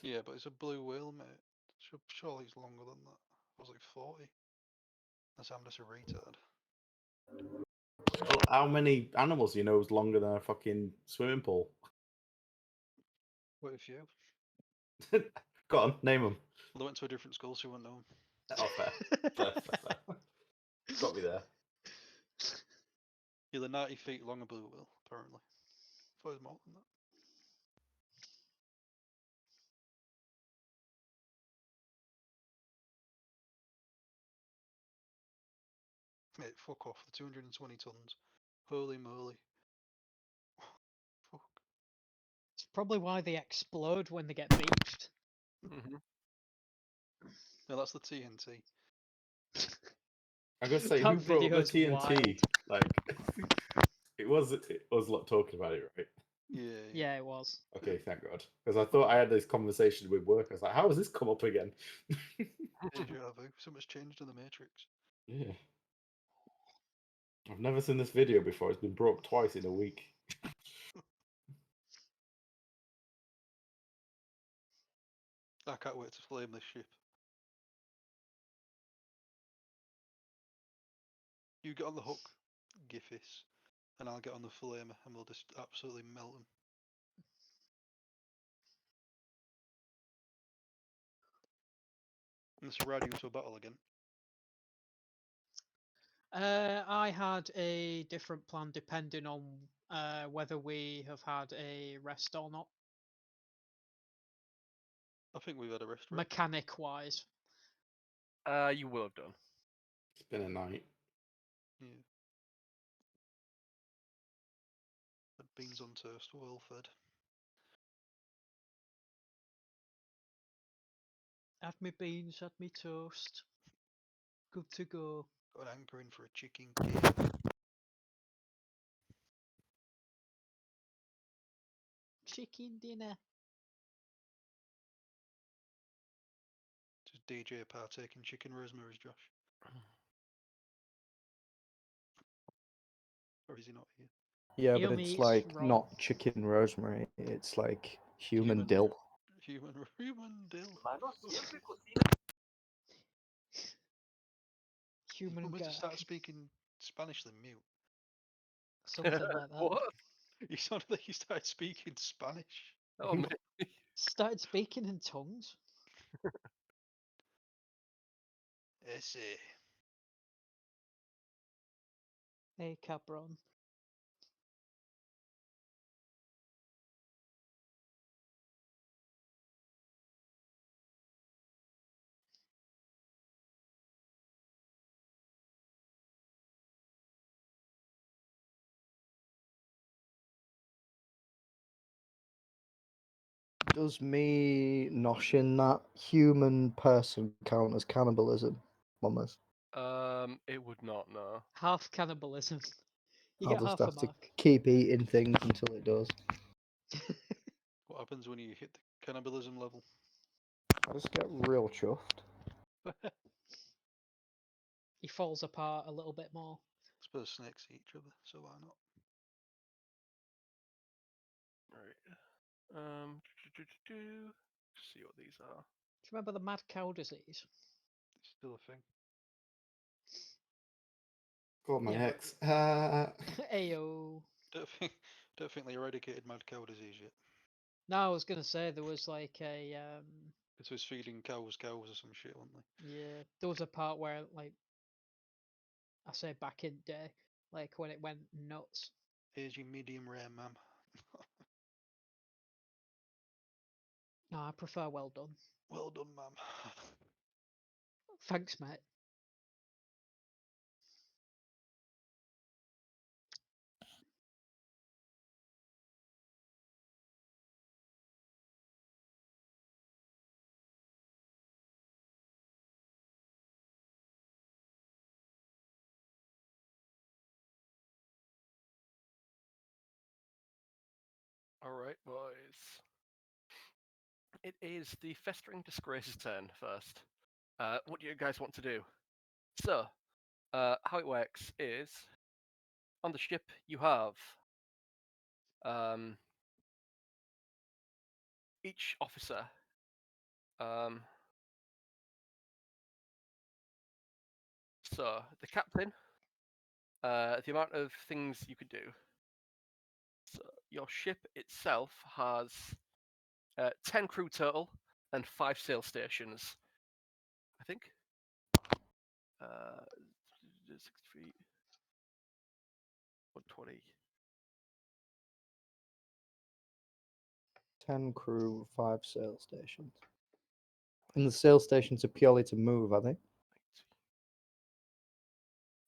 Yeah, but it's a blue whale, mate. Surely it's longer than that. It was like 40. Unless I'm just a retard. Well, how many animals do you know is longer than a fucking swimming pool? Quite a few. Go on, name them. Well, they went to a different school, so you wouldn't know Oh, fair. Fair. Got me there. Yeah, they're 90 feet long, a blue whale, apparently. I thought it was more than that. Mate, fuck off. The 220 tons. Holy moly. Fuck. It's probably why they explode when they get beached. Mm-hmm. No, that's the TNT. I'm gonna say, That who brought up the video's TNT? Like, it was lot talking about it, right? Yeah. Yeah, it was. Okay, thank God. Because I thought I had this conversation with work. I was like, how has this come up again? Deja vu. So much changed in the Matrix. Yeah. I've never seen this video before. It's been brought up twice in a week. I can't wait to flame this ship. You get on the hook, Gythis, and I'll get on the flamer, and we'll just absolutely melt them. And this will ride you into a battle again. I had a different plan depending on whether we have had a rest or not, I think we've had a rest. Right? mechanic wise. You will have done. It's been a night. Yeah. Had beans on toast, well fed. Had me beans, had me toast. Good to go. Got an anchor in for a chicken cake. Chicken dinner. Just DJ partaking chicken rosemary's, Josh. Or is he not here? Yeah, He but only it's eats like raw. not chicken rosemary. It's like human dill. Human dill. Human You must have gherk. started speaking Spanish then mute. Something like that. What? You sounded like you started speaking Spanish. Oh, mate. Started speaking in tongues. Ese. Hey, cabron. Does me noshing that human person count as cannibalism, Mummers? It would not, no. Half cannibalism. You I'll get just half a have to mark. keep eating things until it does. What happens when you hit the cannibalism level? I just get real chuffed. He falls apart a little bit more. I suppose snakes eat each other, so why not? Right. See what these are. Do you remember the mad cow disease? It's still a thing. Got my Yeah. ex. Ayo. Don't think they eradicated mad cow disease yet. No, I was gonna say there was like a It was feeding cows or some shit, weren't they? yeah, there was a part where like I say back in day, like when it went nuts. Here's your medium rare, ma'am. No, I prefer well done. Well done, ma'am. Thanks, mate. Alright, boys. It is the Festering Disgrace's turn first. What do you guys want to do? So, how it works is on the ship you have each officer so the captain, the amount of things you could do. So your ship itself has 10 crew total and 5 sail stations, I think. 60 feet, 120. 10 crew, 5 sail stations. And the sail stations are purely to move, are they?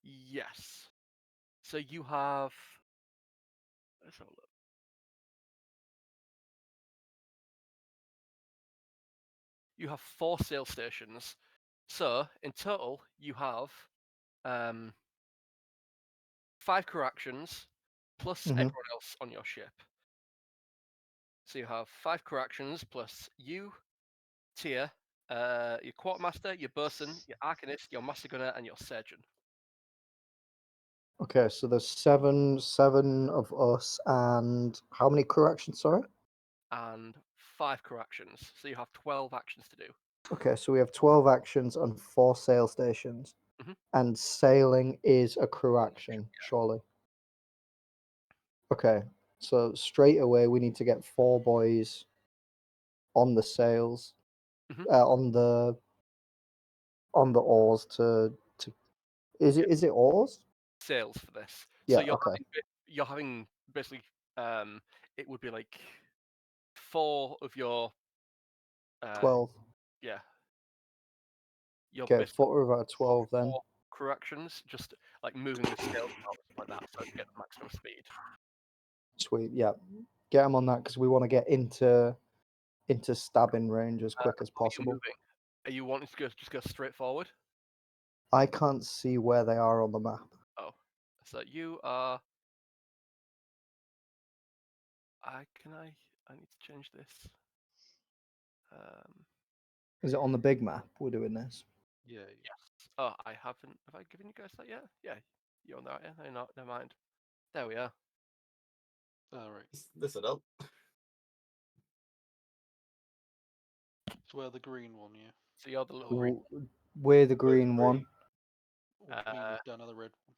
Yes. So you have. Let's have a look. You have 4 sail stations. So in total, you have 5 crew actions plus Mhm. everyone else on your ship. So you have 5 crew actions plus you, Tia, your quartermaster, your bosun, your arcanist, your master gunner, and your surgeon. Okay, so there's seven of us, and how many crew actions, sorry? And 5 crew actions. So you have 12 actions to do. Okay, so we have 12 actions and 4 sail stations. Mhm. And sailing is a crew action, surely. Okay, so straight away we need to get 4 boys on the sails, Mhm. on the oars to is Yeah. it oars? Sails for this. Yeah, So okay. you're having basically it would be like 4 of your 12. yeah. You're Okay, basically 4 out of 12 then. 4 crew actions, just like moving the sails about and stuff like that, so to get the maximum speed. Sweet, yeah. Get them on that because we want to get into stabbing range as quick as What are you possible. moving? Are you wanting to just go straight forward? I can't see where they are on the map. Oh, so you are. I need to change this. Is it on the big map we're doing this? Yeah. Yes. Oh, I haven't. Have I given you guys that yet? Yeah, you're on that. Yeah, no, not. Never mind. There we are. Alright. This would help. So we're the green one, yeah. So you're the little green. We're the green one. Me and Dan are the red one.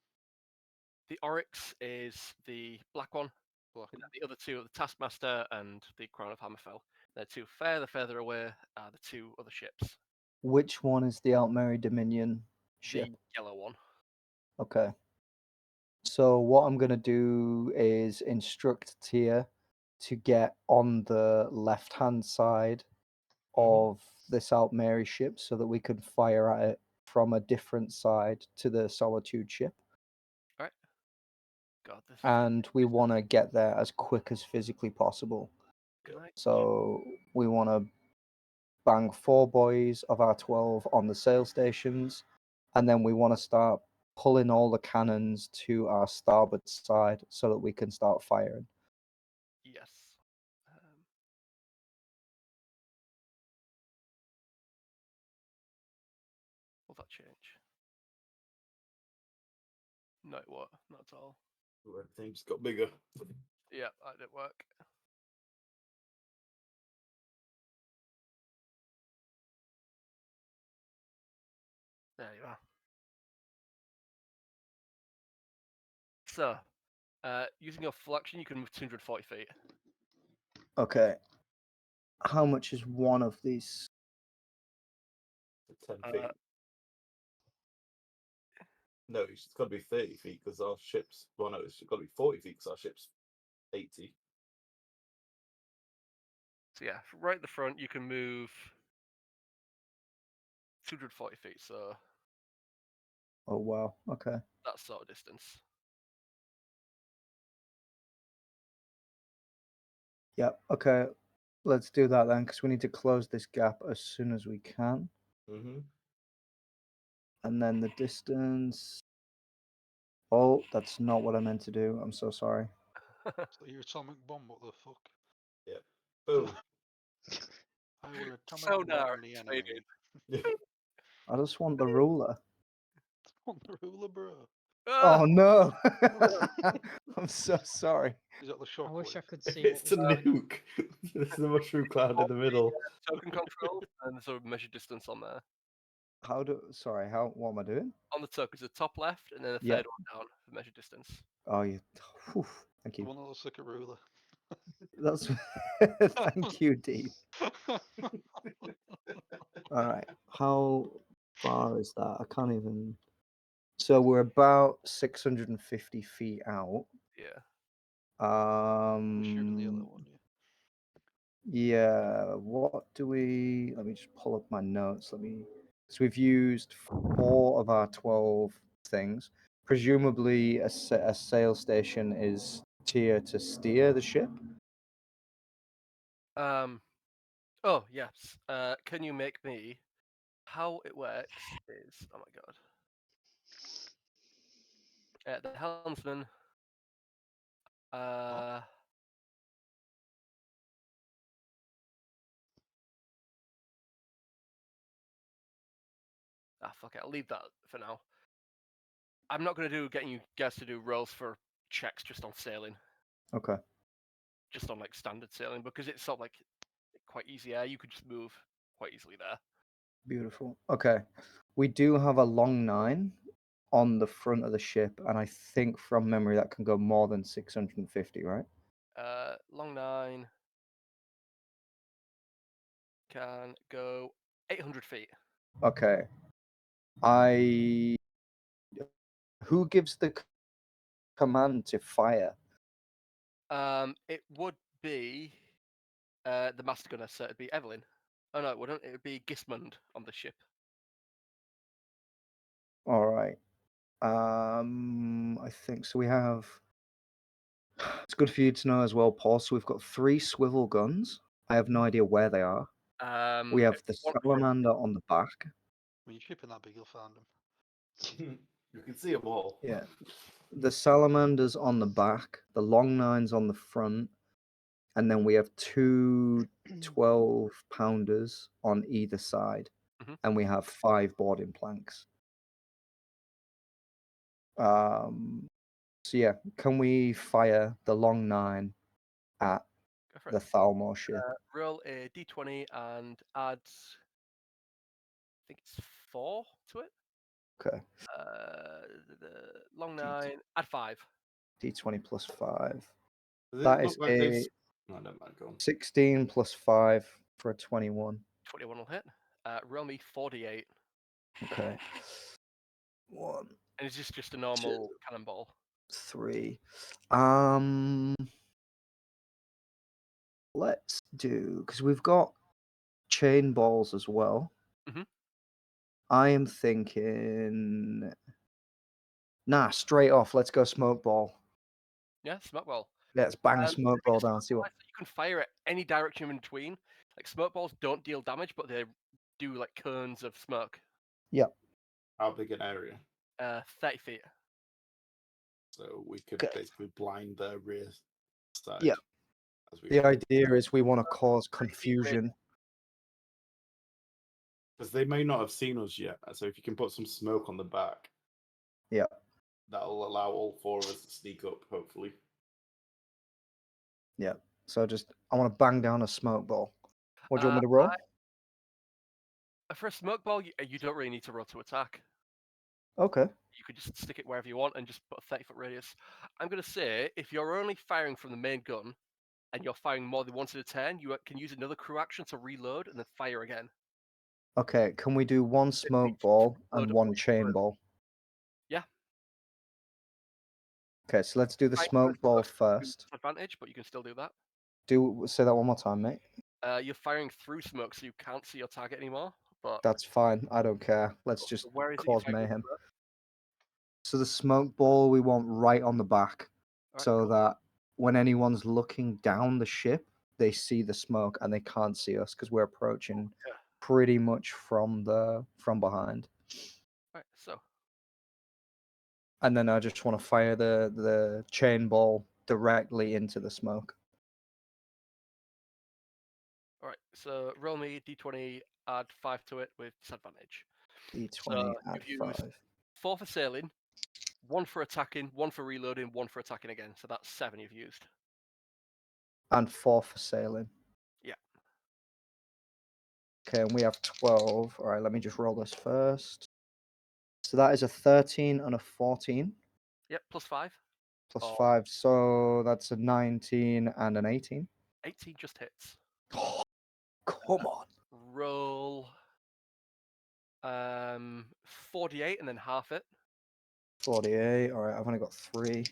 The Oryx is the black one. Black And one. the other 2 are the Taskmaster and the Crown of Hammerfell. They're 2 further away are the 2 other ships. Which one is the Altmary Dominion ship? The yellow one. Okay. So what I'm gonna do is instruct Tia to get on the left-hand side of this Altmary ship so that we can fire at it from a different side to the Solitude ship. All right. God, this. And we want to get there as quick as physically possible. Good night. So we want to bang 4 boys of our 12 on the sail stations, and then we want to start pulling all the cannons to our starboard side so that we can start firing. Yes. Will that change? No, it won't. Not at all. Everything just got bigger. Yeah, that didn't work. There you are. So, using your full action, you can move 240 feet. Okay. How much is one of these? 10 feet. No, it's got to be 30 feet because our ship's. Well, no, it's got to be 40 feet because our ship's 80. So yeah, right at the front, you can move 240 feet. So Oh, wow. Okay. that sort of distance. Yep. Okay. Let's do that then, because we need to close this gap as soon as we can. Mm-hmm. And then the distance. Oh, that's not what I meant to do. I'm so sorry. Is that your atomic bomb? What the fuck? Yeah. Boom. I will atomic Sonar bomb the activated. enemy. I just want the ruler. On the ruler, bro. Oh no! I'm so sorry. Is that the I wish I shockwave? could see what It's was the going on. nuke. There's the mushroom cloud in the middle. Token control and there's a measure distance on there. Sorry, what am I doing? On the tokens, the top left and then the Yeah. third one down for measure distance. Oh, you. Whew, thank The you. one that looks like a ruler. That's. Thank you, Dean. All right. How far is that? I can't even. So we're about 650 feet out. Yeah. We're shooting the other one, yeah. Yeah. What do we? Let me just pull up my notes. So we've used 4 of our 12 things. Presumably, a sail station is tier to steer the ship. Oh yes. Can you make me? How it works is, oh my god. The helmsman. Fuck it. I'll leave that for now. I'm not going to getting you guys to do rolls for checks just on sailing. Okay. Just on like standard sailing because it's sort of like quite easy air. You could just move quite easily there. Beautiful. Okay. We do have a long 9 on the front of the ship, and I think from memory that can go more than 650, right? Long 9 can go 800 feet. Okay. Who gives the command to fire? It would be the master gunner, so it'd be Evelynn. Oh no, it wouldn't. It would be Gismund on the ship. All right. I think so. We have. It's good for you to know as well, Paul. So we've got 3 swivel guns. I have no idea where they are. We have the salamander on the back. When you're shipping that big, you'll find them. You can see them all. Yeah. The salamander's on the back. The long 9's on the front. And then we have 2 12-pounders on either side. Mhm. And we have 5 boarding planks. So yeah, can we fire the long 9 at Go for the it. Thalmor ship? Roll a d20 and add, I think it's 4 to it. Okay. The long 9, add 5. D20 plus 5. Does it That look is like a No, never mind. Go on. 16 plus 5 for a 21. 21 will hit. Roll me 48. Okay. 1, And it's just a normal cannonball. 3. Let's do, because we've got chain balls as well. Mhm. I am thinking, straight off. Let's go smoke ball. Yeah, smoke ball. Let's bang a The smoke ball biggest down. See what. you can fire at any direction in between. Like smoke balls don't deal damage, but they do like cones of smoke. How big an area? 30 feet. So we could Okay. basically blind their rear side. Yeah. As we The idea is we want to cause confusion. because they may not have seen us yet. So if you can put some smoke on the back, Yeah. that'll allow all 4 of us to sneak up. Hopefully. So I want to bang down a smoke ball. What do you want me to roll? For a smoke ball, you don't really need to roll to attack. Okay. You could just stick it wherever you want and just put a 30-foot radius. I'm going to say if you're only firing from the main gun and you're firing more than once at a turn, you can use another crew action to reload and then fire again. Okay. Can we do one smoke ball and one chain ball? Yeah. Okay, so let's do the Firing smoke ball first, first. Advantage, but you can still do that. Say that one more time, mate. You're firing through smoke, so you can't see your target anymore. But That's fine. I don't care. Let's just where is it you're cause firing mayhem. smoke? So the smoke ball we want right on the back, Alright, so cool. that when anyone's looking down the ship, they see the smoke and they can't see us because we're approaching Yeah. pretty much from behind. Right, so And then I just want to fire the chain ball directly into the smoke. alright, so roll me d20, add 5 to it with disadvantage. D20 add you've used 5. 4 for sailing, 1 for attacking, 1 for reloading, 1 for attacking again. So that's 7 you've used. And 4 for sailing. Yeah. Okay, and we have 12. All right, let me just roll this first. So that is a 13 and a 14. Yep, plus 5. Plus Oh. 5, so that's a 19 and an 18. 18 just hits. Oh, come on. Roll 48 and then half it. 48. All right, I've only got 3.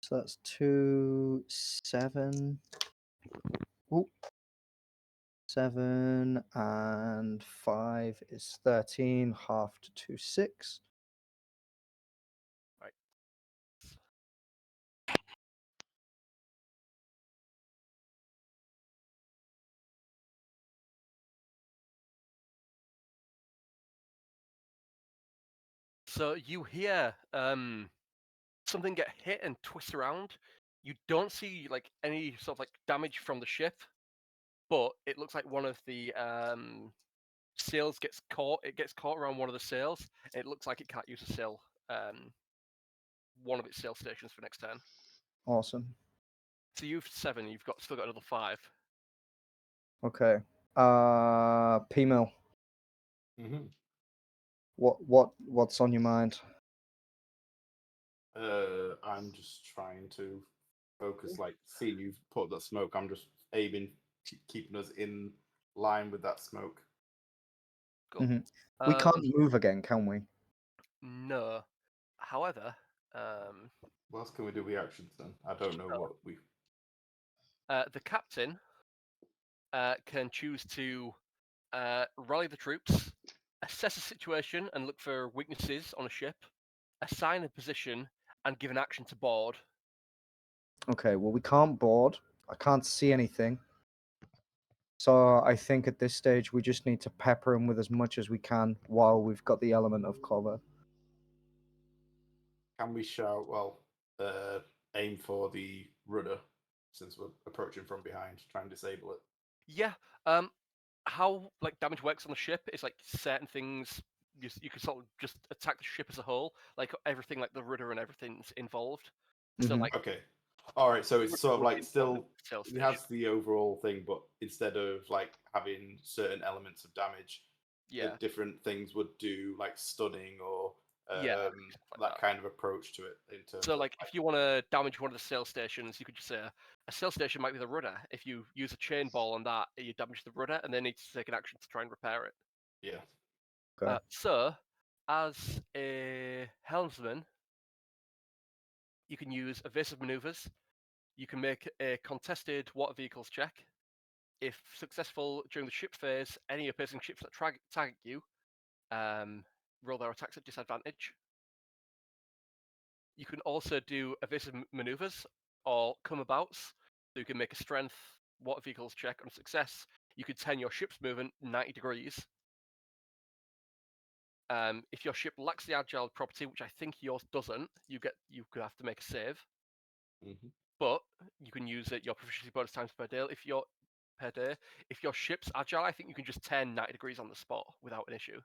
So that's 2, 7. Ooh. 7 and 5 is 13. Half to 2, 6. Right. So you hear something get hit and twist around. You don't see like any sort of like damage from the ship, but it looks like one of the sails gets caught. It gets caught around one of the sails. It looks like it can't use a sail. One of its sail stations for next turn. Awesome. So you've 7. You've still got another 5. Okay. P-Mill, Mm-hmm. what's on your mind? I'm just trying to focus. Like, seeing you put that smoke, I'm just aiming, keeping us in line with that smoke. Cool. Mhm. We can't move again, can we? No. However, What else can we do with actions then? I don't know what we. the captain can choose to rally the troops, assess a situation and look for weaknesses on a ship, assign a position, and give an action to board. Okay, well, we can't board. I can't see anything. So I think at this stage we just need to pepper him with as much as we can while we've got the element of cover. Can we shout? Well, aim for the rudder since we're approaching from behind. Try and disable it. Yeah. How like damage works on the ship is like certain things you can sort of just attack the ship as a whole, like everything, like the rudder and everything's involved. So Mhm. like Okay. All right. So it's sort of would like be still sail it station. has the overall thing, but instead of like having certain elements of damage, Yeah. different things would do like stunning or Yeah, stuff like that kind of approach to it in terms So of like if you want to damage one of the sail stations, you could just say a sail station might be the rudder. If you use a chain ball on that, you damage the rudder, and they need to take an action to try and repair it. yeah. Okay. So, as a helmsman, you can use evasive maneuvers. You can make a contested water vehicles check. If successful during the ship phase, any opposing ships that target you roll their attacks at disadvantage. You can also do evasive maneuvers or come abouts. So you can make a strength water vehicles check on success. You could turn your ship's movement 90 degrees. If your ship lacks the agile property, which I think yours doesn't, you could have to make a save. Mm-hmm. But you can use your proficiency bonus times per day. If your ship's agile, I think you can just turn 90 degrees on the spot without an issue.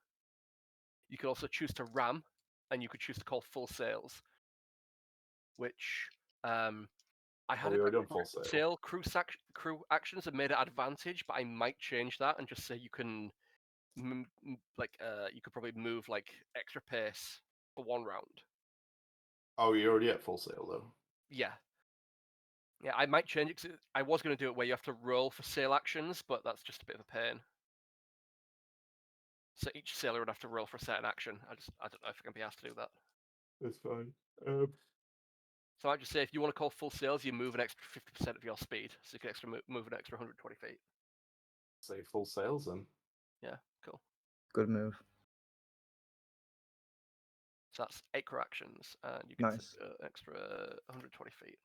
You could also choose to ram, and you could choose to call full sails, which I had we it already on full sail. sail crew actions have made it advantage, but I might change that and just say you can you could probably move like extra pace for 1 round. Oh, you're already at full sail though. Yeah, I might change it 'cause I was going to do it where you have to roll for sail actions, but that's just a bit of a pain. So each sailor would have to roll for a certain action. I don't know if I can be asked to do that. That's fine. So I just say if you want to call full sails, you move an extra 50% of your speed, so you can move an extra 120 feet. Say full sails then. Yeah, cool. Good move. So that's 8 crew actions, and you get Nice. an extra 120 feet.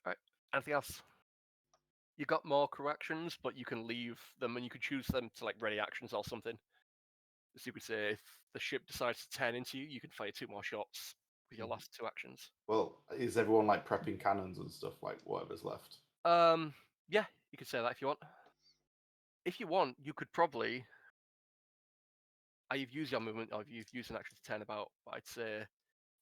All right. Anything else? You got more crew actions, but you can leave them, and you could choose them to like ready actions or something. So you could say if the ship decides to turn into you, you can fire 2 more shots with your last 2 actions. Well, is everyone like prepping cannons and stuff, like whatever's left? Yeah, you could say that if you want. If you want, you could probably. You've used your movement, or you've used an action to turn about. But I'd say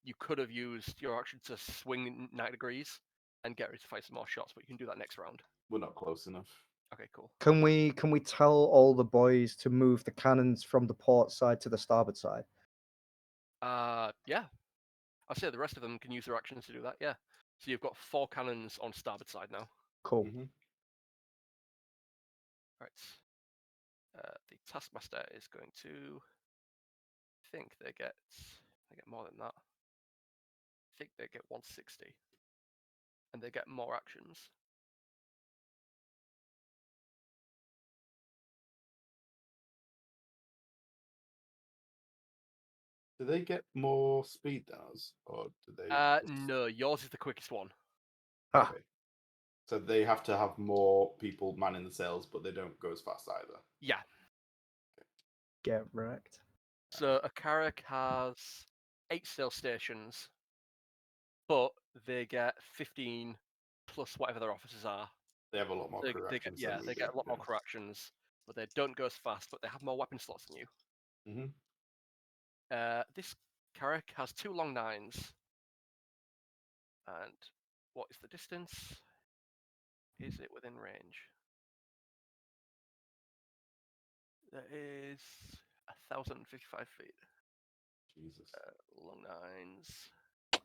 you could have used your action to swing 90 degrees and get ready to fire some more shots, but you can do that next round. We're not close enough. Okay, cool. Can we tell all the boys to move the cannons from the port side to the starboard side? Yeah. I'd say the rest of them can use their actions to do that. Yeah. So you've got 4 cannons on starboard side now. Cool. Mm-hmm. Right. The taskmaster is going to. I think they get more than that. I think they get 160, and they get more actions. Do they get more speed than us, or do they? No, yours is the quickest one. Ah, Okay. So they have to have more people manning the sails, but they don't go as fast either. Yeah. get wrecked. So a Carrack has 8 sail stations, but they get 15 plus whatever their officers are. They have a lot more crew They get actions than we they do, get a lot to be more honest. crew actions, but they don't go as fast. But they have more weapon slots than you. Mm-hmm. This Carrack has 2 long 9s, and what is the distance? Is it within range? That is 1,055 feet. Jesus. Long 9s.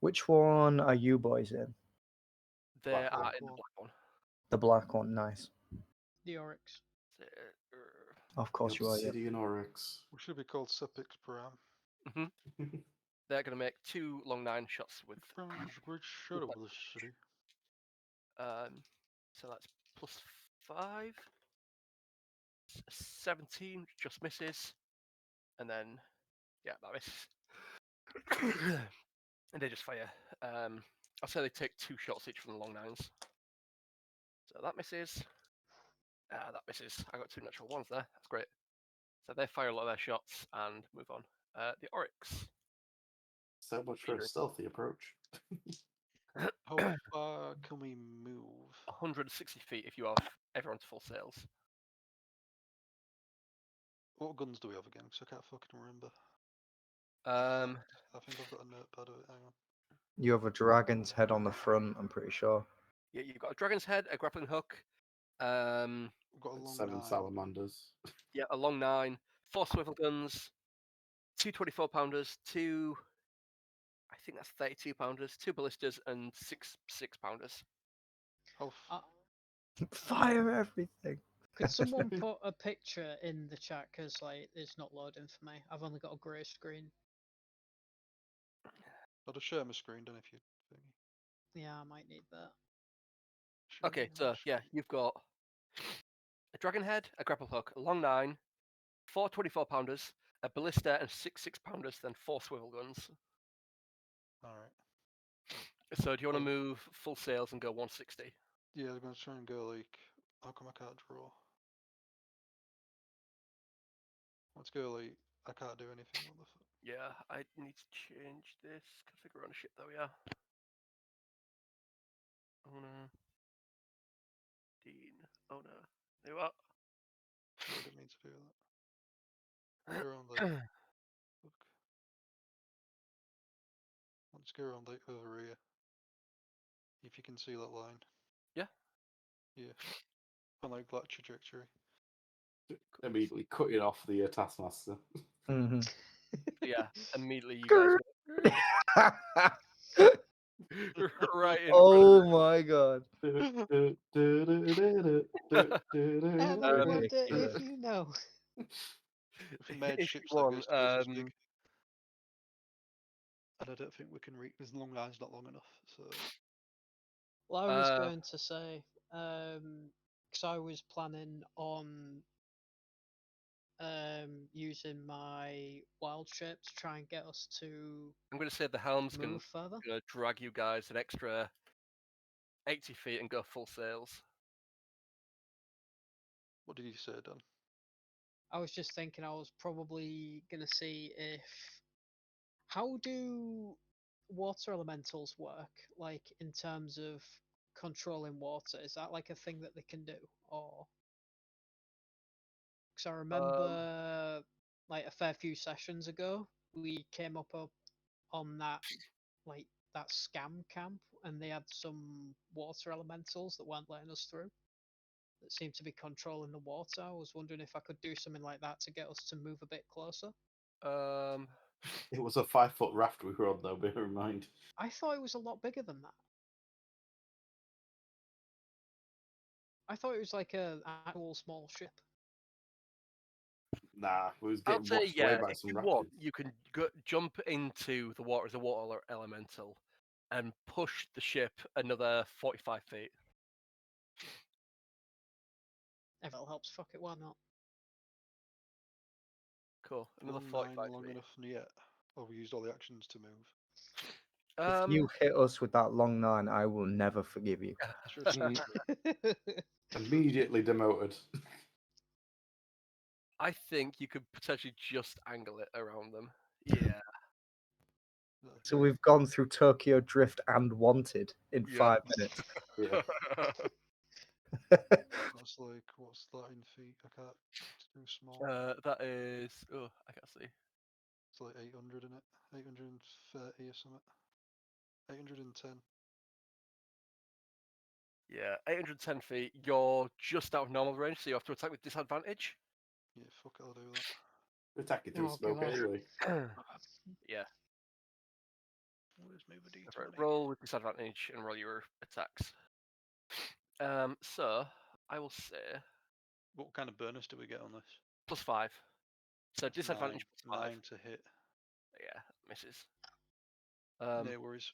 Which one are you boys in? They Black are one. in the black one. The black one. Nice. The Oryx. So, Of course you are. Yeah. Obsidian Oryx. We should be called Sepix Param. they're going to make 2 long 9 shots with. From the great shadow of the city. So that's plus 5. 17, which just misses. And then, yeah, that misses. And they just fire. I'll say they take 2 shots each from the long 9s. So that misses. That misses. I got 2 natural 1s there. That's great. So they fire a lot of their shots and move on. The Oryx. So much for a stealthy approach. How far can we move? 160 feet if you have everyone to full sails. What guns do we have again? Because I can't fucking remember. I think I've got a notepad of it. Hang on. You have a dragon's head on the front. I'm pretty sure. Yeah, you've got a dragon's head, a grappling hook. We've got a And long 7 9. salamanders. Yeah, a long 9, 4 swivel guns, 2 24-pounders, 2. I think that's 32-pounders, 2 ballistas, and 6 6-pounders. How Fire everything. Could someone put a picture in the chat? Because like it's not loading for me. I've only got a grey screen. I'll just share my screen, then if you think. Yeah, I might need that. Okay, so yeah, you've got a dragon head, a grapple hook, a long 9, 4 24-pounders, a ballista, and 6 6-pounders, then 4 swivel guns. Alright. So do you want to Well- move full sails and go 160? Yeah, I'm gonna try and go like. How come I can't draw? Let's go like. I can't do anything. What the fuck? Yeah, I need to change this. Configure ownership, there we are. Owner. Dean. Owner. There you are. I didn't mean to do that. Go around like. Look. Let's go around like over here. If you can see that line. Yeah. Yeah. On like that trajectory. Immediately cutting off the Taskmaster. Mm-hmm. Yeah, immediately you guys right in front of Oh my god. Ever wonder if Ridiculous. you know? We've made If ships you that want, goes twice as big. And I don't think we can reach. This long line's not long enough. So Well, I was Uh, going to say, because I was planning on using my wild shape to try and get us to I'm going to say the helm's going move further. to drag you guys an extra 80 feet and go full sails. what did you say, Dan? I was just thinking I was probably gonna see if how do water elementals work, like in terms of controlling water? Is that like a thing that they can do, or because I remember like a fair few sessions ago we came up on that like that scam camp and they had some water elementals that weren't letting us through that seemed to be controlling the water. I was wondering if I could do something like that to get us to move a bit closer. Um, It was a 5-foot raft we were on, though, bear in mind. I thought it was a lot bigger than that. I thought it was like an actual small ship. Nah, we was I'll getting say, washed away yeah, by if some you rapids. want, you can jump into the water as a water elemental and push the ship another 45 feet. If it helps, fuck it, why not? Cool, another Long 45 line long feet. enough yet? Or we used all the actions to move. If you hit us with that long 9, I will never forgive you. Just Mm. move. Immediately demoted. I think you could potentially just angle it around them. Yeah. So we've gone through Tokyo Drift and Wanted in Yeah. 5 minutes. Yeah. That's like, what's that in feet? I can't. It's too small. That is. Oh, I can't see. It's like 800 in it. 830 or something. 810. Yeah, 810 feet. You're just out of normal range, so you have to attack with disadvantage. Yeah, fuck it, I'll do that. We're attacking through Oh, smoke God. anyway. Yeah. Always move a That's right. d20. Roll with disadvantage and roll your attacks. So I will say What kind of bonus do we get on this? +5. So That's disadvantage nine, +5. 9 to hit. Yeah, misses. No worries.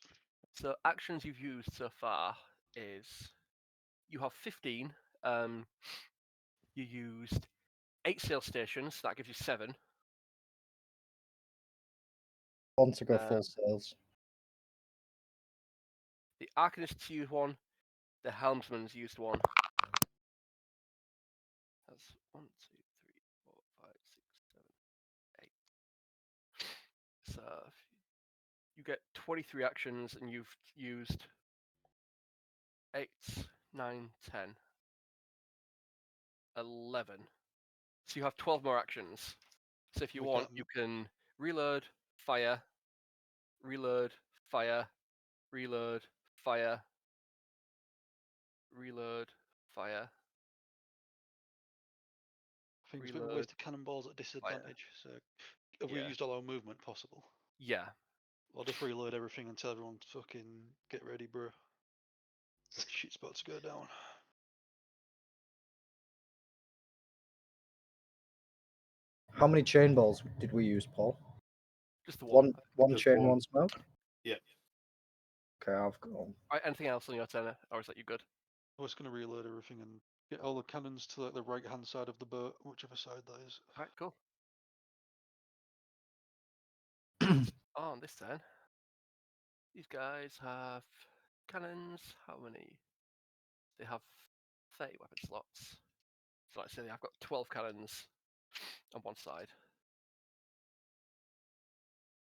So actions you've used so far is you have 15. You used 8 sail stations. That gives you 7. Want to go full sails. The Arcanists used 1. The Helmsman's used 1. That's 1, 2, 3, 4, 5, 6, 7, 8. So you get 23 actions, and you've used 8, 9, 10, 11. So you have 12 more actions. So if you We want, can't- you can reload, fire, reload, fire, reload, fire, reload, fire, I think it's a bit of a reload. waste of cannonballs at disadvantage. So, have we Yeah. used all our movement possible? Yeah. I'll just reload everything and tell everyone to fucking get ready, bro. Shit's about to go down. How many chain balls did we use, Paul? Just the one. One Just chain, one. one smoke? Yeah. Okay, I've got. Right, anything else on your turn, or is that you good? I was going to reload everything and get all the cannons to like the right hand side of the boat, whichever side that is. Alright, cool. on this turn, these guys have cannons. How many? They have 30 weapon slots. So let's say I've got 12 cannons on one side.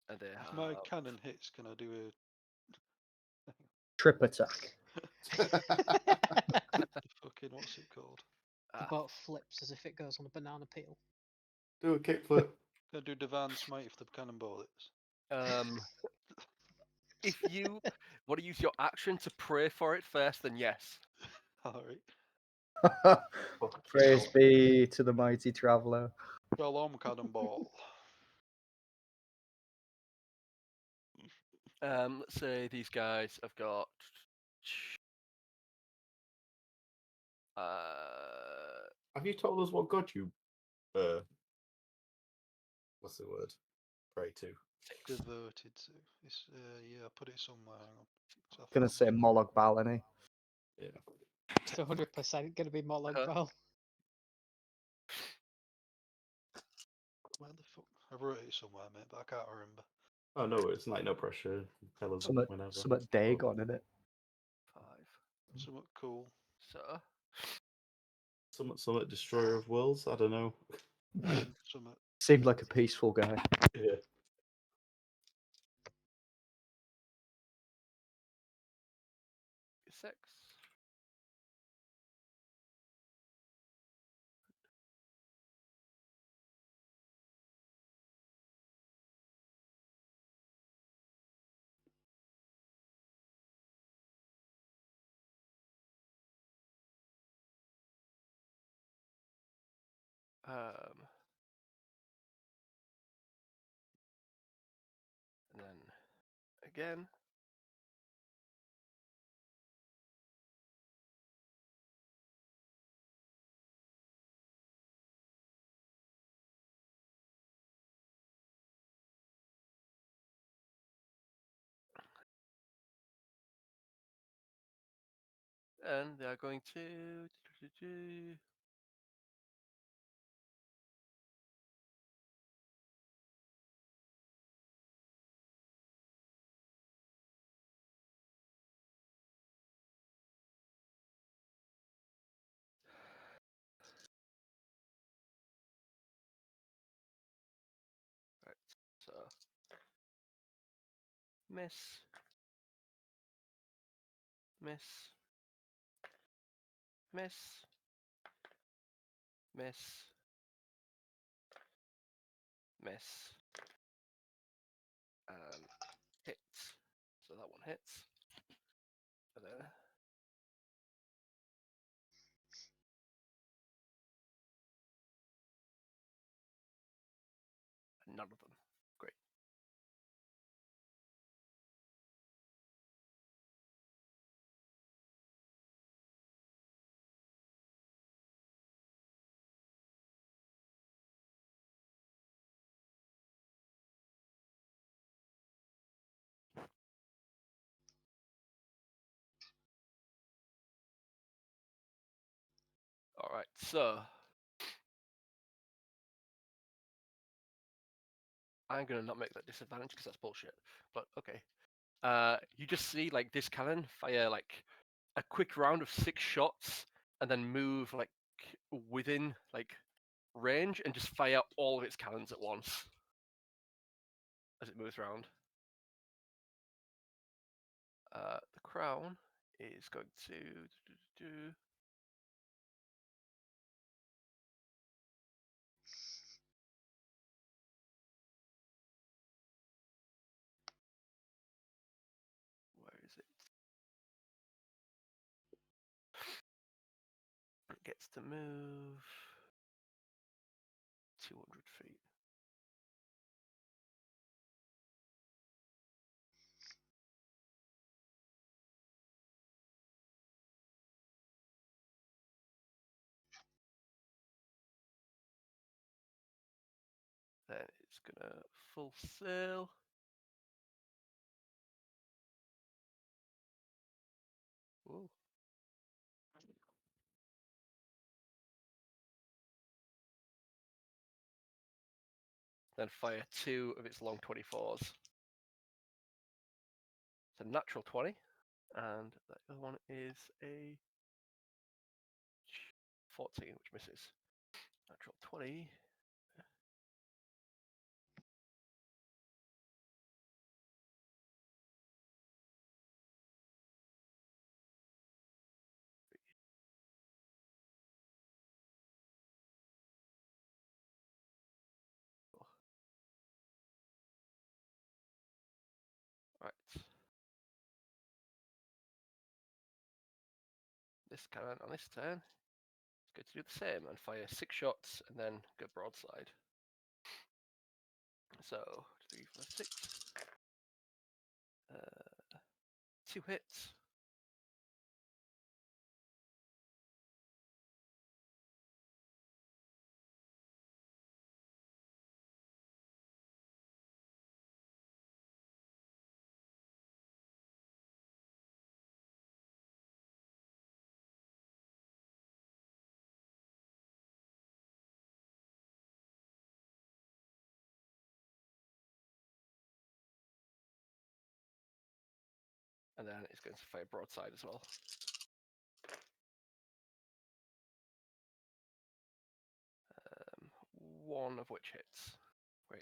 And they If have... my cannon hits, can I do Trip attack. fucking what's it called? The boat flips as if it goes on a banana peel. Do a kickflip. Can I do divine smite if the cannonball hits? If you want to use your action to pray for it first, then yes. Alright. Praise be to the mighty traveller. Shalom cannonball. Let's say these guys have got... Have you told us what god you what's the word? Pray to. 6. Devoted to. It's yeah, I put it somewhere. Hang on. So I Gonna forgot say Moloch Balony. Yeah. It's 100% going to be Moloch Huh? Bell. where the fuck. I wrote it somewhere, mate, but I can't remember. Oh no, it's like no pressure. Tell us whenever. Some Dagon in it. 5. Somewhat cool. So, Somewhat destroyer of worlds. I don't know. Somewhat. Seemed like a peaceful guy. Yeah. 6. And then again. And they are going to... Right, so... Miss. Miss. Miss. Miss. Miss. And hit. So that one hits. And then... None of them. Great. Alright, so... I'm gonna not make that disadvantage because that's bullshit. But okay. You just see like this cannon fire like a quick round of 6 shots and then move like within like range and just fire all of its cannons at once as it moves around. The crown is going to where is it? It gets to move 200 feet. Then it's gonna full sail. Ooh. Then fire 2 of its long 24s. It's a natural 20, and the other one is a 14, which misses. Natural 20. Right. This cannon on this turn is going to do the same and fire 6 shots and then go broadside. So 3, 4, 6. 2 hits. And then it's going to fire broadside as well. One of which hits. Wait.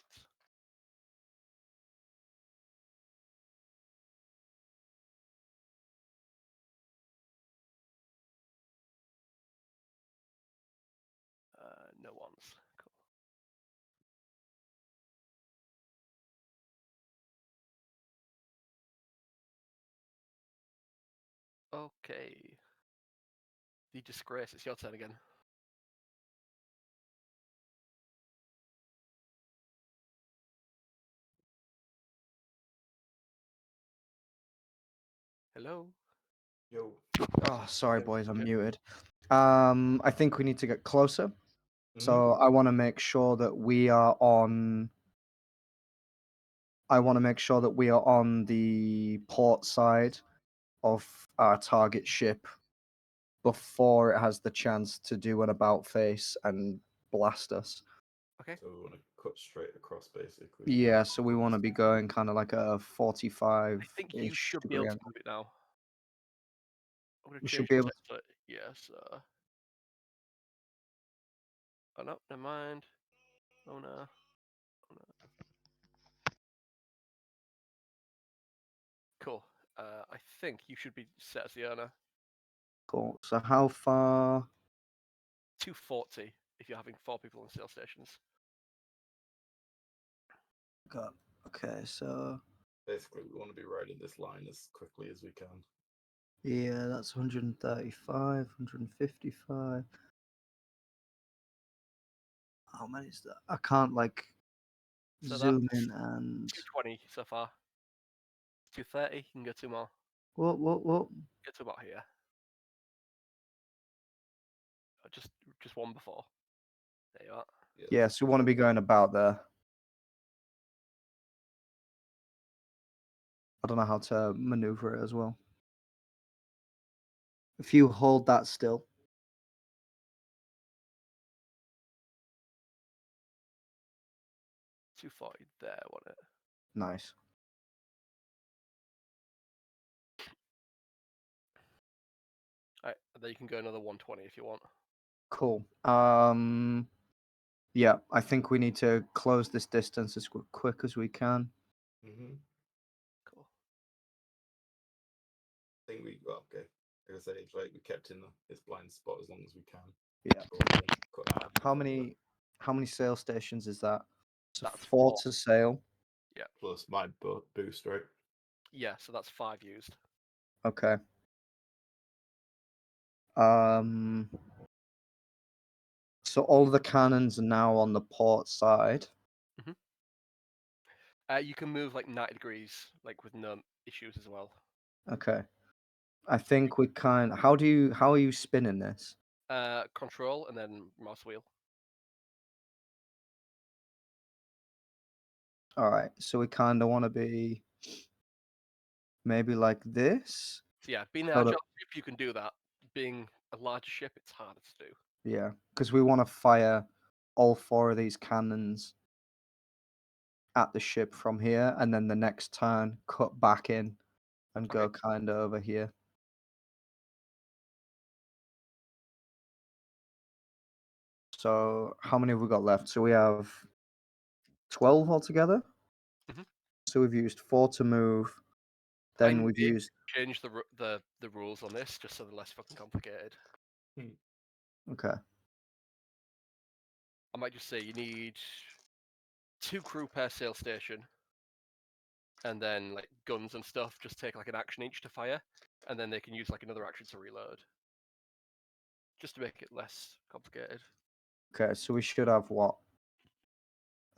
No ones. Cool. Okay. The disgrace. It's your turn again. Hello. Yo. Oh, sorry, Yeah, boys, I'm okay. muted. I think we need to get closer. So I want to make sure that we are on. I want to make sure that we are on the port side of our target ship before it has the chance to do an about face and blast us. Okay. So we want to cut straight across, basically. Yeah, so we want to be going kind of like a 45 I think you should be degree able to angle. move it now. I'm going to We change should be the able text to yes. Oh no, never mind. Oh no. Oh, no. Cool. I think you should be set as the owner. Cool. So how far? 240 if you're having 4 people on sail stations. Got. Okay, so Basically, we want to be riding this line as quickly as we can. yeah, that's 135, 155. How many is that? I can't like So zoom that's in and 220 so far. 230. You can go 2 more. what? Get to about here. Just one before. There you are. Yeah, so we want to be going about there. I don't know how to maneuver it as well. If you hold that still, 240 there, wasn't it? nice. Alright, and then you can go another 120 if you want. Cool. Yeah, I think we need to close this distance as quick as we can. Cool. I think we well, okay. Like I say, it's like we kept in this blind spot as long as we can. Yeah. So we won't cut out any How many sail stations is that? So That's 4 4. to sail. Yeah. plus my boost, right? Yeah, so that's 5 used. Okay. So all of the cannons are now on the port side. You can move like 90 degrees, like with no issues as well. Okay. I think we kind. How are you spinning this? Control and then mouse wheel. All right. So we kind of want to be maybe like this. So yeah, being an So that- agile ship, you can do that. Being a larger ship, it's harder to do. Yeah, because we want to fire all 4 of these cannons at the ship from here, and then the next turn cut back in and Okay. go kind of over here. So how many have we got left? So we have 12 altogether. Mhm. So we've used 4 to move. I Then we've may used. change the rules on this just so they're less fucking complicated. Okay. I might just say you need 2 crew per sail station, and then like guns and stuff just take like an action each to fire, and then they can use like another action to reload, just to make it less complicated. Okay. So we should have what?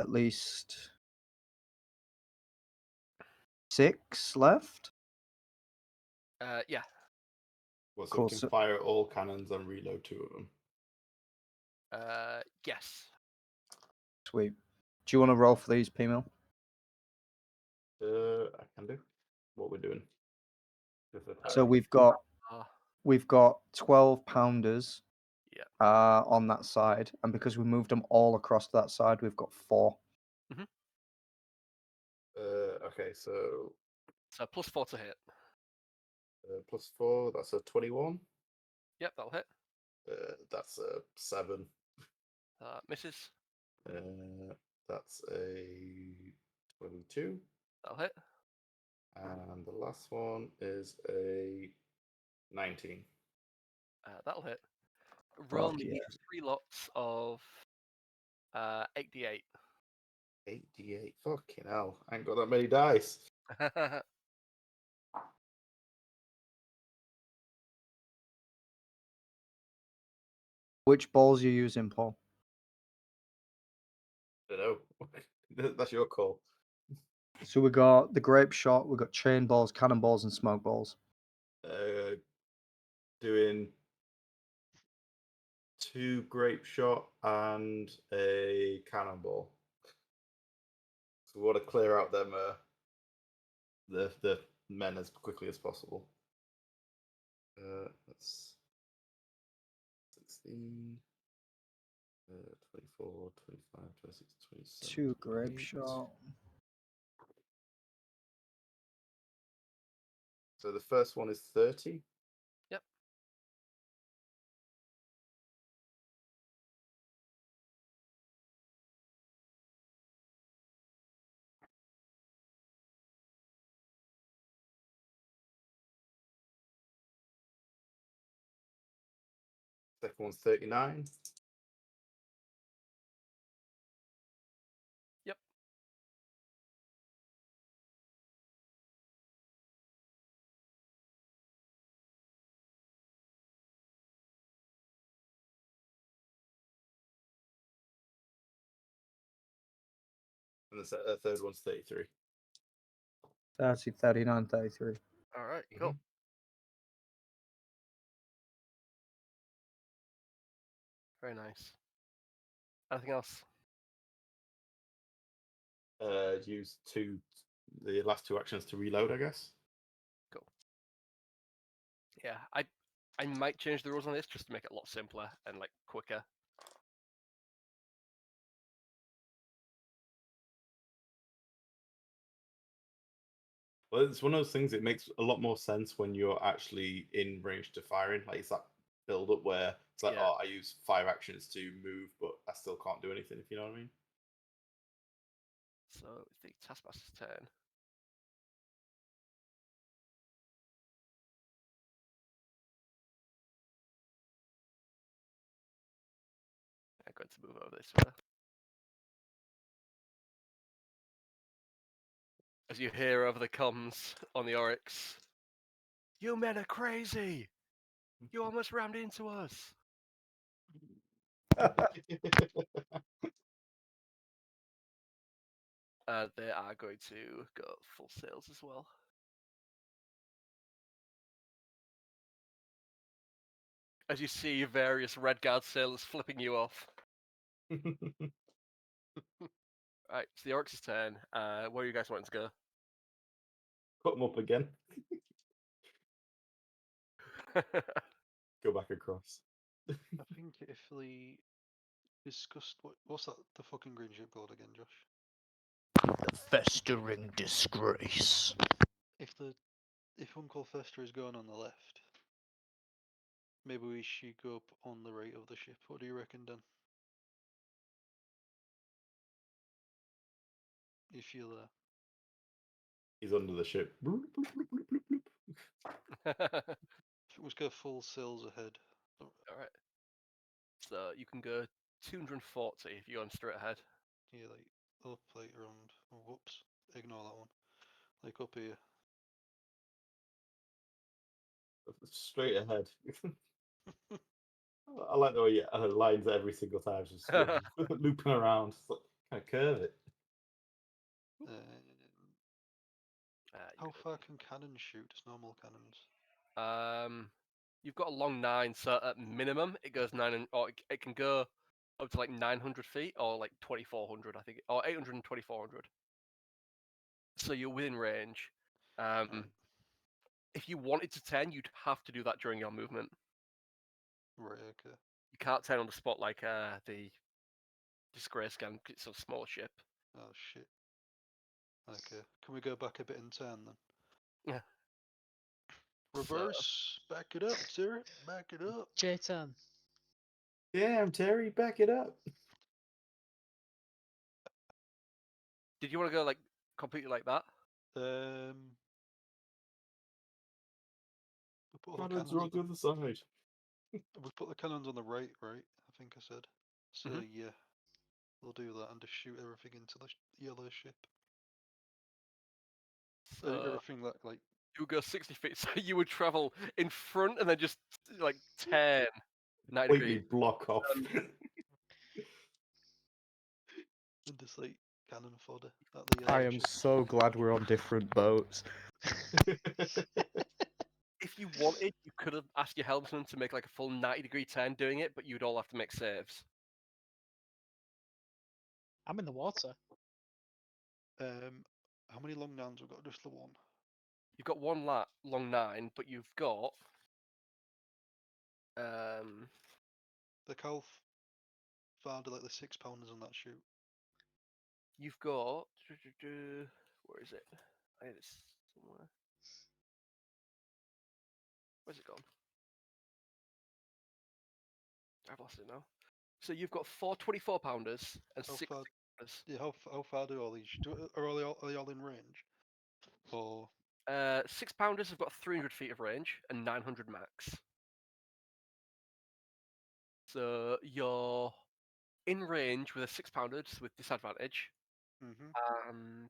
At least 6 left. Yeah. Well, so Cool. we can So fire all cannons and reload 2 of them. Yes. sweet. Do you want to roll for these, P-Mill? I can do. What we're doing. Just attack. So we've got Uh, 12 pounders. Yeah. On that side, and because we moved them all across that side, we've got 4. Okay, so so +4 to hit. +4. That's a 21. Yep, that'll hit. That's a 7. Misses. That's a 22. That'll hit. And the last one is a 19. That'll hit. Roll Fuck me yeah. 3 lots of 8d8. 8d8. Fucking hell. I ain't got that many dice. Which balls you using, Paul? I don't know. That's your call. So we got the grape shot, we got chain balls, cannonballs, and smoke balls. Doing 2 grape shot and a cannonball. So we want to clear out them the men as quickly as possible. That's 16, 24, 25, 26, 27. 2 grape 28. shot. So the first one is 30. Yep. Second one's 39. Yep. And the third one's 33. 30, 39, 33. All right. Cool. Very nice. Anything else? Use the last 2 actions to reload, I guess. Cool. Yeah, I might change the rules on this just to make it a lot simpler and like quicker. Well, it's one of those things. It makes a lot more sense when you're actually in range to firing. Like it's that build up where it's like, Yeah. oh, I use 5 actions to move, but I still can't do anything. If you know what I mean. So it's the taskmaster's turn. I'm going to move over this way. As you hear over the comms on the Oryx, "You men are crazy! You almost rammed into us!" They are going to go full sails as well. As you see various Red Guard sailors flipping you off. Right, it's the Oryx's turn. Where are you guys wanting to go? Put them up again. Go back across. I think if we discussed what's that the fucking green ship called again, Josh? The festering disgrace. If the if Uncle Fester is going on the left, maybe we should go up on the right of the ship. What do you reckon, Dan? If you're there. He's under the ship. Bloop, bloop, bloop, bloop, bloop, bloop. Let's go full sails ahead. All right. So you can go 240 if you're going straight ahead. Yeah, like up, like around. Oh, whoops. Ignore that one. Like up here. Straight ahead. I like the way you lines every single time, just looping around, kind of curve it. How far can cannons shoot? Just normal cannons. You've got a long 9, so at minimum it goes 9, or it can go up to like 900 feet, or like 2400, I think, or 800 and 2400. So you're within range. Right. If you wanted to 10, you'd have to do that during your movement. Right, okay. You can't 10 on the spot like the Disgrace can, 'cause it's a small ship. Oh shit. Okay. Can we go back a bit and turn then? Yeah. Reverse. Back it up, sir. Back it up. J10. Damn, Terry, back it up. Did you want to go like completely like that? We put all the Cannons are on cannons. the other side. We put the cannons on the right, right? I think I said. So Mhm. yeah, we'll do that and just shoot everything into the yellow ship. So Everything that like you would go 60 feet, so you would travel in front and then just like 10 90 Completely degrees. block off. and just like cannon fodder at the yellow I am ship. so glad we're on different boats. If you wanted, you could have asked your helmsman to make like a full 90-degree turn doing it, but you'd all have to make saves. I'm in the water. How many long nines we've got? Just the one. You've got one long 9, but you've got The Calf found like the 6-pounders on that shoot. you've got where is it? I had it somewhere. Where's it gone? I've lost it now. So you've got 4 24-pounders and How 6 far? 6-pounders. Yeah, how far do all these? Are they all in range? Or 6-pounders have got 300 feet of range and 900 max. So you're in range with a 6-pounders with disadvantage, and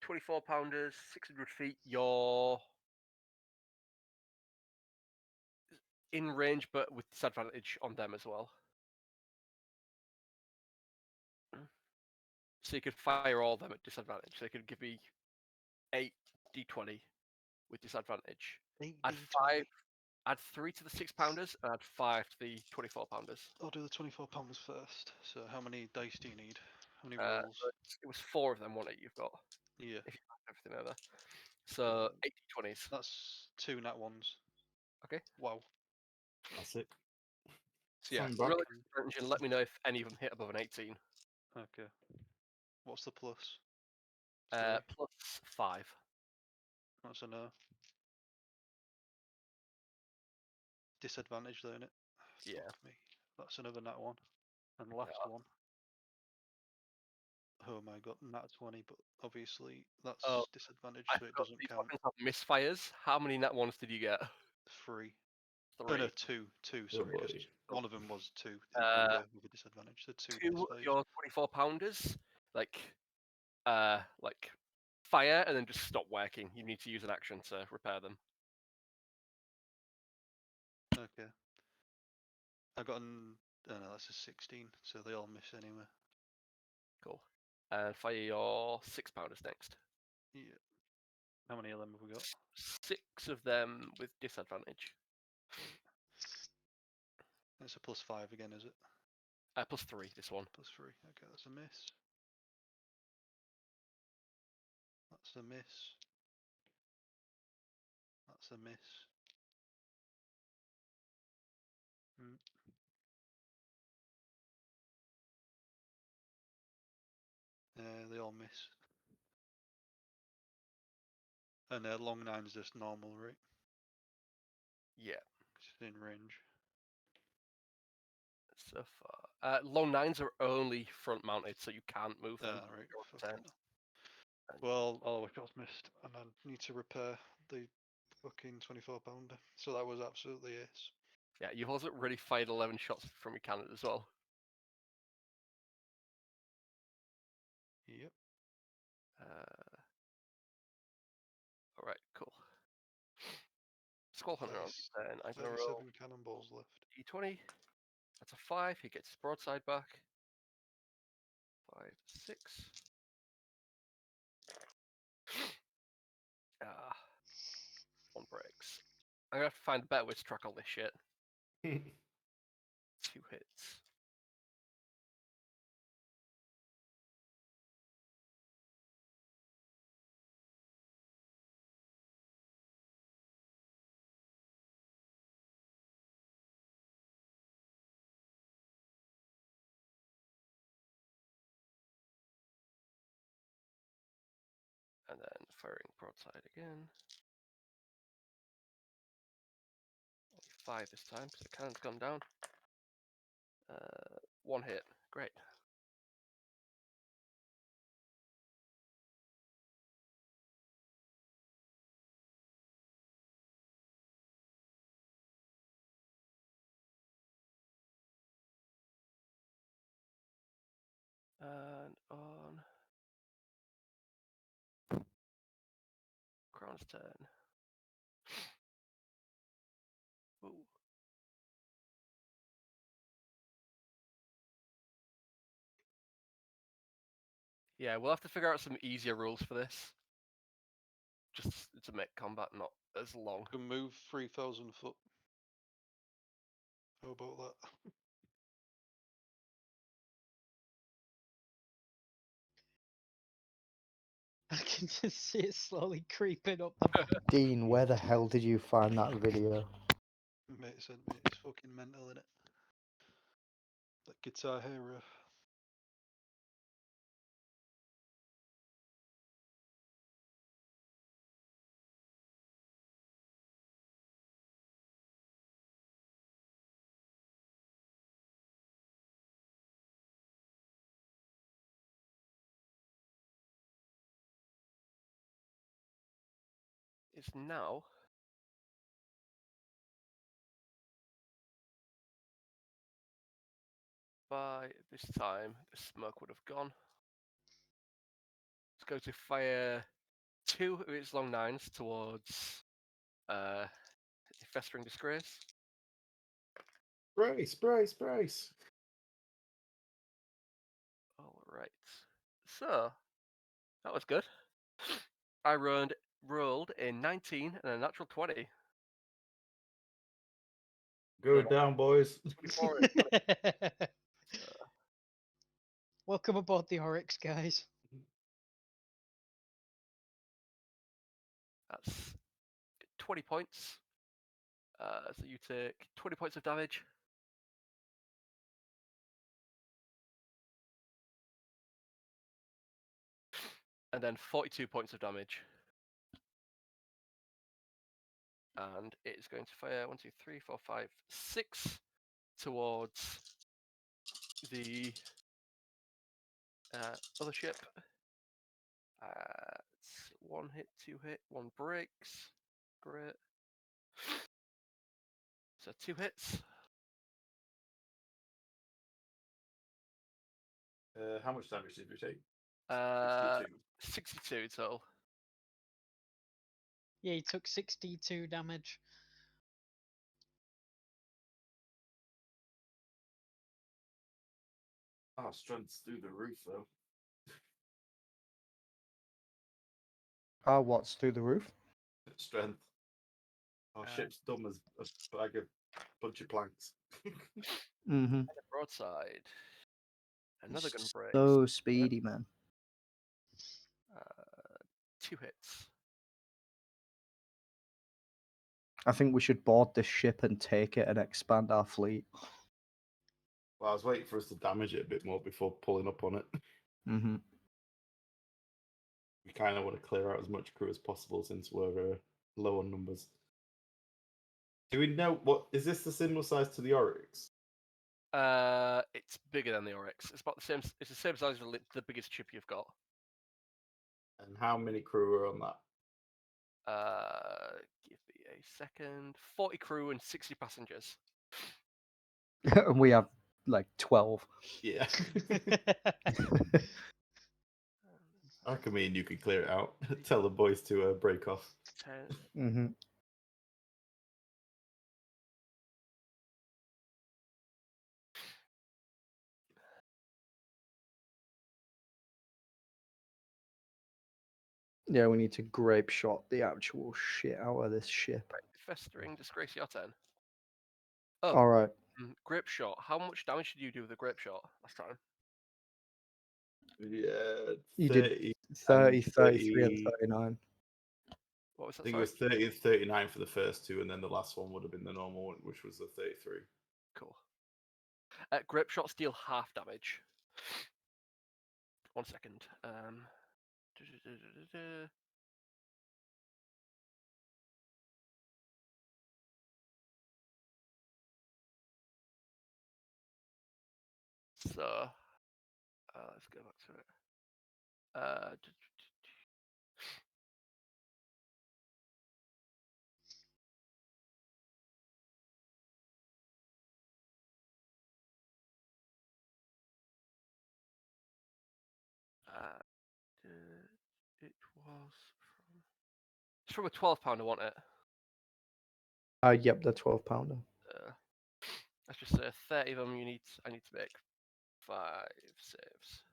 24-pounders, 600 feet. You're in range, but with disadvantage on them as well. So you could fire all of them at disadvantage. So they could give me 8 d20 with disadvantage. 8 Add D20. 5. Add 3 to the 6-pounders and add 5 to the 24-pounders. I'll do the 24-pounders first. So how many dice do you need? How many rolls? It was 4 of them, wasn't it? You've got, Yeah. if you have everything over. So 8 d20s. That's 2 nat ones. Okay. Wow. That's it. So yeah, Flying back. roll it and let me know if any of them hit above an 18. Okay. What's the plus? 3. Plus 5. That's a no. Disadvantage though, innit? Yeah. Fuck me. That's another nat 1. And last one. Oh my god, nat 20, but obviously that's Oh, disadvantage, I so it forgot doesn't these count. weapons have misfires. How many nat ones did you get? 3. 3. Oh no, 2. 2, Oh sorry, because boy. one of them was 2 with a disadvantage, so 2 2 of misfires. your 24-pounders, like fire and then just stop working. You need to use an action to repair them. Okay. I got an. Oh no, that's a 16, so they all miss anyway. Cool. And fire your 6-pounders next. Yeah. How many of them have we got? 6 of them with disadvantage. It's a plus 5 again, is it? Plus 3, this one. Plus 3. Okay, that's a miss. That's a miss. That's a miss. They all miss. And long nine's just normal, right? Yeah, It's in range. so far. Long nines are only front mounted, so you can't move them. Right. You're Fucking turned. hell. Well, all the shots missed, and I need to repair the fucking 24-pounder. So that was absolutely ace. Yeah, you've also already fired 11 shots from your cannon as well. Yep. All right, cool. Squall Hunter on Nice. turn. I'm gonna roll 37 cannonballs left. d20. That's a 5. He gets his broadside back. 5, 6. Ah, 1 breaks. I'm gonna have to find a better way to track all this shit. 2 hits. And then firing broadside again. Only 5 this time, so the cannon's gone down. 1 hit. Great. And on Crown's turn. Ooh. Yeah, we'll have to figure out some easier rules for this. Just to make combat not as long. Can move 3,000 foot. How about that? I can just see it slowly creeping up the. Dean, where the hell did you find that video? Mate sent me. It's fucking mental, innit? That Guitar Hero. It's now by this time the smoke would have gone. Let's go to fire 2 of its long nines towards Festering Disgrace. Brace. All right. So that was good. I rolled a 19 and a natural 20. Go down, boys. 24 and 20. Welcome aboard the Oryx, guys. That's 20 points. So you take 20 points of damage. And then 42 points of damage. And it is going to fire 1, 2, 3, 4, 5, 6 towards the other ship. It's 1 hit, 2 hit, 1 breaks. Great. So 2 hits. How much damage did we take? 62. 62. 62 total. Yeah, he took 62 damage. Oh, strength's through the roof, though. What's through the roof? Strength. Our ship's dumb as a bag of bunch of planks. Mm-hmm. And a broadside. Another gun breaks. So speedy, man. 2 hits. I think we should board this ship and take it and expand our fleet. Well, I was waiting for us to damage it a bit more before pulling up on it. Mm-hmm. we kind of want to clear out as much crew as possible since we're low on numbers. Do we know what is this the similar size to the Oryx? It's bigger than the Oryx. It's about the same. It's the same size as the biggest ship you've got. And how many crew are on that? Give me a second. 40 crew and 60 passengers. And we have like 12. Yeah. I reckon me and you could clear it out. Tell the boys to break off. 10. Mm-hmm. Yeah, we need to grape shot the actual shit out of this ship. Right, festering disgrace, your turn. Oh, All right. grape shot. How much damage did you do with the grape shot last time? Yeah, You 30 did 30, and 33, and 30. 39. What was I that? think Sorry? it was 30 and 39 for the first two, and then the last one would have been the normal one, which was the 33. Cool. Grape shots deal half damage. 1 second. So, let's go back to it. It was from. It's from a 12-pounder, wasn't it? Yep, the 12-pounder. Let's just say 30 of them. I need to make 5 saves.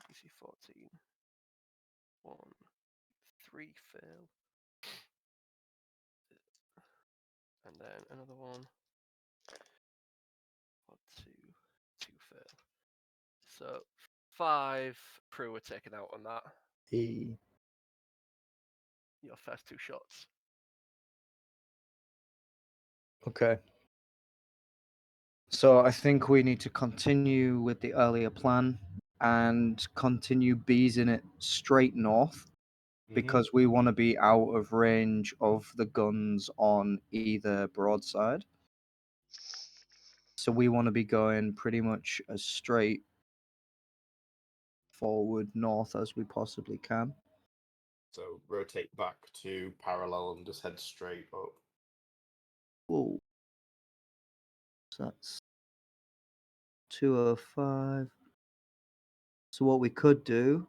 DC 14. 1, 3 fail. And then another one. 1, 2, 2 fail. So 5 crew were taken out on that. Your first 2 shots. Okay. So I think we need to continue with the earlier plan and continue beezing it straight north because we want to be out of range of the guns on either broadside. So we want to be going pretty much as straight forward north as we possibly can. So rotate back to parallel and just head straight up. Whoa. So that's 205. So what we could do,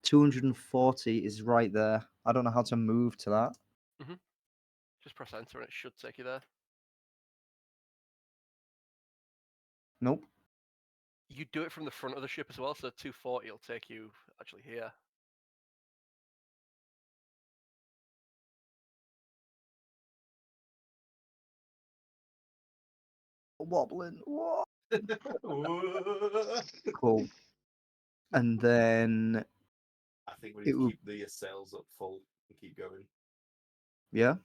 240 is right there. I don't know how to move to that. Just press enter and it should take you there. Nope. You do it from the front of the ship as well, so 240 will take you actually here. Wobbling. Whoa. I Cool. And then, think we It need to would- keep the sails up full and keep going. yeah,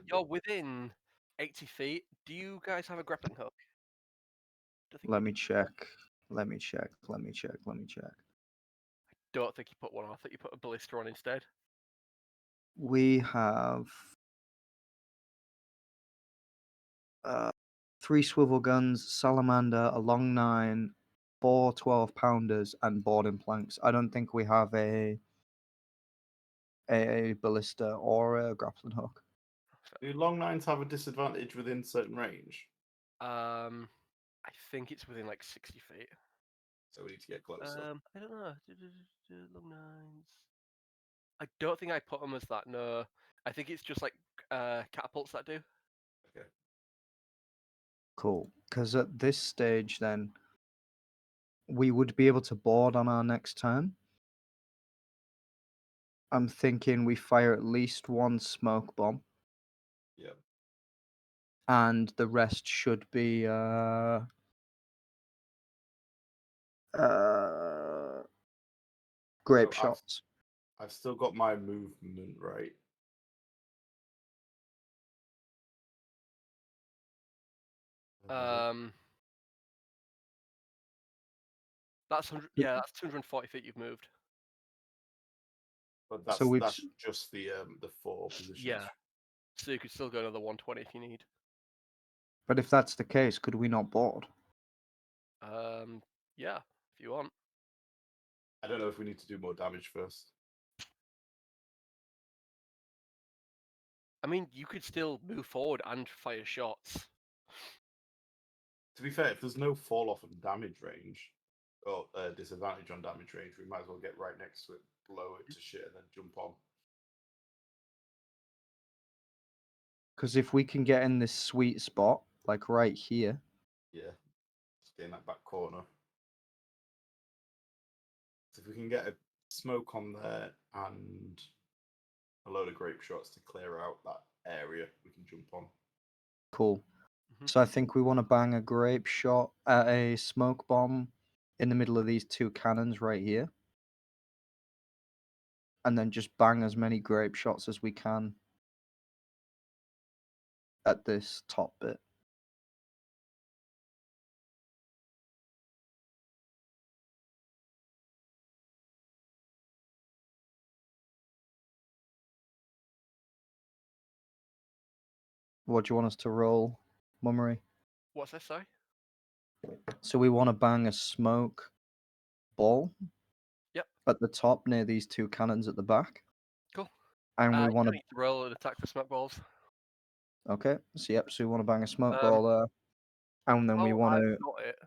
You're within 80 feet. Do you guys have a grappling hook? let me check. Let me check. Let me check. Let me check. Don't think you put one on. I think you put a ballista on instead. We have 3 swivel guns, salamander, a long 9, 4 12-pounders, and boarding planks. I don't think we have a ballista or a grappling hook. Do long nines have a disadvantage within certain range? I think it's within like 60 feet. So we need to get closer. I don't know. Long nines. I don't think I put them as that. No, I think it's just like catapults that do. Okay. Cool. Because at this stage, then, we would be able to board on our next turn. I'm thinking we fire at least 1 smoke bomb, Yep. and the rest should be grape So shots. I've still got my movement right. That That's 100. Yeah, that's 240 feet you've moved. But that's So we've that's just the 4 positions. Yeah. So you could still go another 120 if you need. But if that's the case, could we not board? Yeah, if you want. I don't know if we need to do more damage first. I mean, you could still move forward and fire shots. To be fair, if there's no fall off on damage range or disadvantage on damage range, we might as well get right next to it, blow it to shit, and then jump on. Because if we can get in this sweet spot, like right here, Yeah, stay in that back corner. So if we can get a smoke on there and a load of grape shots to clear out that area, we can jump on. cool. Mhm. So I think we want to bang a grape shot at a smoke bomb in the middle of these 2 cannons right here. And then just bang as many grape shots as we can at this top bit. What do you want us to roll, Mummery? What's this, sorry? So we want to bang a smoke ball Yep. at the top near these 2 cannons at the back. Cool. And we You want don't to... need to roll an attack for smoke balls. Okay, so yep, so we want to bang a smoke Um, ball there. And then we How want I've to... got it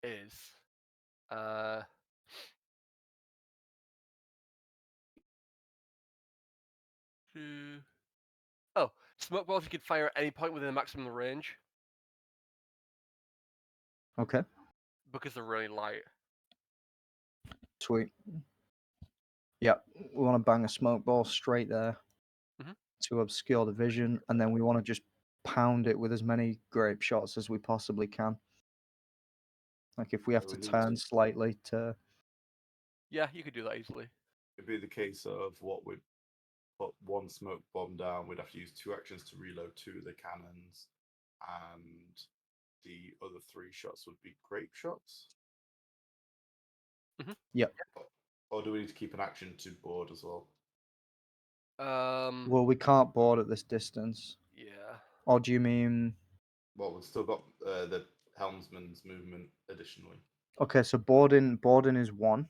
is oh, smoke balls you can fire at any point within the maximum range Okay, because they're really light. sweet. Yep, we want to bang a smoke ball straight there Mhm. to obscure the vision. And then we want to just pound it with as many grape shots as we possibly can. Like if we have So to we need turn to- slightly to... Yeah, you could do that easily. It'd be the case of what we'd put 1 smoke bomb down, we'd have to use 2 actions to reload 2 of the cannons, and the other 3 shots would be grape shots. Yep. Or do we need to keep an action to board as well? Well, we can't board at this distance. Yeah. Or do you mean... Well, we've still got the helmsman's movement additionally. Okay, so boarding is 1.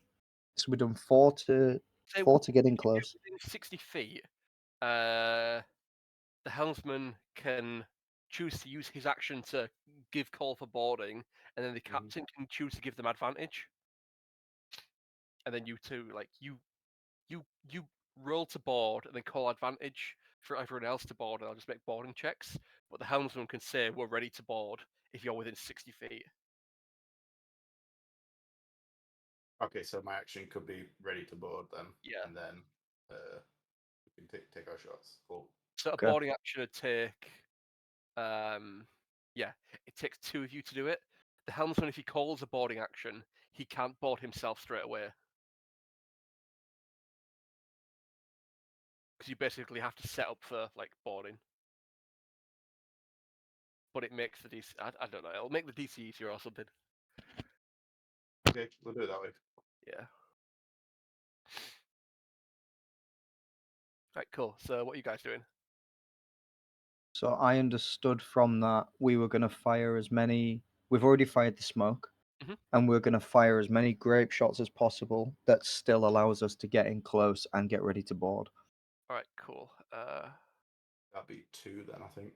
So we've done 4 to So 4 to get in if you're close. within 60 feet, the helmsman can choose to use his action to give call for boarding, and then the captain can choose to give them advantage. And then you two, like you roll to board and then call advantage for everyone else to board, and I'll just make boarding checks. But the helmsman can say we're ready to board if you're within 60 feet. Okay, so my action could be ready to board then. Yeah. And then we can take our shots. Cool. So Okay. a boarding action would take, yeah, it takes 2 of you to do it. The helmsman, if he calls a boarding action, he can't board himself straight away. Because you basically have to set up for like boarding. But it makes the DC. I don't know. It'll make the DC easier or something. Okay, we'll do it that way. Yeah. Right. Cool. So what are you guys doing? So I understood from that we were going to fire as many... We've already fired the smoke. Mhm. And we're going to fire as many grape shots as possible that still allows us to get in close and get ready to board. All right. Cool. That'd be 2 then, I think.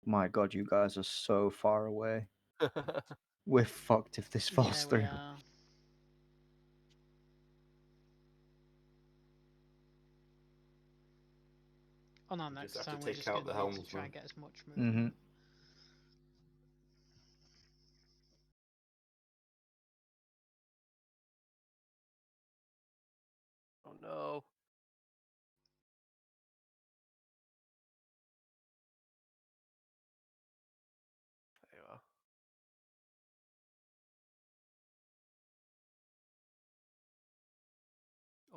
My God, you guys are so far away. We're fucked if this falls Yeah, we through. are. On our We just next have to time, we're take just out going the to need to try helmsman. and get as much movement. Mm-hmm. Oh no. There you are.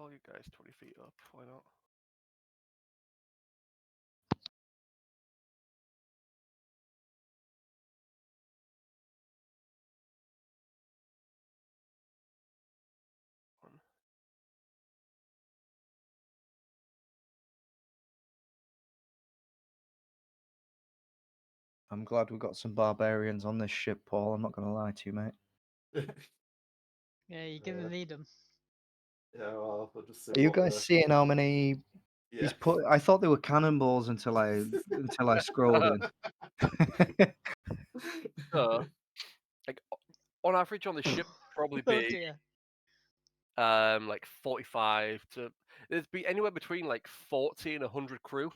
all you guys 20 feet up. Why not? One. I'm glad we got some barbarians on this ship, Paul. I'm not going to lie to you, mate. Yeah, you're gonna need them. Yeah, well, I'll just see Are you what, guys seeing how many yeah. he's put? I thought they were cannonballs until I scrolled in. So, like on average on the ship, probably Oh be dear. like 45 to there'd be anywhere between like 40 and 100 crew.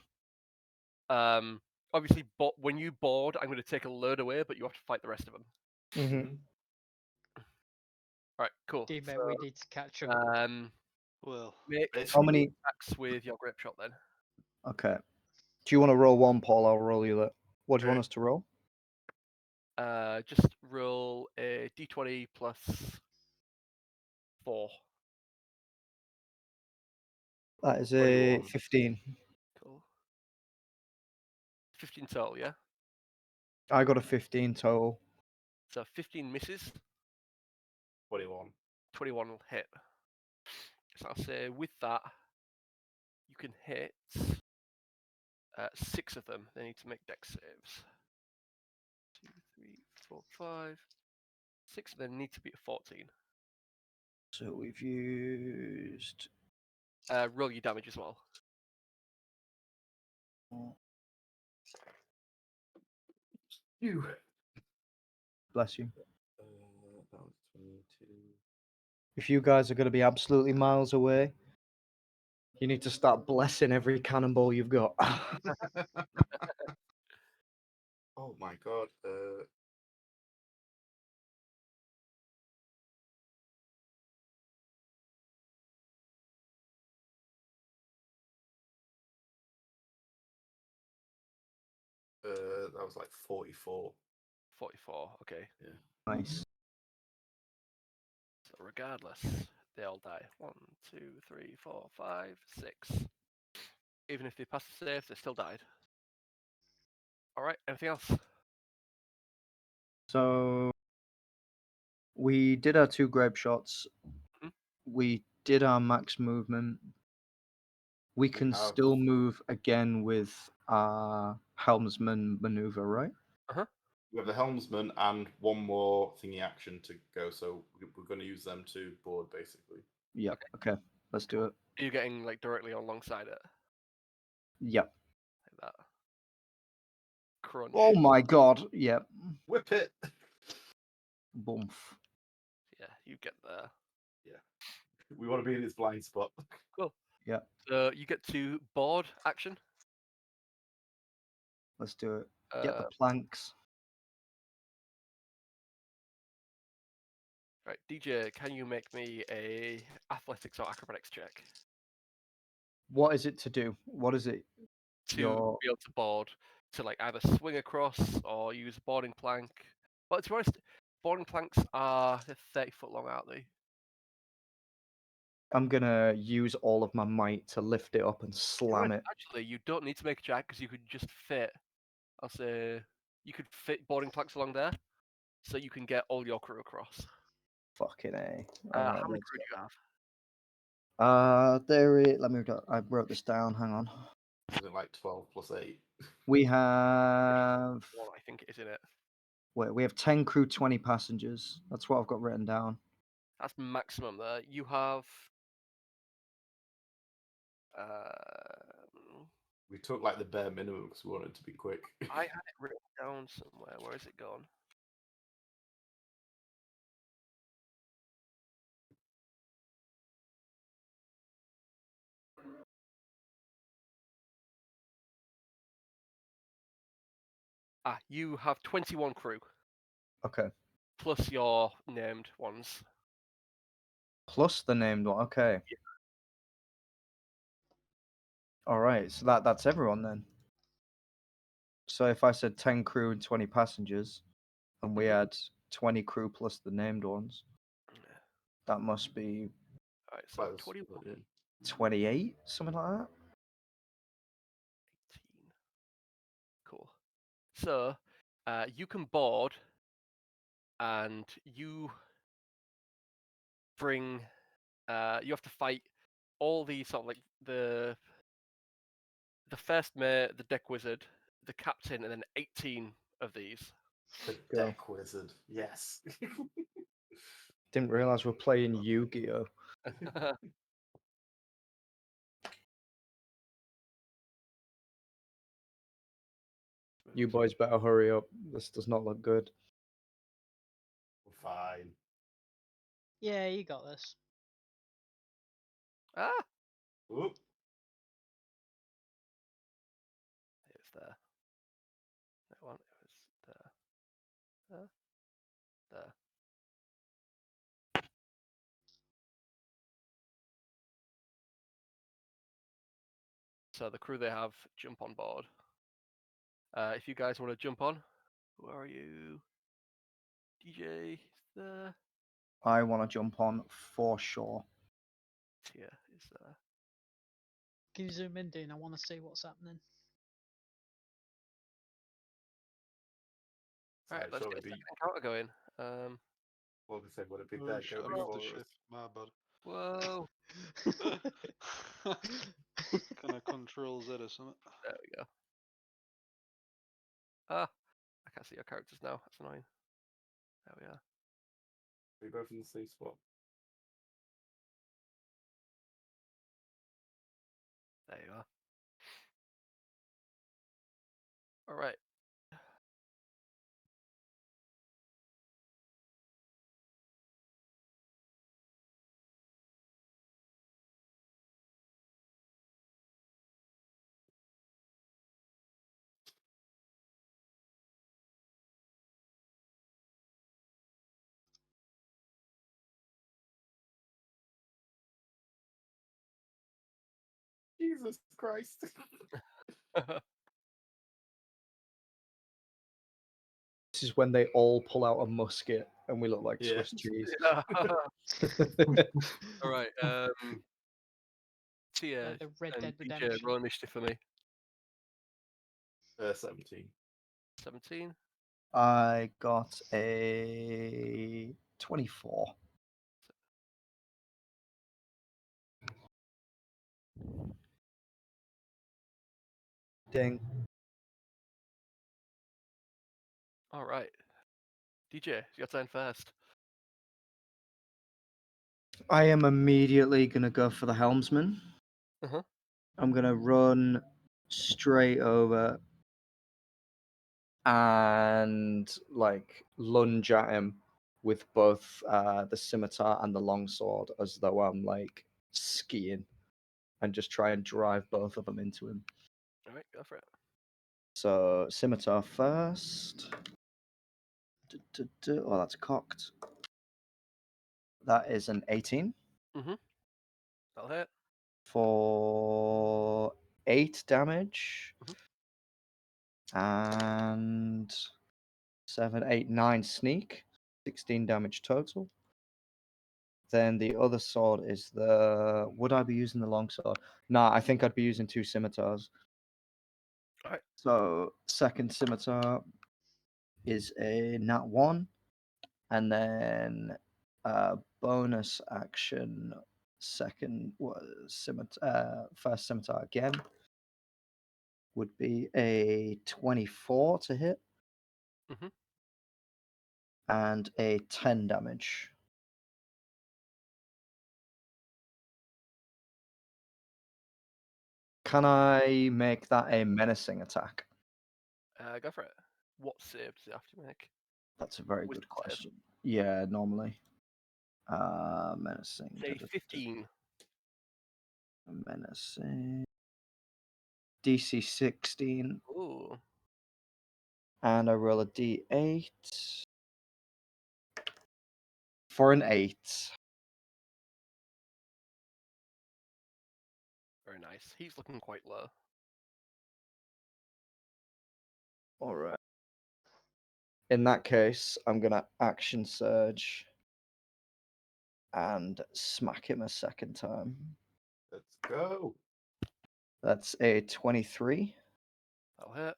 Obviously, but when you board, I'm going to take a load away, but you have to fight the rest of them. Mhm. All right, cool. Dear mate, So, we need to catch them. Well, make Basically- How many? attacks with your grape shot then. Okay. Do you want to roll one, Paul? I'll roll you that. What do you want Okay. us to roll? Just roll a d20 plus 4. That is a 21. 15. Cool. 15 total, yeah. I got a 15 total. So 15 misses, 21. 21 will hit. So I'll say with that, you can hit 6 of them. They need to make dex saves. 2, 3, 4, 5. 6 of them need to be a 14. So we've used. Roll your damage as well. You. Bless you. That was 22. If you guys are going to be absolutely miles away, you need to start blessing every cannonball you've got. Oh my god. That was like 44. 44, okay. Nice. So regardless, they all die. 1, 2, 3, 4, 5, 6. Even if they pass the save, they still died. Alright, anything else? So we did our 2 grape shots. Mhm. We did our max movement. We can have- still move again with our helmsman maneuver, right? We have the helmsman and one more thingy action to go, so we're going to use them to board basically. Yep. Okay. Let's do it. Are you getting like directly alongside it? Yep. Like that. Crunch. Oh my god. Yep. Whip it! Boom. Yeah, you get there. We want to be in his blind spot. Cool. Yeah. So you get to board action. Let's do it. Get Uh, the planks. right, DJ, can you make me a athletics or acrobatics check What is it to do? What is it? to Your be able to board, to like either swing across or use a boarding plank? But to be honest, boarding planks are 30-foot long, aren't they? I'm gonna use all of my might to lift it up and To be slam honest, it. actually, you don't need to make a jack because you could just fit. I'll say you could fit boarding planks along there, so you can get all your crew across. Fucking A. How Alright, many let's crew do you have? there it. Let me. I wrote this down. Hang on. Something like 12 plus 8. We have. One, I think, is in it. Wait, we have 10 crew, 20 passengers. That's what I've got written down. That's maximum there. You have. Um, We took like the bare minimum because we wanted to be quick. I had it written down somewhere. Where is it gone? You have 21 crew Okay. plus your named ones. Plus the named one. Okay. Alright, so that's everyone then. So if I said 10 crew and 20 passengers, and we Mhm. had 20 crew plus the named ones, Yeah. that must be Alright, so Well, 21. brilliant. 28, something like that. 18. Cool. So, you can board, and you bring. You have to fight all these sort of like the first mate, the deck wizard, the captain, and then 18 of these. The Go. deck wizard. Yes. Didn't realize we're playing Yu-Gi-Oh. You boys better hurry up. This does not look good. We're fine. Yeah, you got this. Ah, Oop. it was there. That one. It was there. There. There. So the crew they have jump on board. If you guys want to jump on, where are you? DJ is there. I want to jump on for sure. Tia is there. Can you zoom in, Dean? I want to see what's happening. All right, Sorry, let's surely get a the second encounter going. what was I saying? Would it be Oh there shit, go I moved the before ship. us? My bad. Whoa! Can I control Z or something? There we go. Ah, I can't see your characters now. That's annoying. There we are. We both in the same spot. There you are. All right. Jesus Christ. This is when they all pull out a musket and we look like Yeah. Swiss cheese. All right. Tia Like the Red and Dead DJ, Redemption. roll initiative for me. 17. 17. I got a 24. Ding. All right. DJ, it's your turn first. I am immediately going to go for the helmsman. Uh-huh. I'm going to run straight over and like lunge at him with both the scimitar and the longsword as though I'm like skiing and just try and drive both of them into him. All right, go for it. So scimitar first. Oh, that's cocked. That is an 18 Mm-hmm. That'll hit. for 8 damage. And 7, 8, 9 sneak. 16 damage total. Then the other sword is the. Would I be using the longsword? Nah, I think I'd be using 2 scimitars. Alright. So second scimitar is a nat 1, and then bonus action second scimitar, first scimitar again would be a 24 to hit. Mhm. And a 10 damage. Can I make that a menacing attack? Go for it. What save does it have to make? That's a very Wisdom good save. question. Yeah, normally. Menacing. Say 15. Menacing. DC 16. Ooh. And I roll a D8. For an 8. Very nice. He's looking quite low. Alright. In that case, I'm going to action surge and smack him a second time. Let's go. That's a 23 That'll hit.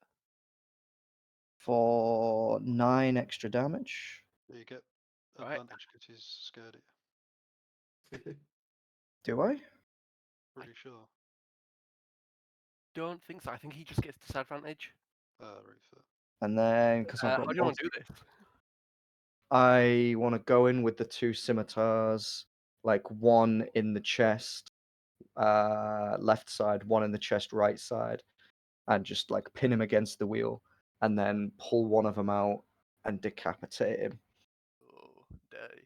for 9 extra damage. You get Right. advantage because he's scared of you. Do I? Pretty sure. Don't think so. I think he just gets disadvantage. Right, fair. And then, because I've How got do you want to do this? I want to go in with the 2 scimitars, like one in the chest, left side, one in the chest, right side, and just like pin him against the wheel, and then pull one of them out and decapitate him. Oh, day.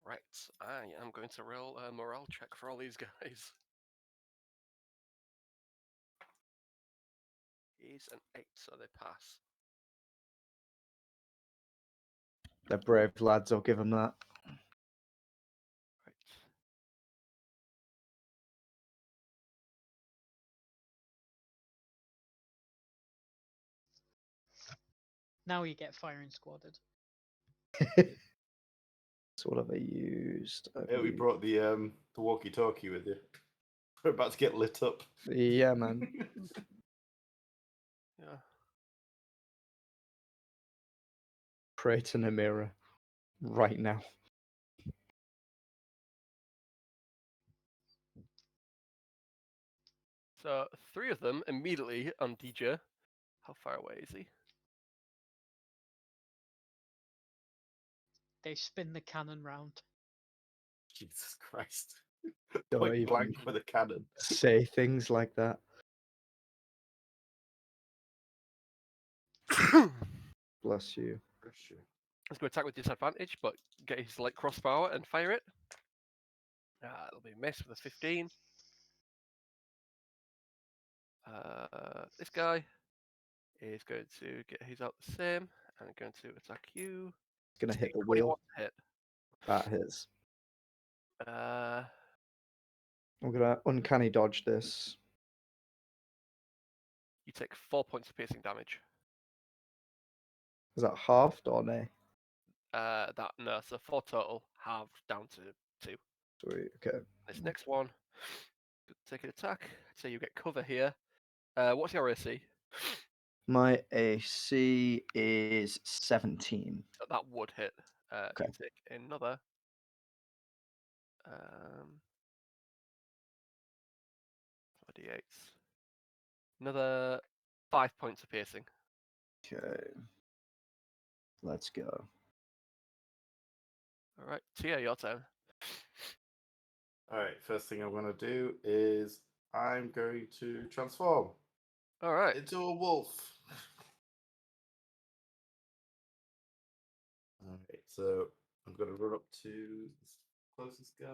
Right, I am going to roll a morale check for all these guys. He's an 8, so they pass. They're brave lads, I'll give them that. Right. Now you get firing squadded. So what have I used? Yeah, we brought the walkie-talkie with you. We're about to get lit up. Yeah, man. Yeah. Pray to Namira right now. So 3 of them immediately on DJ. How far away is he? They spin the cannon round. Jesus Christ. Don't Point even blank with a cannon. say things like that. Bless you. Let's go attack with disadvantage, but get his light crossbow and fire it. It'll be a miss with a 15. This guy is going to get his out the same and going to attack you. It's gonna hit the 21 wheel. to hit. That hits. Uh, I'm gonna uncanny dodge this. you take 4 points of piercing damage. Is that halved or nay? No, so 4 total, halved down to 2. Sweet. Okay. This next one, take an attack. So you get cover here. What's your AC? My AC is 17. So that would hit. Okay. You take another. Um, 48. Another 5 points of piercing. Okay. Let's go. All right, Tia, your turn. Alright, first thing I'm going to do is I'm going to transform All right. into a wolf. Alright, so I'm going to run up to this closest guy.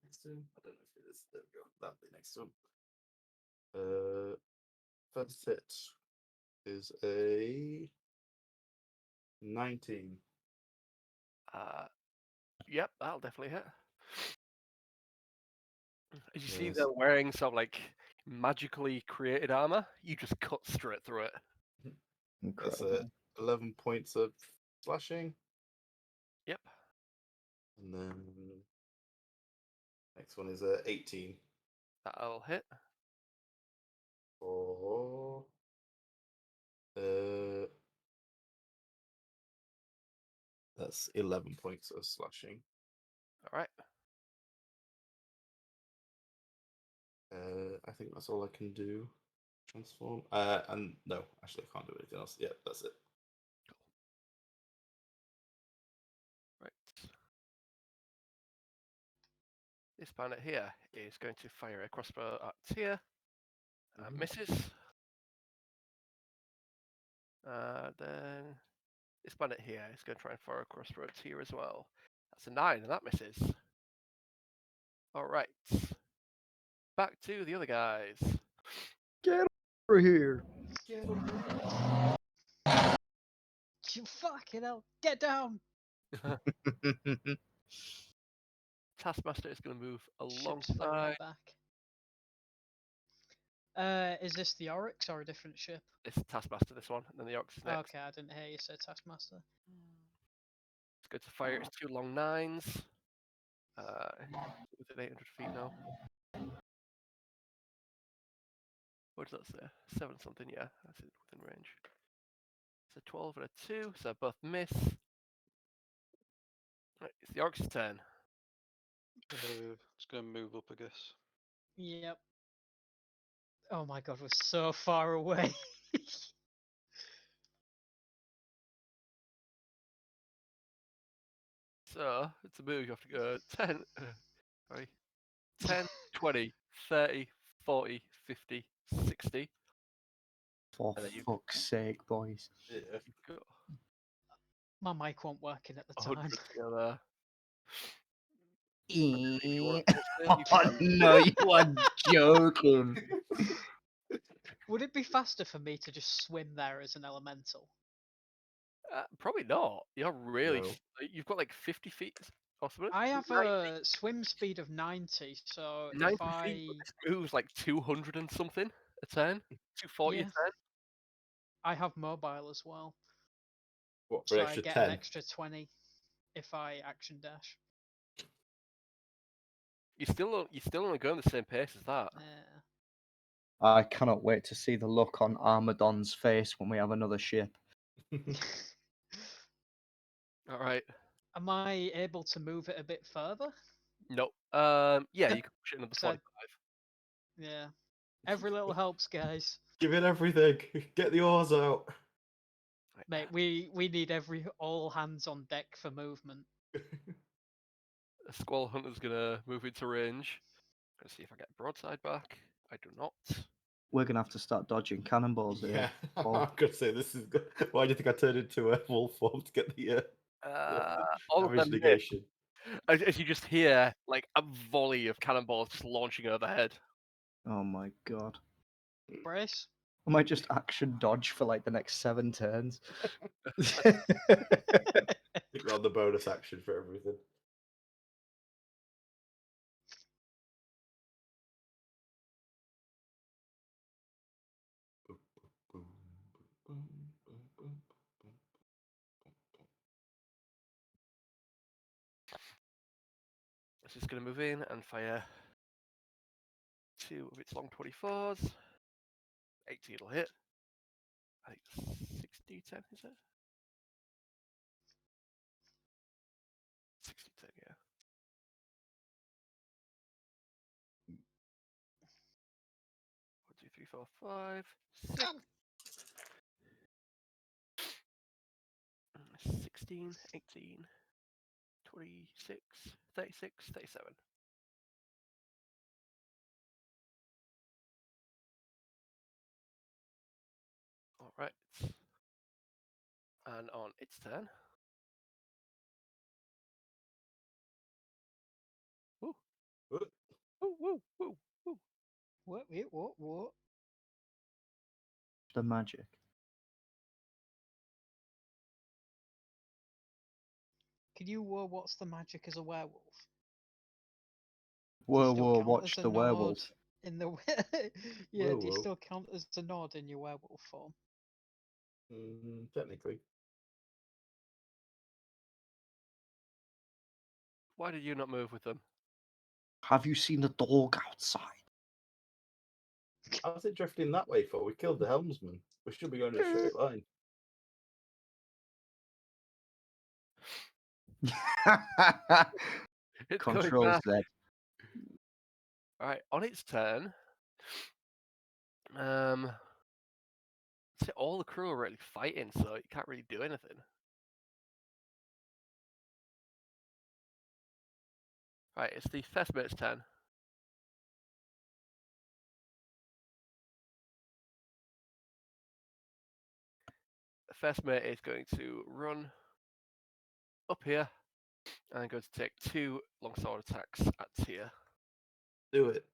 Next to him. I don't know if it is. There we go. That'll be next to him. First hit is a 19. Yep, that'll definitely hit. As you see, Yes. they're wearing sort of like magically created armor. You just cut straight through it. That's Incredible. 11 points of slashing. Yep. And then next one is a 18 That'll hit. for that's 11 points of slashing. All right. I think that's all I can do. Transform. And no, actually, I can't do anything else. Yeah, that's it. Right. This bandit here is going to fire a crossbow at Tia. Misses. Then this bandit here is going to try and fire a crossbow at Tia as well. That's a 9, and that misses. All right. Back to the other guys. Get over here. You fucking hell! Get down! Taskmaster is going to move Ships fighting alongside. back. Is this the Oryx or a different ship? It's Taskmaster, this one, and then the Ox is next. Okay, I didn't hear you say Taskmaster. Let's go to fire. It's 2 long 9s. Within 800 feet now. What does that say? 7 something, yeah. That's it, within range. So 12 and a 2, so both miss. Right, it's the Oryx's turn. It's going to move up, I guess. Yep. Oh my god, we're so far away. So, to move, you have to go 10, sorry, 10, 20, 30, 40, 50, 60. For And then you- fuck's sake, boys. Yeah. You've got My mic wasn't working at the time. 100 together. If you Eh. want to twist it, you Oh, can. no, you are joking. Would it be faster for me to just swim there as an elemental? Probably not. You're really. No. You've got like 50 feet or something. I have 90 a swim speed of 90, so 90 if I feet, but this moves like 200 and something a turn. 240 yeah, a turn. I have mobile as well, What, for so an I extra get 10? an extra 20 if I action dash. You're still only going the same pace as that. Yeah. I cannot wait to see the look on Armadon's face when we have another ship. All right. Am I able to move it a bit further? No. Yeah, you can push it another So- 45. Yeah. Every little helps, guys. Give it everything. Get the oars out. Right. Mate, we need all hands on deck for movement. A Squall Hunter's gonna move into range. Gonna see if I get broadside back. I do not. We're going to have to start dodging cannonballs Yeah, here. I'm Paul. gonna say this is good. Why do you think I turned into a wolf form to get the All of damage them miss. negation? As you just hear like a volley of cannonballs just launching overhead. Oh my god. Brace. I might just action dodge for like the next 7 turns. I think we're on the bonus action for everything. It's just gonna move in and fire 2 of its long 24s. 18 will hit. I think 60 10 is it? 60 10, yeah. 1, 2, 3, 4, 5, 6. 16, 18, 26, 36, 37. All right. And on its turn. Woo. What? Woo, woo, woo, woo. What? The magic. Can you what's the magic as a werewolf? Whoa, still whoa, count watch as a the nod werewolf. In the yeah, Whoa, do you whoa. still count as a nod in your werewolf form? Technically. Why did you not move with them? Have you seen the dog outside? How's it drifting that way for? We killed the helmsman. We should be going in a straight line. It's going Control back. Z. All right, on its turn. All the crew are really fighting, so you can't really do anything. Right, it's the first mate's turn. The first mate is going to run up here and going to take 2 longsword attacks at tier. Do it.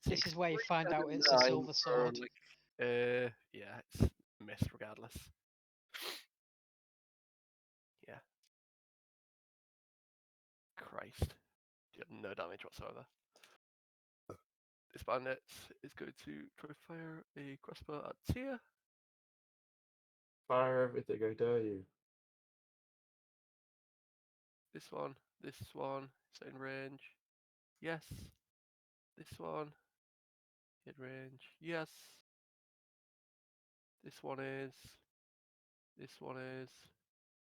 This is where you find out it's a 9 silver for, sword. like, yeah, it's missed regardless. Yeah. Christ. You have no damage whatsoever. This bandit is going to try to fire a crossbow at Tia. Fire everything, I dare you. This one is in range. Yes. This one in range. Yes. This one is. This one is.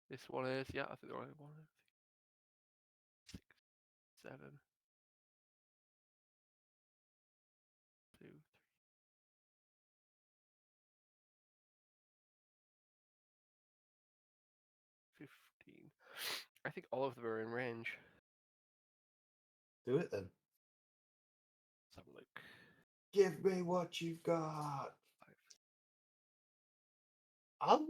This one is. Yeah, I think they're only 1, 6, 7, 2, 3. 15. I think all of them are in range. Do it then. Let's have a look. Give me what you've got. 5. Oh.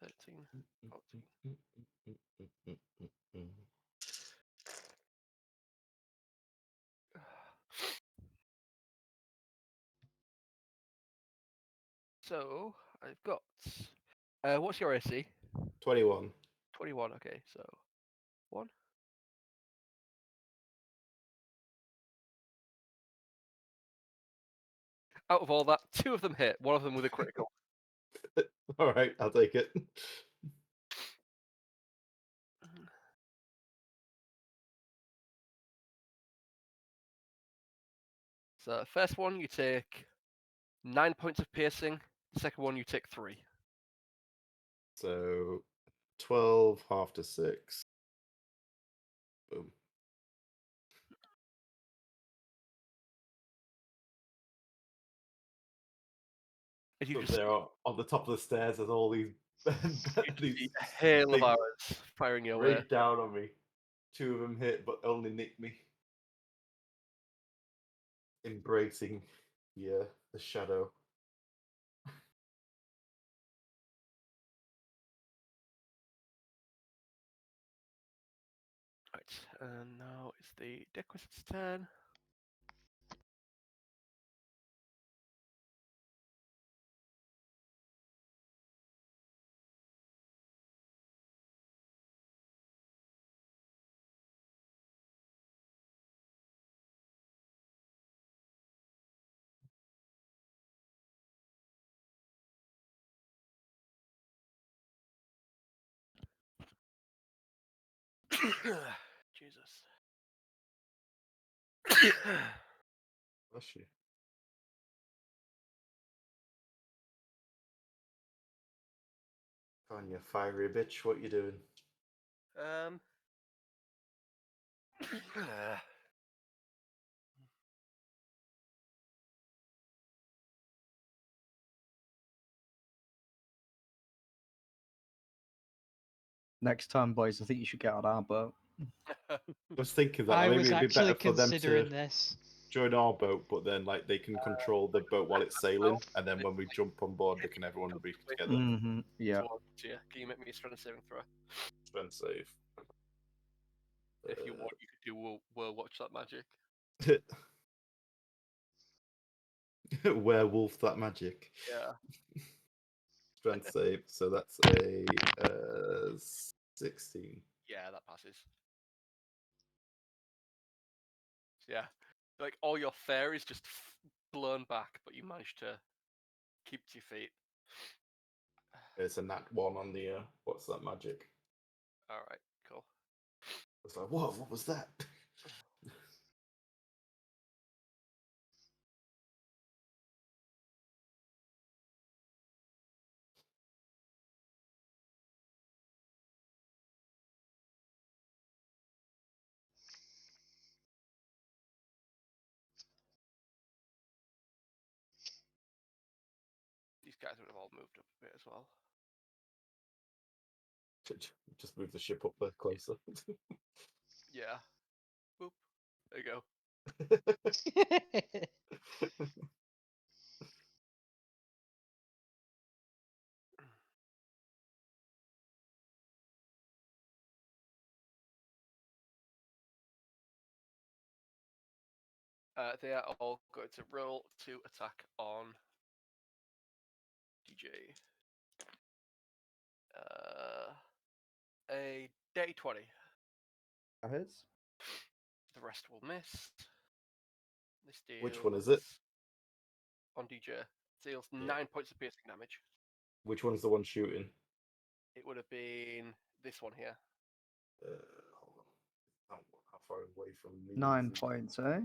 13. 14. So I've got. What's your AC? 21. 21. Okay, so 1. Out of all that, 2 of them hit. One of them with a critical. All right, I'll take it. So first one you take 9 points of piercing. The second one you take 3. So 12, half to 6. Boom. As you Up just there on the top of the stairs, there's all these, these see a hail of things arrows firing your way. rain down on me. 2 of them hit, but only nicked me. Embracing, yeah, the shadow. Right, and now it's the Dequisite's turn. Jesus. Bless you. Come on, you fiery bitch, what you doing? um. Next time, boys, I think you should get on our boat. I was thinking that I maybe was it'd be actually better for them to considering this. join our boat, but then like they can control the boat while it's sailing, and then when we jump on board, they can everyone be together. Mm-hmm. Yeah. So, can you make me a strength saving throw? Strength save. If you want, you could do We'll watch that magic. Werewolf that magic. Yeah. Strength save. So that's a 16. Yeah, that passes. Yeah, like all your fare is just blown back, but you managed to keep to your feet. It's a nat 1 on the what's that magic? All right, cool. It's like, whoa, what was that? These guys would have all moved up a bit as well. Just move the ship up there closer. Yeah. Boop. There you go. They are all going to roll to attack on DJ. A Day 20. That hits. The rest will miss. This deals. Which one is it? On DJ. Deals Yeah. 9 points of piercing damage. Which one's the one shooting? It would have been this one here. Hold on. How far away from me? 9 is it? points, eh?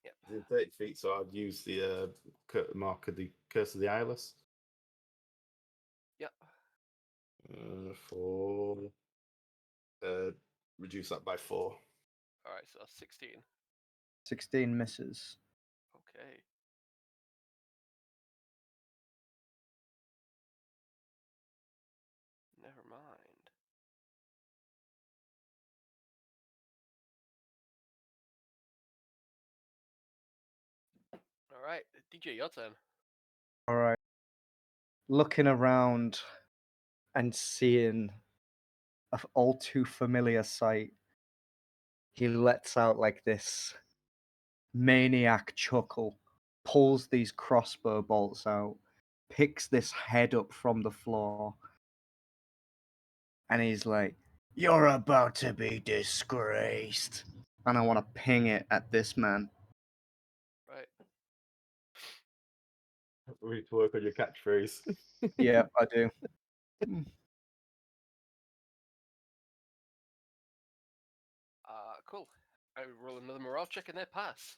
Yep. It's in 30 feet, so I'd use the mark of the Curse of the Eyeless Yep. for reduce that by 4. Alright, so 16. 16 misses. Okay. Never mind. Alright, DJ, your turn. All right. Looking around and seeing an all too familiar sight, he lets out like this maniac chuckle, pulls these crossbow bolts out, picks this head up from the floor, and he's like, "You're about to be disgraced." And I want to ping it at this man. Right. We need to work on your catchphrase. Yeah, I do. Cool. I roll another morale check and they pass.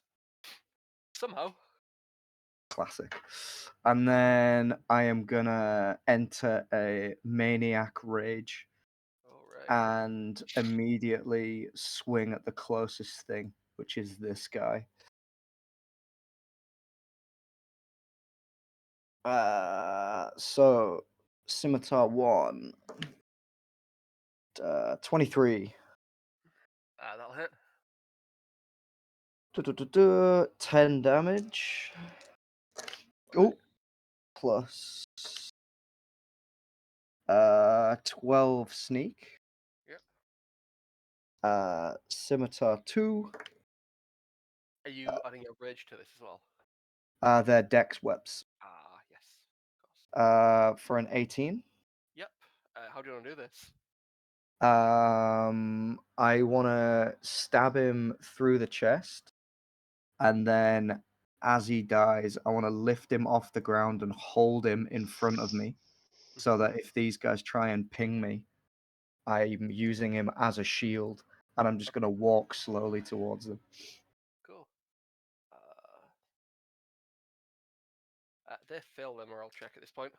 Somehow. Classic. And then I am gonna enter a maniac rage Alright. and immediately swing at the closest thing, which is this guy. So scimitar 1, 23. That'll hit. 10 damage. Oh, plus 12 sneak. Yep. Scimitar 2. Are you adding your rage to this as well? They're dex webs. Yes. Of course. For an 18. Yep. How do you want to do this? I want to stab him through the chest, and then as he dies, I want to lift him off the ground and hold him in front of me, so that if these guys try and ping me, I'm using him as a shield, and I'm just going to walk slowly towards them. Cool. They fail their morale check at this point.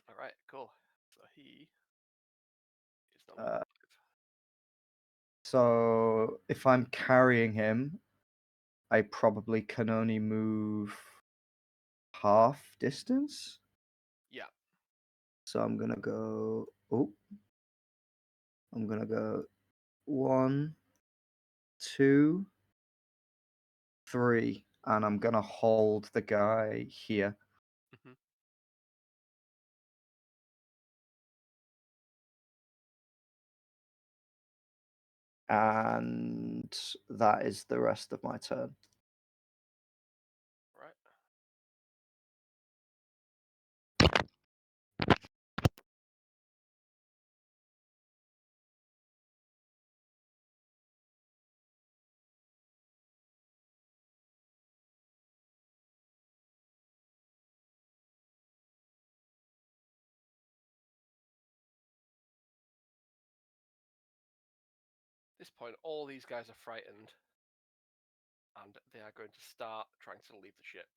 Alright, cool. So he is now alive. So if I'm carrying him, I probably can only move half distance. Yeah. So I'm gonna go. Oh, I'm gonna go 1, 2, 3, and I'm gonna hold the guy here. Mm-hmm. And that is the rest of my turn. Right. At this point, all these guys are frightened, and they are going to start trying to leave the ship.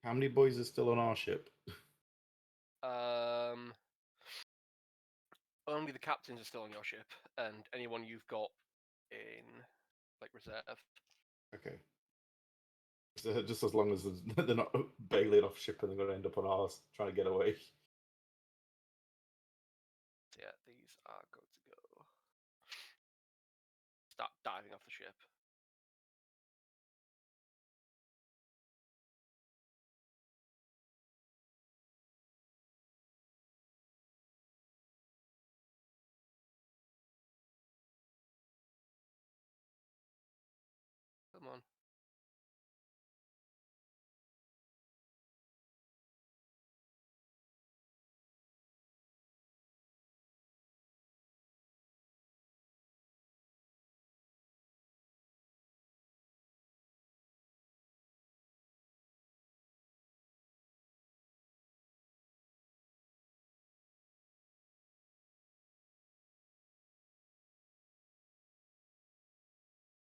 How many boys are still on our ship? Only the captains are still on your ship, and anyone you've got in like reserve. Okay. So just as long as they're not bailing off ship and they're going to end up on ours trying to get away. So yeah, these are going to go start diving off the ship. Come on.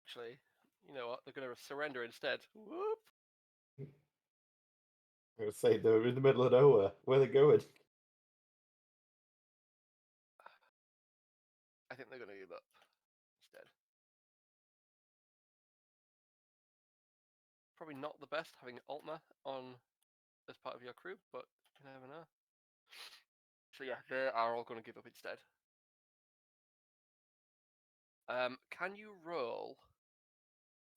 actually, you know what? They're going to surrender instead. Whoop! I'm gonna say they're in the middle of nowhere. Where are they going? I think they're going to give up instead. Probably not the best having Altma on as part of your crew, but you never know. So yeah, they are all going to give up instead. Can you roll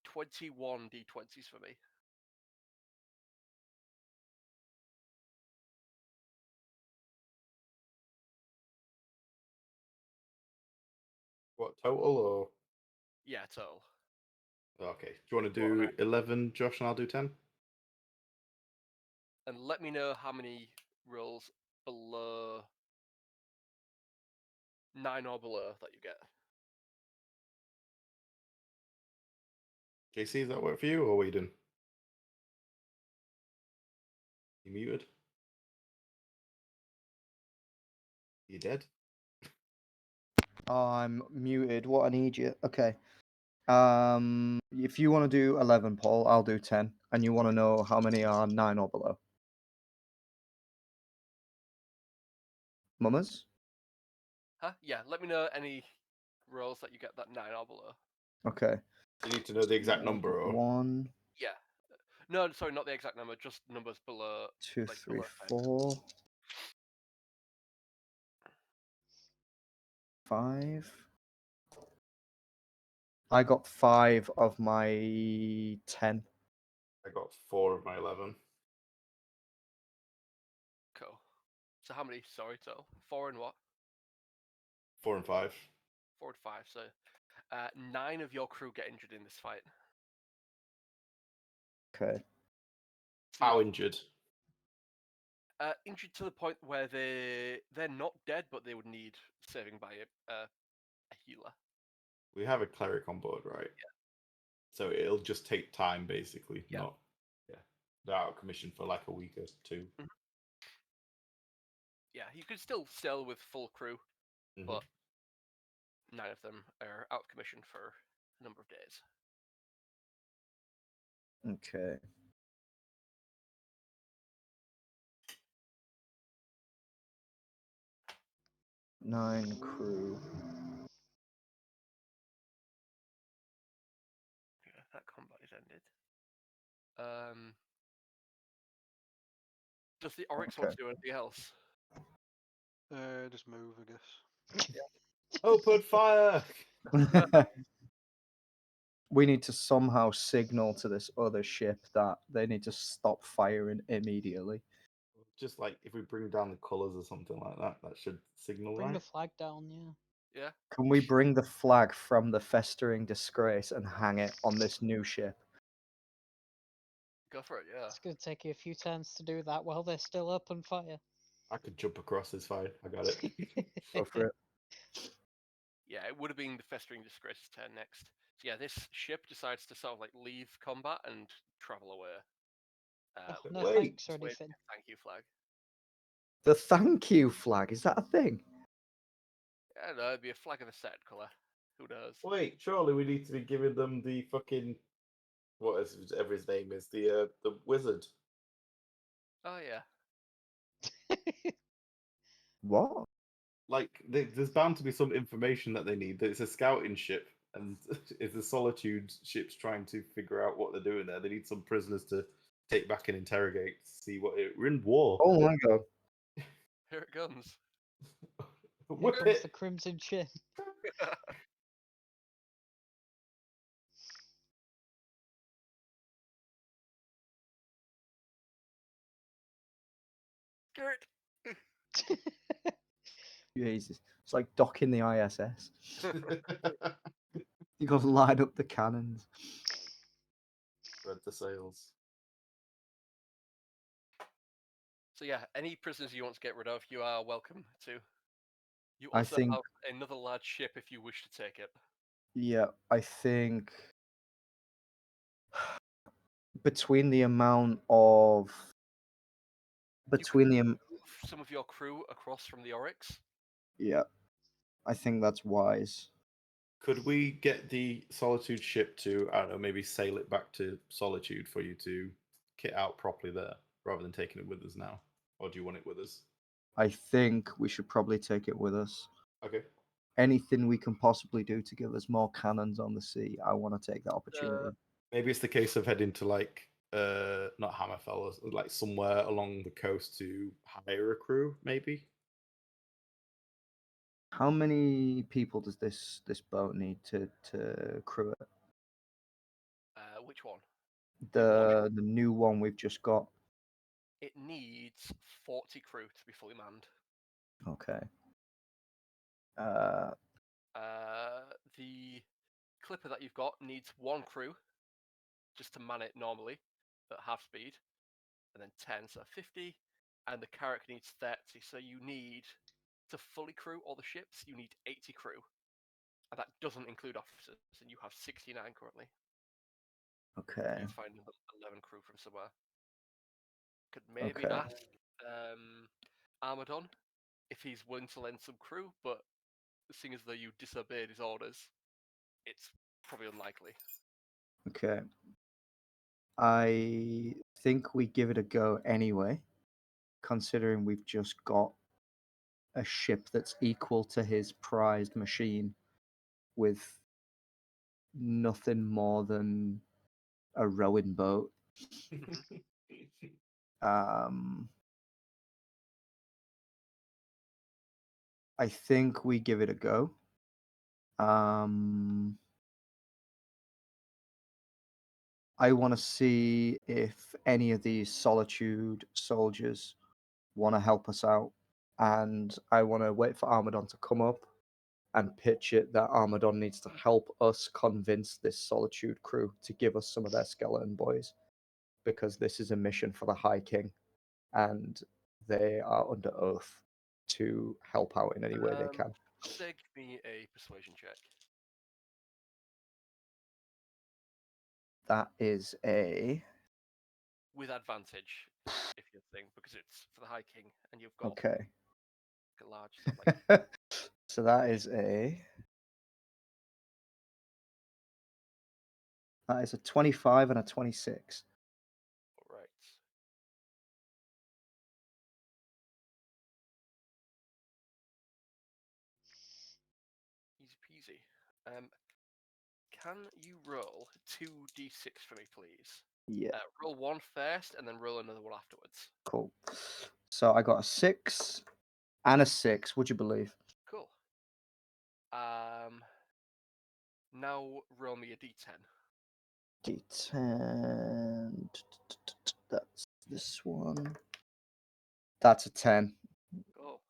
21 d20s for me? What, total or? Yeah, total. Okay. Do you want to Well, do 11, Josh, and I'll do 10? And let me know how many rolls below 9 or below that you get. JC, does that work for you, or what are you doing? You muted? You dead? I'm muted. What an idiot. Okay. If you want to do 11, Paul, I'll do 10. And you want to know how many are 9 or below? Mummers? Huh? Yeah, let me know any rolls that you get that 9 or below. Okay. You need to know the exact number, or? 1, Yeah. No, sorry, not the exact number, just numbers below. 2, like 3, below 10. 4, 5. I got 5 of my 10. I got 4 of my 11. Cool. So how many? Sorry, total. 4 and what? 4 and 5. 4 and 5. So 9 of your crew get injured in this fight. Okay. So, How yeah, injured? injured to the point where they're not dead, but they would need saving by a healer. We have a cleric on board, right? Yeah. So it'll just take time, basically. Yeah. Not, yeah. They're out of commission for like a week or 2. Yeah, you could still sail with full crew, Mhm. but 9 of them are out of commission for a number of days. Okay. Nine crew. Yeah, that combat is ended. Does the Oryx want Okay. to do anything else? Just move, I guess. Open fire! We need to somehow signal to this other ship that they need to stop firing immediately. Just like if we bring down the colours or something like that, that should signal, Bring right? the flag down, yeah. Yeah. Can we bring the flag from the festering disgrace and hang it on this new ship? Go for it, yeah. It's going to take you a few turns to do that while they're still up on fire. I could jump across, it's fine. I got it. Go for it. Yeah, it would have been the Festering Disgrace's turn next. So yeah, this ship decides to sort of like leave combat and travel away. Oh, But no wait. thanks or Just waving anything. a thank you flag. The thank you flag, is that a thing? Yeah, no, it'd be a flag of a certain colour. Who knows? Wait, surely we need to be giving them the fucking whatever his name is, the wizard. Oh yeah. What? Like, there's bound to be some information that they need. That it's a scouting ship, and it's the Solitude ships trying to figure out what they're doing there. They need some prisoners to take back and interrogate. See what we're in war. Oh my god. Here it comes. Here Whip comes it. the Crimson Chin. Gert. Jesus. It's like docking the ISS. You got to line up the cannons. Spread the sails. So yeah, any prisoners you want to get rid of, you are welcome to. You I also think- have another large ship if you wish to take it. Yeah, I think between the amount of between the Move some of your crew across from the Oryx. yeah, I think that's wise. Could we get the Solitude ship to, I don't know, maybe sail it back to Solitude for you to kit out properly there, rather than taking it with us now? Or do you want it with us? I think we should probably take it with us. Okay. Anything we can possibly do to give us more cannons on the sea, I want to take that opportunity. Maybe it's the case of heading to like not Hammerfell, like somewhere along the coast to hire a crew, maybe. How many people does this boat need to crew it? Which one? The new one we've just got. It needs 40 crew to be fully manned. Okay. The clipper that you've got needs 1 crew just to man it normally at half speed, and then 10, so 50, and the Carrack needs 30. So you need to fully crew all the ships. You need 80 crew, and that doesn't include officers. And you have 69 currently. Okay. You need to find 11 crew from somewhere. Could maybe Okay. ask Armadon if he's willing to lend some crew, but seeing as though you disobeyed his orders, it's probably unlikely. Okay. I think we give it a go anyway, considering we've just got a ship that's equal to his prized machine with nothing more than a rowing boat. I think we give it a go. I want to see if any of these Solitude soldiers want to help us out, and I want to wait for Armadon to come up and pitch it that Armadon needs to help us convince this Solitude crew to give us some of their skeleton boys, because this is a mission for the High King, and they are under oath to help out in any way they can. Give me a persuasion check. That is a... With advantage, if you think, because it's for the High King, and you've got Okay. a large sort of like. So that is a 25 and a 26. Right. Easy peasy. Can you roll 2d6 for me, please? Yeah, Roll 1 first, and then roll another one afterwards. cool. So I got a 6 and a 6, would you believe? Cool. Now roll me a d10. D10. That's this one. That's a 10. Cool.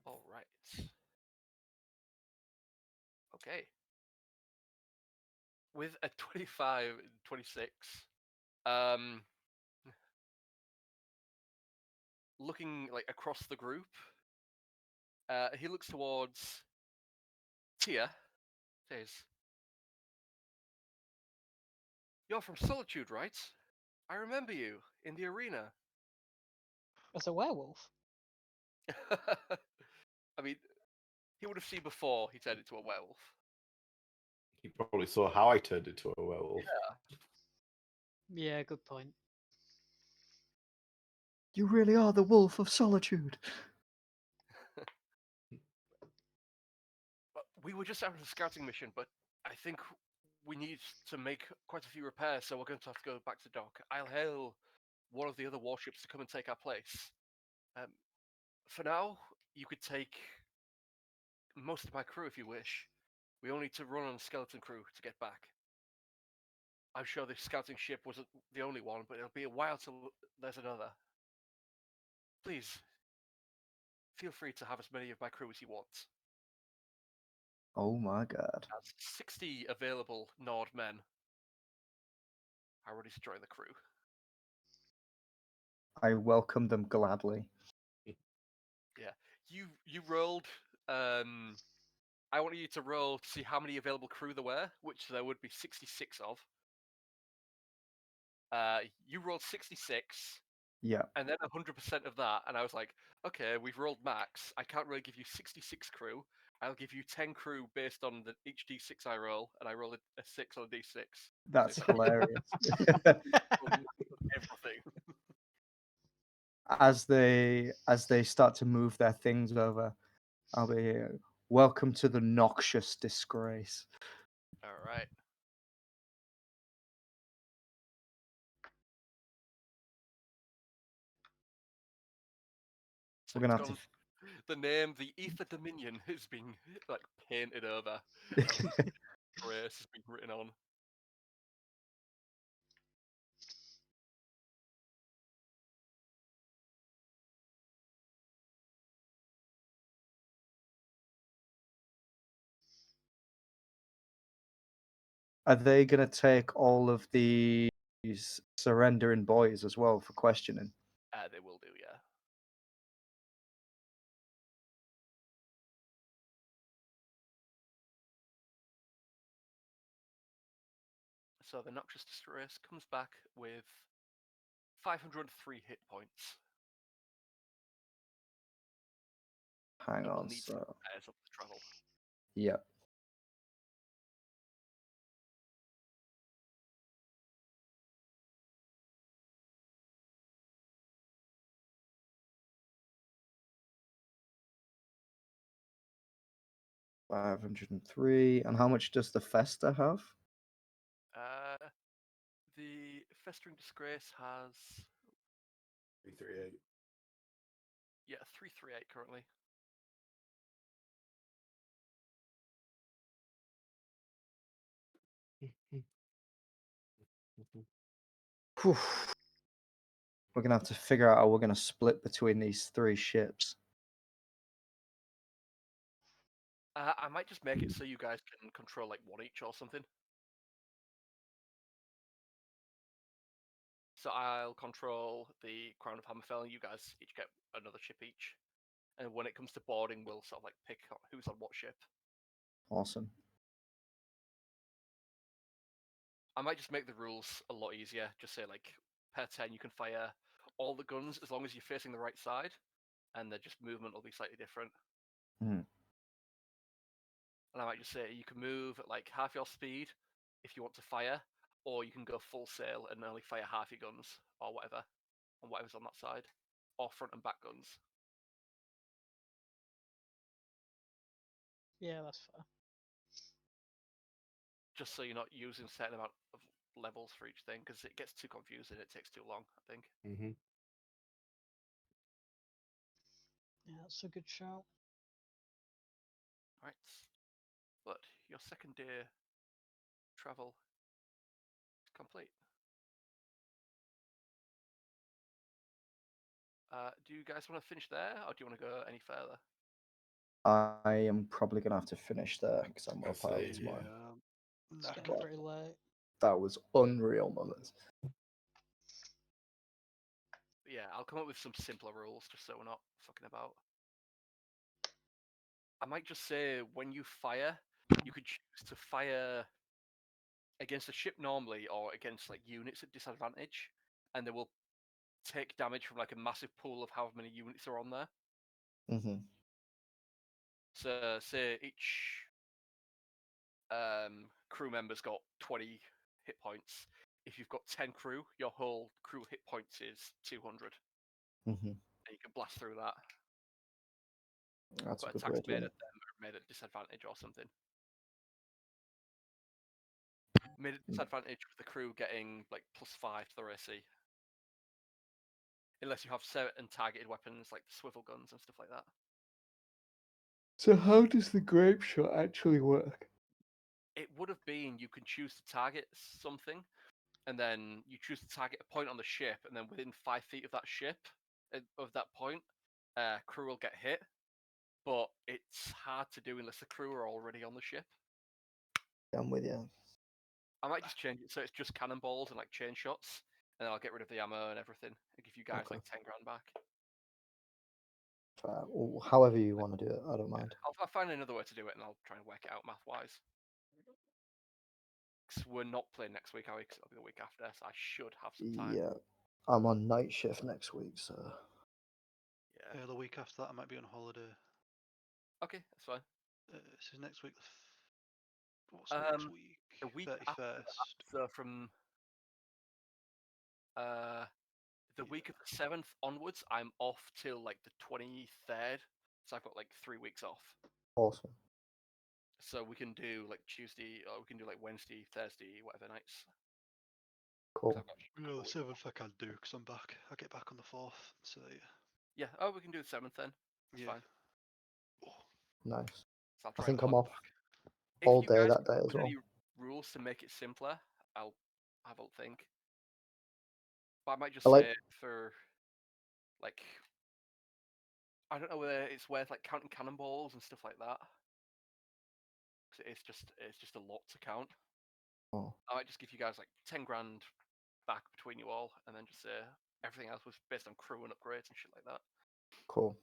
All right. Okay. With a 25, 26, looking like across the group, he looks towards Tia, says, "You're from Solitude, right? I remember you in the arena." As a werewolf? I mean, he would have seen before he turned into a werewolf. He probably saw how I turned into a werewolf. Yeah, good point. You really are the Wolf of Solitude. We were just out on a scouting mission, but I think we need to make quite a few repairs, so we're going to have to go back to dock. I'll hail one of the other warships to come and take our place. For now, you could take most of my crew if you wish. We only need to run on a skeleton crew to get back. I'm sure this scouting ship wasn't the only one, but it'll be a while till there's another. Please, feel free to have as many of my crew as you want. Oh my god. That's 60 available Nord men are ready to join the crew. I welcome them gladly. Yeah, you rolled. I wanted you to roll to see how many available crew there were, which there would be 66 of. You rolled 66. Yeah. And then 100% of that, and I was like, okay, we've rolled max. I can't really give you 66 crew. I'll give you 10 crew based on each d6 I roll, and I roll a 6 on a d6. That's So hilarious. everything. As they start to move their things over, I'll be here. Welcome to the noxious disgrace. All right. So We're gonna have to. the name, the Ether Dominion, has been like painted over. Grace has been written on. Are they gonna take all of these surrendering boys as well for questioning? They will do, yeah. So the Noxious Disgrace comes back with 503 hit points. Hang And will on, need so repairs up the travel. yeah. $503. And how much does the Festa have? The Festering Disgrace has 338. 338 currently. Whew. We're gonna have to figure out how we're gonna split between these 3 ships. I might just make it so you guys can control like one each or something. So I'll control the Crown of Hammerfell, and you guys each get another ship each. And when it comes to boarding, we'll sort of like pick who's on what ship. Awesome. I might just make the rules a lot easier. Just say like per 10 you can fire all the guns as long as you're facing the right side, and the just movement will be slightly different. Hmm. And I might just say you can move at like half your speed if you want to fire, or you can go full sail and only fire half your guns or whatever, on whatever's on that side, or front and back guns. Yeah, that's fair. Just so you're not using a certain amount of levels for each thing, because it gets too confusing. It takes too long, I think. Mm-hmm. Yeah, that's a good shout. Right, but your second day travel is complete. Do you guys want to finish there, or do you want to go any further? I am probably gonna have to finish there because I'm I up early say, tomorrow. It's getting Well, pretty late. that was unreal, Mummers. Yeah, I'll come up with some simpler rules just so we're not fucking about. I might just say when you fire, you could choose to fire against a ship normally or against like units at disadvantage, and they will take damage from like a massive pool of however many units are on there. Mm-hmm. So say each crew member's got 20 hit points. If you've got 10 crew, your whole crew hit points is 200. Mm-hmm. And you can blast through that. That's a But good way attacks to made do at it. them are made at disadvantage or something. Made at disadvantage with the crew getting like +5 to their AC. Unless you have certain targeted weapons like the swivel guns and stuff like that. So how does the grape shot actually work? It would have been you can choose to target something, and then you choose to target a point on the ship, and then within 5 feet of that ship, of that point, crew will get hit. But it's hard to do unless the crew are already on the ship. I'm with you. I might just change it so it's just cannonballs and like chain shots, and then I'll get rid of the ammo and everything and give you guys Okay. like 10 grand back. However you want to do it, I don't mind. I'll find another way to do it, and I'll try and work it out math-wise. Because we're not playing next week, are we? 'Cause it'll be the week after, so I should have some time. Yeah. I'm on night shift next week, so Yeah. The week after that, I might be on holiday. Okay, that's fine. This is next week. What's next week? The week after that, 31st. so from the week of the 7th onwards, I'm off till like the 23rd. So I've got like 3 weeks off. awesome. So we can do like Tuesday, or we can do like Wednesday, Thursday, whatever nights. 'Cause Cool. I've got a No, couple the weeks 7th I can't do because I'm back. I get back on the 4th. So Yeah. Oh, we can do the 7th then. That's yeah. fine. Oh, Nice. So I'll I try and think I'm push off back. If all you day guys that day come up as with well. any rules to make it simpler, I'll have a think. But I might just I like- say for like, I don't know whether it's worth like counting cannonballs and stuff like that. 'Cause it's just a lot to count. Oh, I might just give you guys like 10 grand back between you all, and then just say everything else was based on crew and upgrades and shit like that. cool.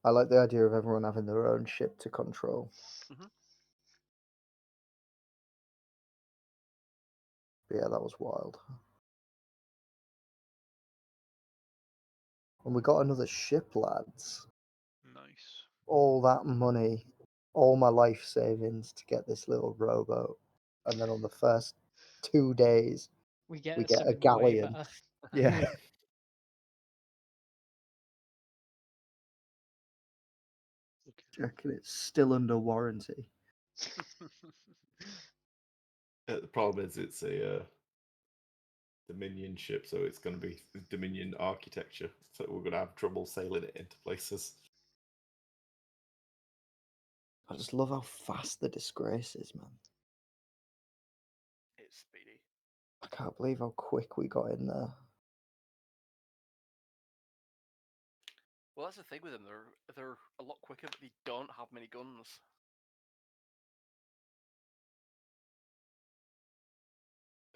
I like the idea of everyone having their own ship to control. Mhm. But yeah, that was wild. And we got another ship, lads. nice. All that money, all my life savings to get this little rowboat. And then on the first 2 days, We get we get a something way galleon. better. Yeah. Okay. Do you reckon it's still under warranty? The problem is it's a Dominion ship, so it's going to be Dominion architecture. So we're going to have trouble sailing it into places. I just love how fast the disgrace is, man. It's speedy. I can't believe how quick we got in there. Well, that's the thing with them. They're a lot quicker, but they don't have many guns.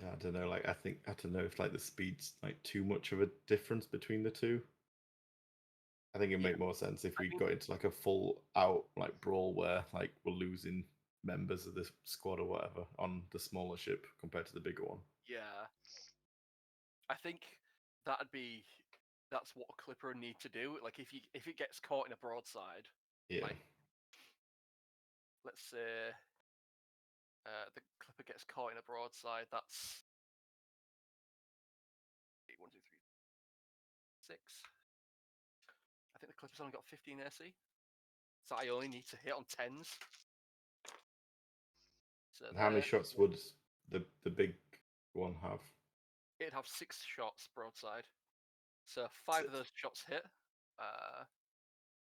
I don't know. Like I don't know if like the speed's like too much of a difference between the two. I think it'd Yeah. make more sense if I we think- got into like a full out like brawl where like we're losing members of the squad or whatever on the smaller ship compared to the bigger one. Yeah. I think that's what a clipper would need to do. Like if it gets caught in a broadside, Yeah. like let's say the clipper gets caught in a broadside, that's 8, 1, 2, 3, 6. I think the clipper's only got 15 AC, so I only need to hit on 10s. So And how many there, shots would the big one have? it'd have 6 shots broadside. So 5 of those shots hit.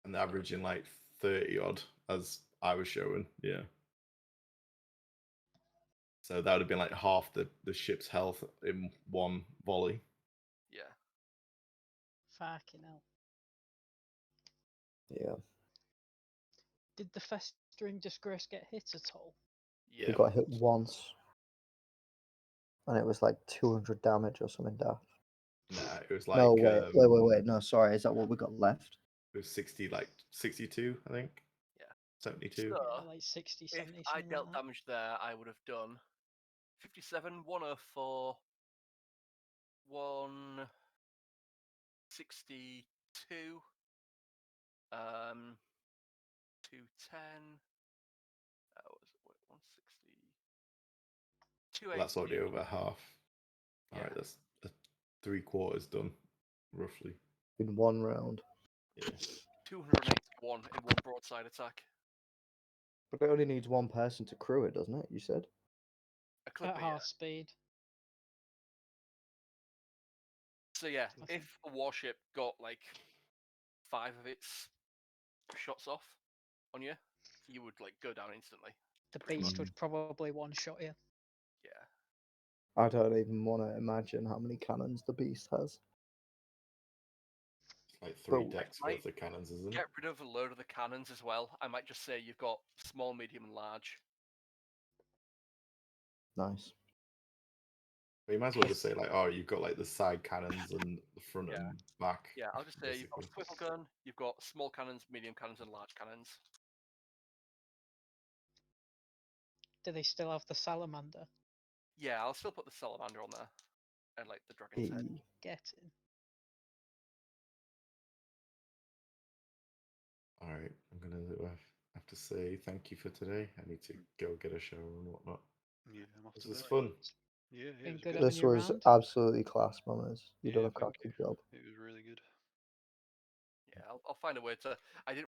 And they're averaging like 30 odd, as I was showing. Yeah. So that would have been like half the ship's health in one volley. Yeah. Fucking hell. Yeah. Did the festering disgrace get hit at all? Yeah. We got hit once. And it was like 200 damage or something daft. Nah, it was like No, wait. No, sorry. Is that what we got left? It was 60, like 62, I think. Yeah. 72. So, Yeah, like 60, if 70, I something dealt like that. damage there, I would have done 57, 104, 162, 210. What was it? 160. Well, that's already 280. over half. Yeah. Alright, that's 3/4 done, roughly. In one round. Yeah. 281 in one broadside attack. But it only needs one person to crew it, doesn't it? You said? A At clipper, yeah. half speed. So yeah, I think. if a warship got like 5 of its shots off on you, you would like go down instantly. The pretty beast much. would probably one-shot you. Yeah. I don't even want to imagine how many cannons the beast has. It's like 3 But- decks Might worth of cannons, isn't it? Get rid of a load of the cannons as well. I might just say you've got small, medium, and large. Nice. But you might as well just say like, oh, you've got like the side cannons and the front Yeah. and back. Yeah, I'll just say you've got basically. swivel gun, you've got small cannons, medium cannons, and large cannons. Do they still have the salamander? Yeah, I'll still put the salamander on there. and like the dragon's head. Hey. Getting. All right, I'm gonna have to say thank you for today. I need to go get a shower and whatnot. Yeah, I'm off This to was bed. fun. Yeah, Been it was good good. having This you was around. absolutely class, Mummers. You've Yeah, done a thank cracking you. job. It was really good. Yeah, I'll find a way to. I didn't